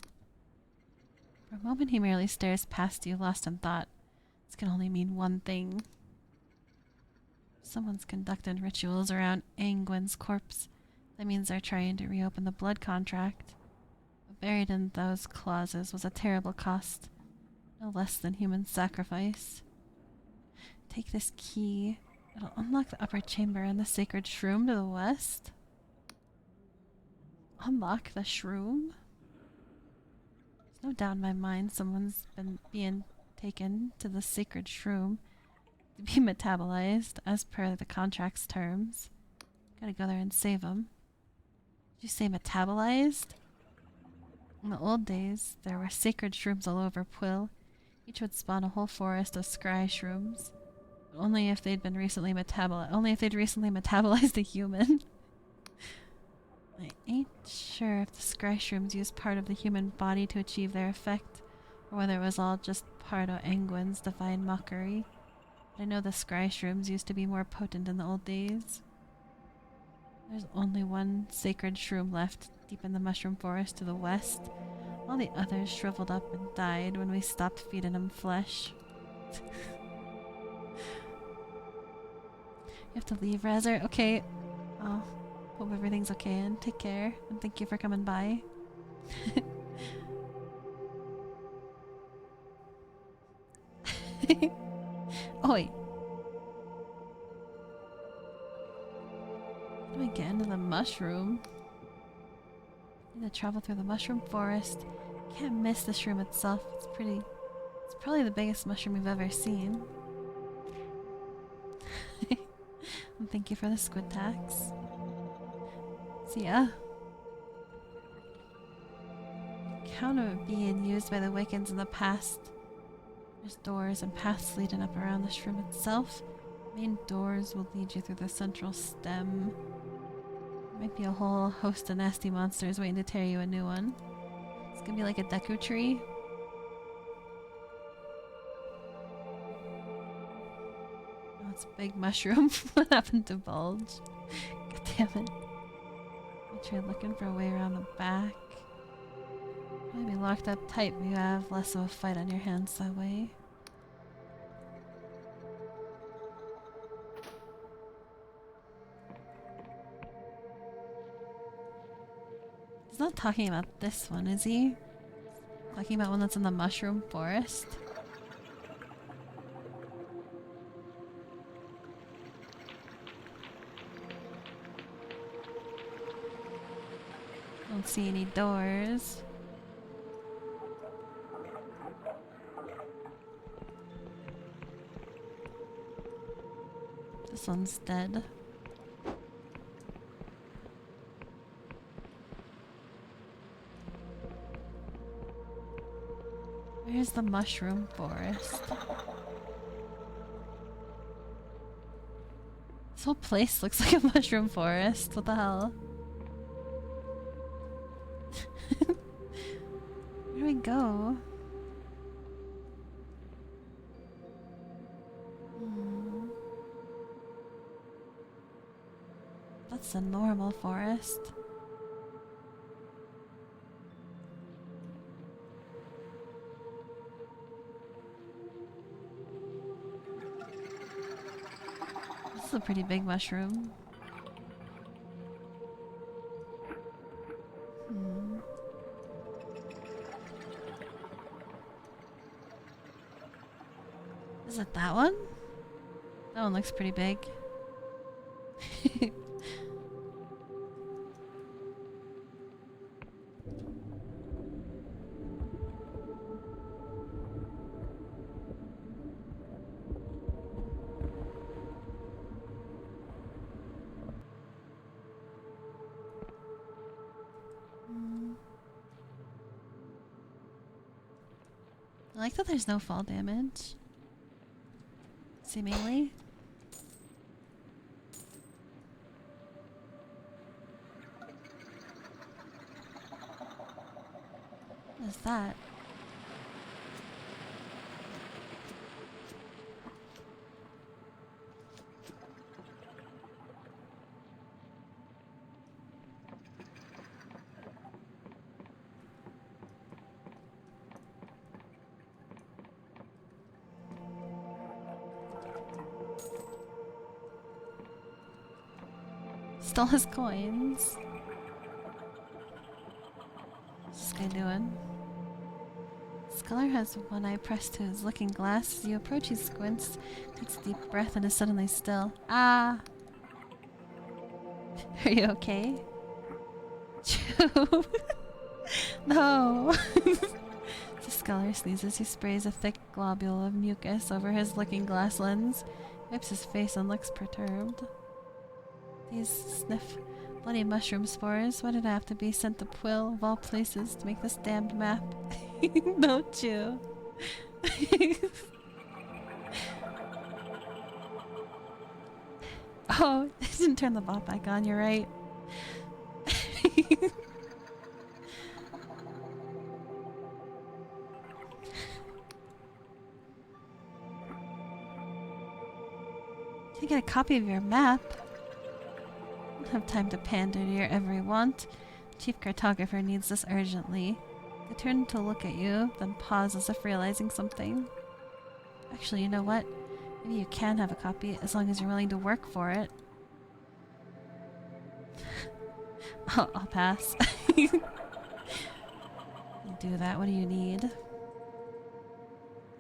For a moment he merely stares past you, lost in thought. This can only mean one thing. Someone's conducting rituals around Angwin's corpse. That means they're trying to reopen the blood contract. But buried in those clauses was a terrible cost. No less than human sacrifice. Take this key. It'll unlock the upper chamber and the sacred shroom to the west. Unlock the shroom? There's no doubt in my mind someone's been being taken to the sacred shroom to be metabolized as per the contract's terms. Gotta go there and save him. Did you say metabolized? In the old days, there were sacred shrooms all over Pwill. Each would spawn a whole forest of scry shrooms. But only if they'd recently metabolized a human. I ain't sure if the scry shrooms used part of the human body to achieve their effect, or whether it was all just part of Angwin's divine mockery. But I know the scry shrooms used to be more potent in the old days. There's only one sacred shroom left, deep in the mushroom forest to the west. All the others shriveled up and died when we stopped feeding them flesh. You have to leave, Razzer? Okay. Oh, hope everything's okay and take care. And thank you for coming by. Oh wait. How do I get into the mushroom? I need to travel through the mushroom forest. Can't miss this room itself. It's probably the biggest mushroom we've ever seen. And thank you for the squid tax. See ya. Count of it being used by the Wiccans in the past. There's doors and paths leading up around this room itself. Main doors will lead you through the central stem. Might be a whole host of nasty monsters waiting to tear you a new one. It's gonna be like a Deku tree. Oh, it's a big mushroom. What happened to Bulge? God damn it. Make sure you're looking for a way around the back. Probably be locked up tight, but you have less of a fight on your hands that way. He's not talking about this one, is he? Talking about one that's in the mushroom forest? Don't see any doors. This one's dead. Where's the mushroom forest? This whole place looks like a mushroom forest. What the hell? Where do we go? That's a normal forest. This is a pretty big mushroom. Is it that one? That one looks pretty big. I like that there's no fall damage. Seemingly. What is that? Stole his coins. What's this guy doing? Scholar has one eye pressed to his looking glass. As you approach, he squints, takes a deep breath, and is suddenly still. Ah! Are you okay? Chew! No! The scholar sneezes. He sprays a thick globule of mucus over his looking glass lens, wipes his face, and looks perturbed. These sniff bloody mushroom spores. Why did I have to be sent to Quill, of all places, to make this damned map? No, Chew. Oh, I didn't turn the bot back on, you're right. Can I get a copy of your map? I don't have time to pander to your every want. Chief cartographer needs this urgently. I turn to look at you, then pause as if realizing something. Actually, you know what? Maybe you can have a copy as long as you're willing to work for it. I'll pass. You do that. What do you need?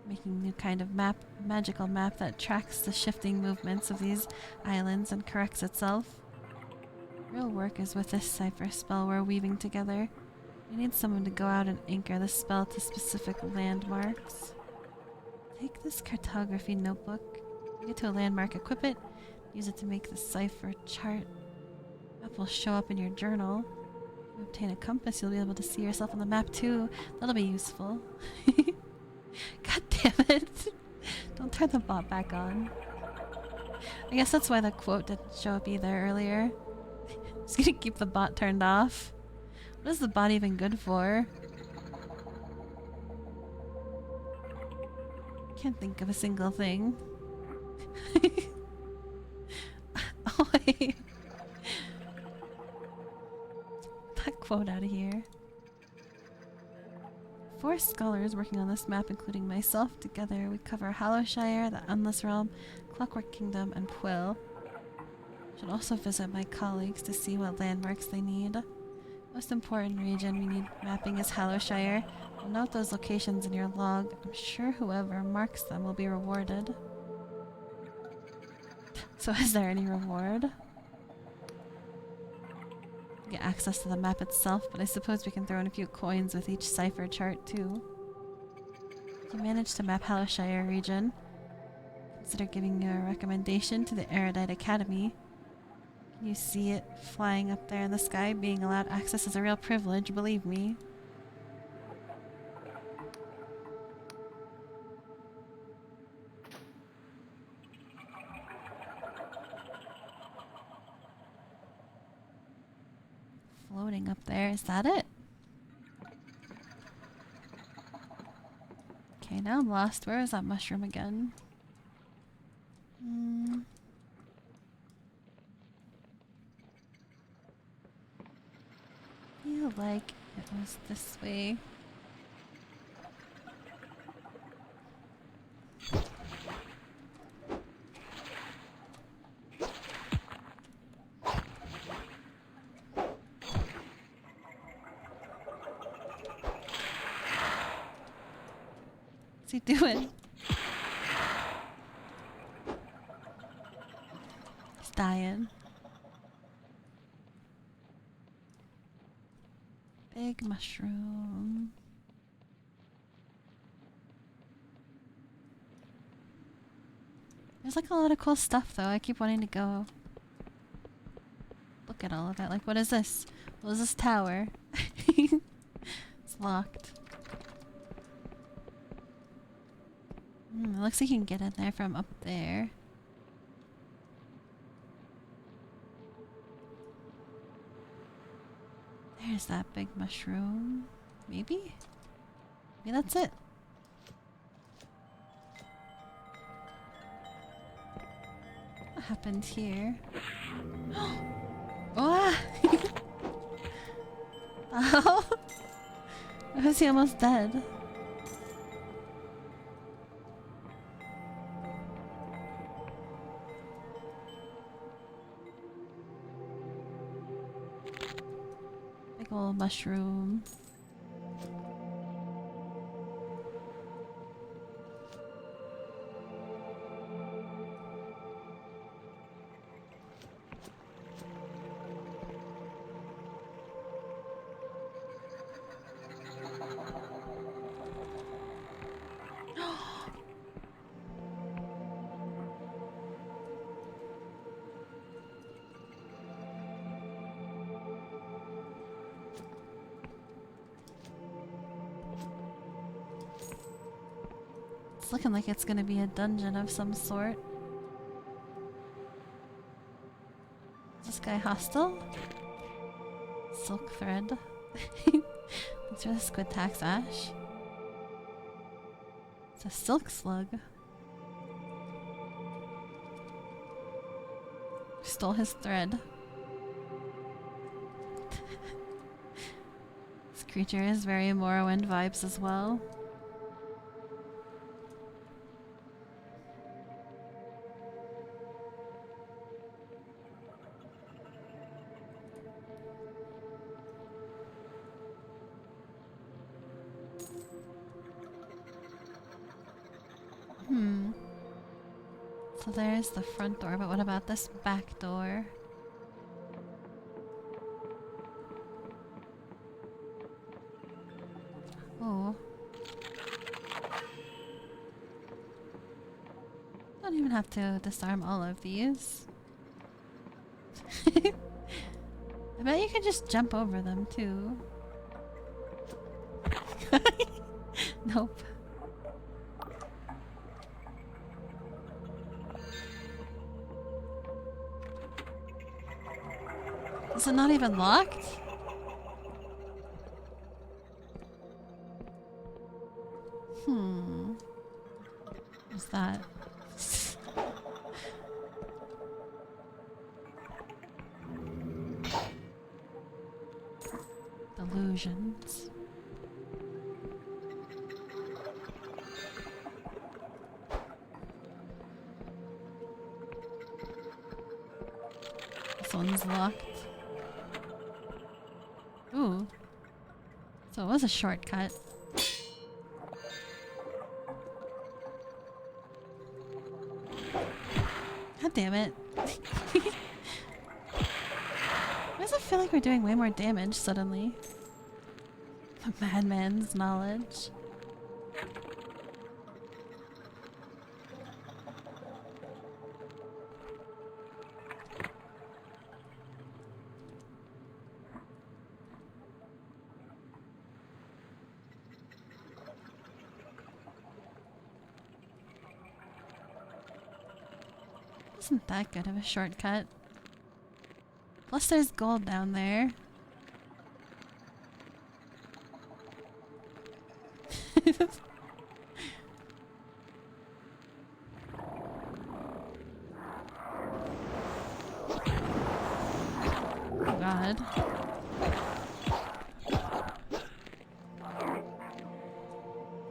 Making a new kind of map, magical map that tracks the shifting movements of these islands and corrects itself. Real work is with this cipher spell we're weaving together. We need someone to go out and anchor the spell to specific landmarks. Take this cartography notebook. You get to a landmark, equip it, use it to make the cipher chart. Map will show up in your journal. If you obtain a compass, you'll be able to see yourself on the map too. That'll be useful. God damn it. Don't turn the bot back on. I guess that's why the quote didn't show up either earlier. Just gonna keep the bot turned off. What is the bot even good for? Can't think of a single thing. Oh wait. That quote out of here. 4 scholars working on this map, including myself. Together we cover Hallowshire, the Endless Realm, Clockwork Kingdom, and Quill. Should also visit my colleagues to see what landmarks they need. Most important region we need mapping is Hallowshire. You'll note those locations in your log. I'm sure whoever marks them will be rewarded. So is there any reward? Get access to the map itself, but I suppose we can throw in a few coins with each cipher chart too. If you manage to map Hallowshire region, consider giving you a recommendation to the Erudite Academy. Can you see it flying up there in the sky? Being allowed access is a real privilege, believe me. Floating up there, is that it? Okay, now I'm lost. Where is that mushroom again? Feel like it was this way. What's he doing? He's dying. Big mushroom. There's like a lot of cool stuff though. I keep wanting to go look at all of it. Like, what is this? What is this tower? It's locked. It looks like you can get in there from up there. There's that big mushroom. Maybe? Maybe that's it. What happened here? Oh! Oh! Why was he almost dead? Big ol' mushroom. It's looking like it's gonna be a dungeon of some sort. Is this guy hostile? Silk thread. Thanks for the squid tax, Ash. It's a silk slug. Stole his thread. This creature is very Morrowind vibes as well. So there's the front door, but what about this back door? Oh. Don't even have to disarm all of these. I bet you can just jump over them too. Nope. Is it not even locked? What's that? Delusions. This one's locked. Ooh. So it was a shortcut. God damn it. Why does it feel like we're doing way more damage suddenly? The madman's knowledge. Isn't that good of a shortcut? Plus there's gold down there. Oh god.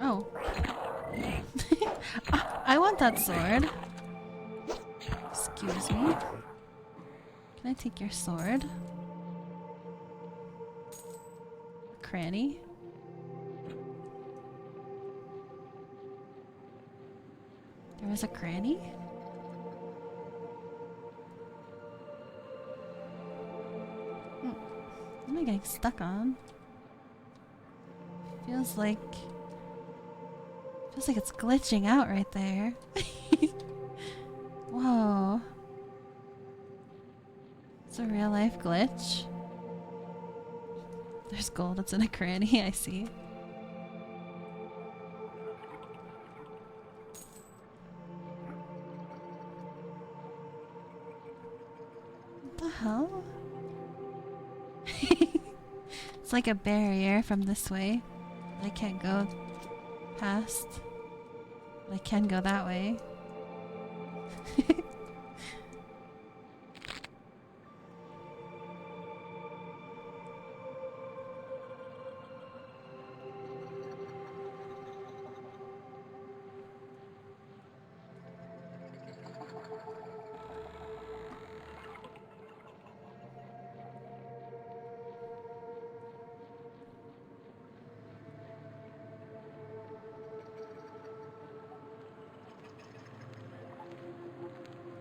Oh. I want that sword. Excuse me. Can I take your sword? Cranny? There was a cranny? What am I getting stuck on? Feels like it's glitching out right there. Whoa. It's a real life glitch. There's gold that's in a cranny, I see. What the hell? It's like a barrier from this way that I can't go past. But I can go that way.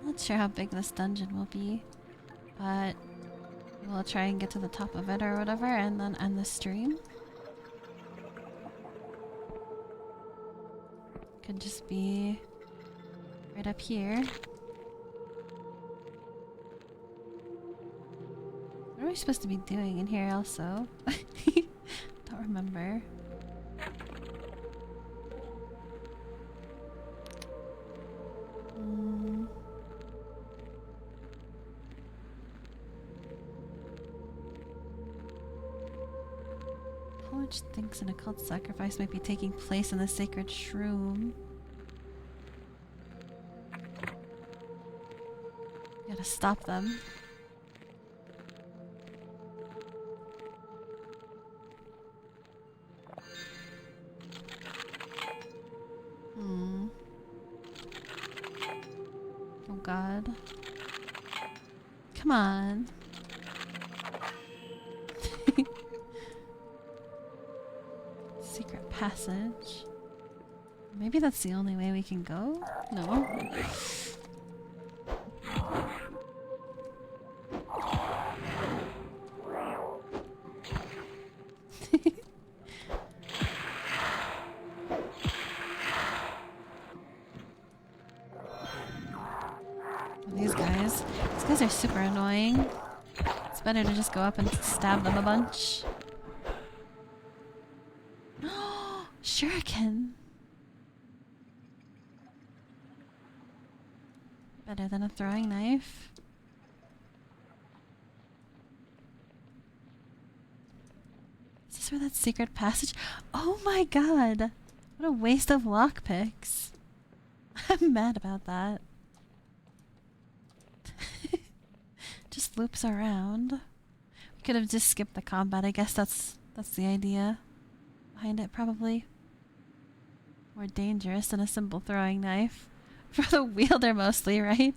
Not sure how big this dungeon will be, but we'll try and get to the top of it or whatever and then end the stream. Could just be right up here. What are we supposed to be doing in here also? Don't remember. College thinks an occult sacrifice might be taking place in the sacred shroom. Gotta stop them. god. Come on. Secret passage. Maybe that's the only way we can go? No. These guys are super annoying. It's better to just go up and stab them a bunch. Shuriken! Better than a throwing knife. Is this where that secret passage? Oh my god! What a waste of lockpicks. I'm mad about that. Just loops around. We could have just skipped the combat. I guess that's the idea behind it, probably. More dangerous than a simple throwing knife. For the wielder mostly, right?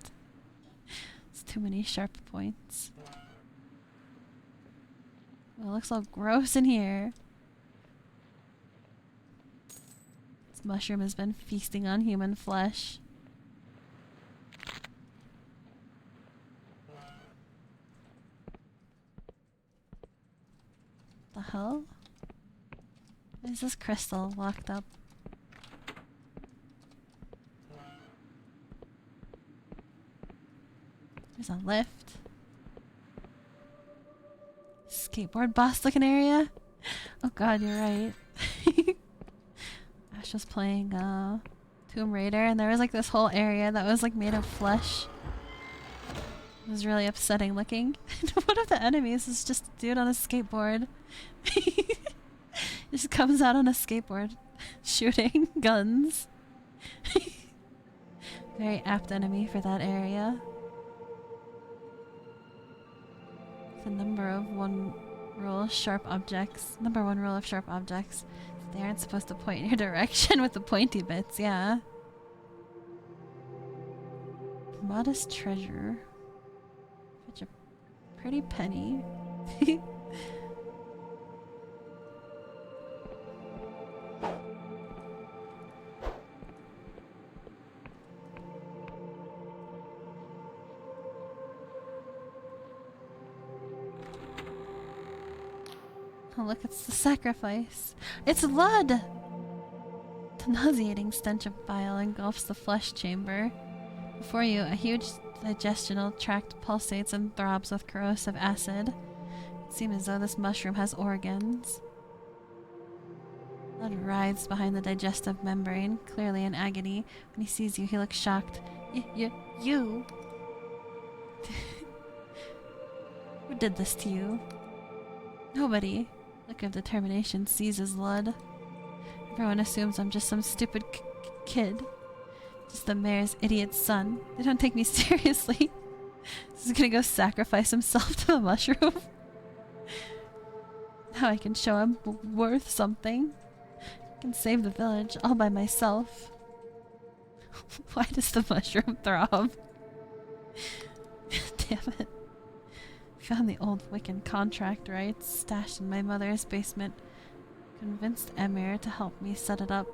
It's too many sharp points. Well, it looks all gross in here. This mushroom has been feasting on human flesh. The hell? Why is this crystal locked up? There's a lift. Skateboard boss looking area? Oh god, you're right. Ash was playing Tomb Raider and there was like this whole area that was like made of flesh. It was really upsetting looking. One of the enemies is just a dude on a skateboard. He just comes out on a skateboard shooting guns. Very apt enemy for that area. The number one rule of sharp objects. They aren't supposed to point in your direction with the pointy bits, yeah. Modest treasure. Fetch a pretty penny. Oh look, it's the sacrifice. It's blood! The nauseating stench of bile engulfs the flesh chamber. Before you, a huge digestional tract pulsates and throbs with corrosive acid. It seems as though this mushroom has organs. Blood writhes behind the digestive membrane, clearly in agony. When he sees you, he looks shocked. You? Who did this to you? Nobody. Look of determination seizes Lud. Everyone assumes I'm just some stupid kid. Just the mayor's idiot son. They don't take me seriously. He's gonna go sacrifice himself to the mushroom. Now I can show him worth something. I can save the village all by myself. Why does the mushroom throb? Damn it. Found the old Wiccan contract rights stashed in my mother's basement. Convinced Emir to help me set it up.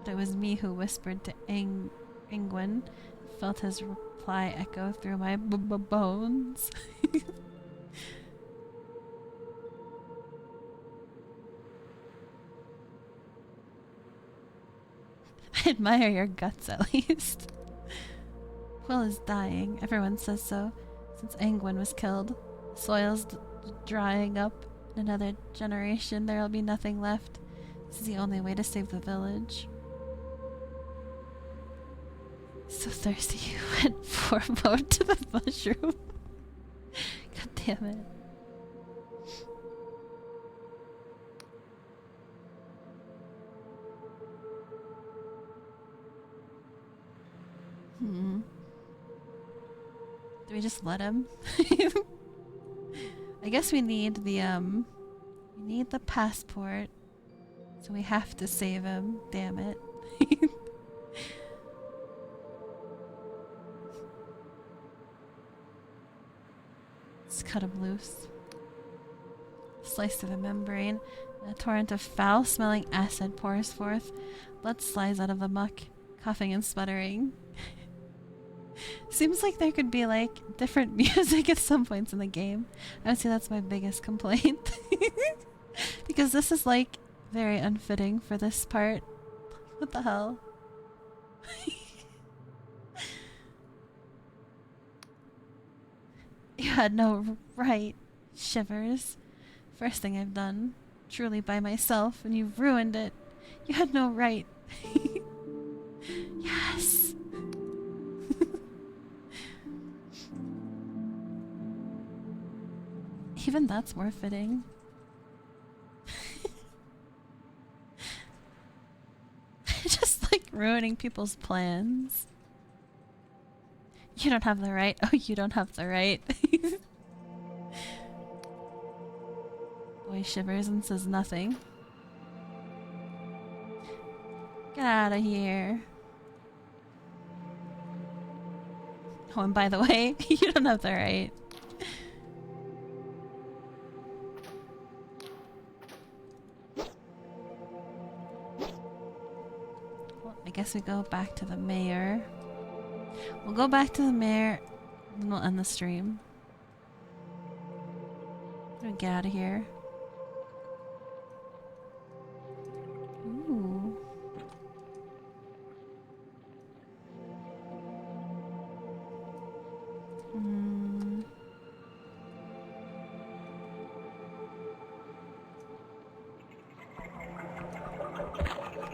But it was me who whispered to Ingwin. Felt his reply echo through my bones. I admire your guts at least. Will is dying. Everyone says so. Since Angwin was killed, the soil's drying up. In another generation, there'll be nothing left. This is the only way to save the village. So thirsty, you went foremost to the mushroom. God damn it. Do we just let him? I guess we need the passport. So we have to save him. Damn it. cut him loose. Slice through the membrane. A torrent of foul-smelling acid pours forth. Blood slides out of the muck, coughing and sputtering. Seems like there could be like different music at some points in the game. I would say that's my biggest complaint. Because this is like very unfitting for this part. What the hell? You had no right, Shivers. First thing I've done, truly by myself, and you've ruined it. You had no right. Yes. Even that's more fitting. Just like ruining people's plans. You don't have the right. Oh, you don't have the right. Boy shivers and says nothing. Get out of here. Oh, and by the way, you don't have the right. Well, I guess we go back to the mayor. We'll go back to the mayor, and we'll end the stream. We'll get out of here. Ooh.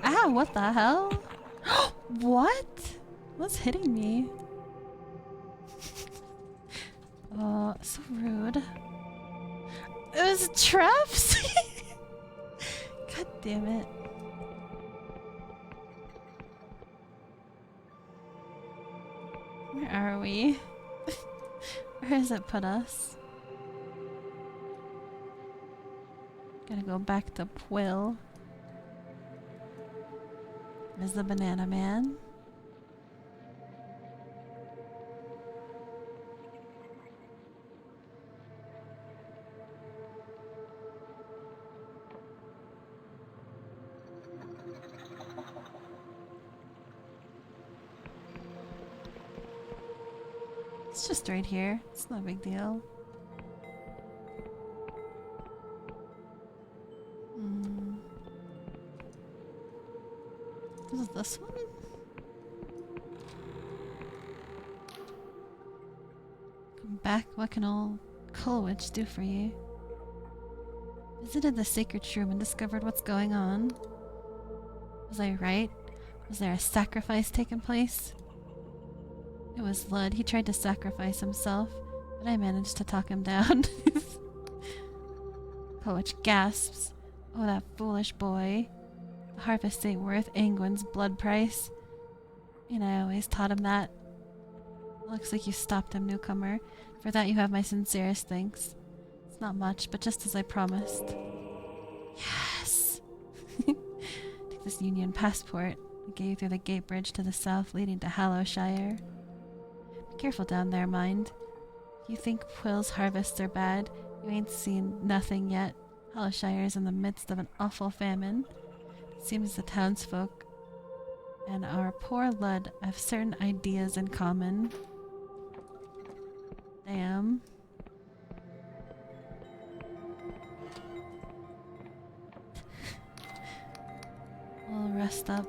Ah, what the hell? What? What's hitting me? Oh, so rude. It was traps? God damn it. Where are we? Where has it put us? Gotta go back to Quill. There's the banana man. It's just right here. It's no big deal. Is it this one? Come back. What can old Coleridge do for you? Visited the sacred shroom and discovered what's going on. Was I right? Was there a sacrifice taking place? It was Lud. He tried to sacrifice himself, but I managed to talk him down. Coleridge gasps. Oh, that foolish boy. The harvest ain't worth Angwin's blood price. And I always taught him that. Looks like you stopped him, newcomer. For that you have my sincerest thanks. It's not much, but just as I promised. Yes! Take this Union passport. I get you through the gate bridge to the south leading to Hallowshire. Be careful down there, mind. If you think Quill's harvests are bad, you ain't seen nothing yet. Hallowshire is in the midst of an awful famine. It seems the townsfolk and our poor Lud have certain ideas in common. Damn. We'll rest up.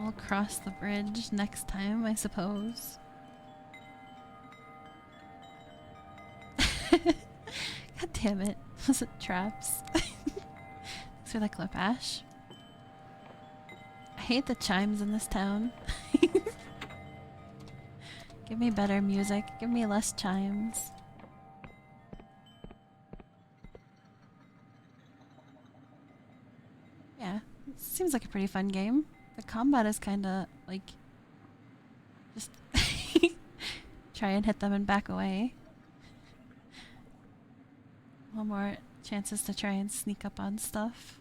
We'll cross the bridge next time, I suppose. God damn it. Was it traps? Thanks for the clip, Ash. I hate the chimes in this town. Give me better music. Give me less chimes. Yeah, it seems like a pretty fun game. The combat is kinda like just try and hit them and back away. One more chances to try and sneak up on stuff.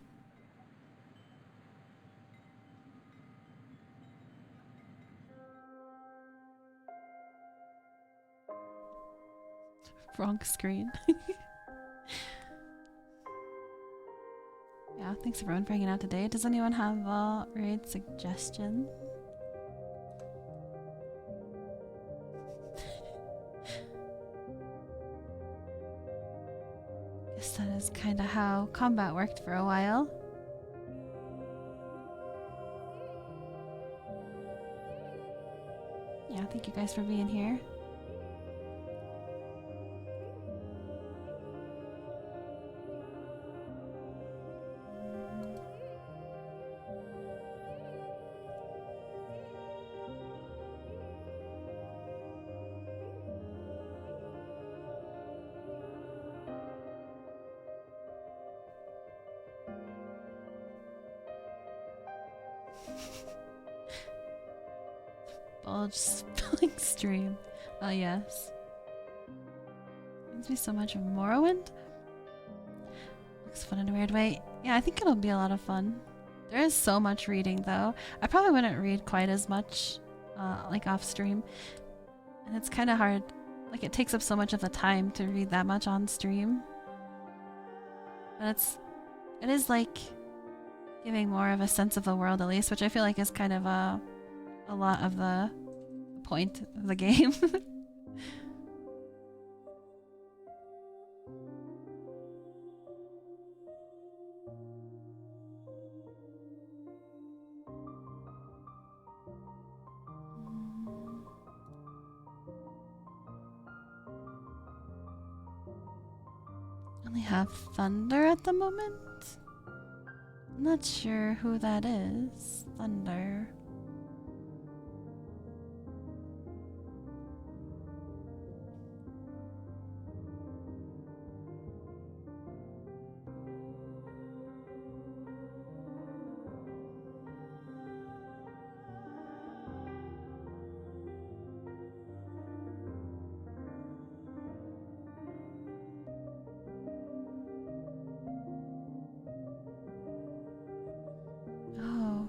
Wrong screen. Yeah, thanks everyone for hanging out today. Does anyone have a raid suggestion? Guess that is kind of how combat worked for a while. Yeah, thank you guys for being here. Bulge spelling stream. Oh yes. Reminds me so much of Morrowind. Looks fun in a weird way. Yeah, I think it'll be a lot of fun. There is so much reading though. I probably wouldn't read quite as much like off stream. And it's kind of hard. Like it takes up so much of the time to read that much on stream. But it is like giving more of a sense of the world at least, which I feel like is kind of a lot of the point of the game. Only have Thunder at the moment? I'm not sure who that is. Thunder. Oh.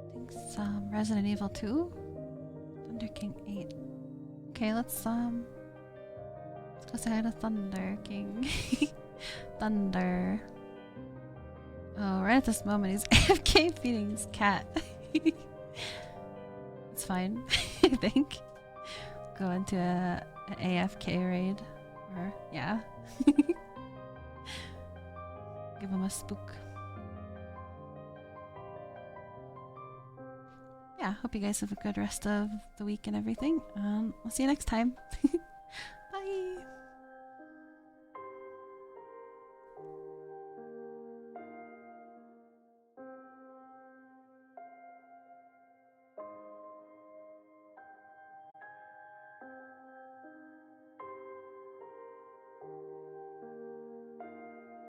I think some Resident Evil 2? Thunder King 8. Okay, let's go say hi to Thunder King. Thunder. Oh, right at this moment he's AFK feeding his cat. It's fine, I think. Go into an AFK raid. Or, yeah. Give him a spook. Yeah, hope you guys have a good rest of the week and everything. I'll see you next time.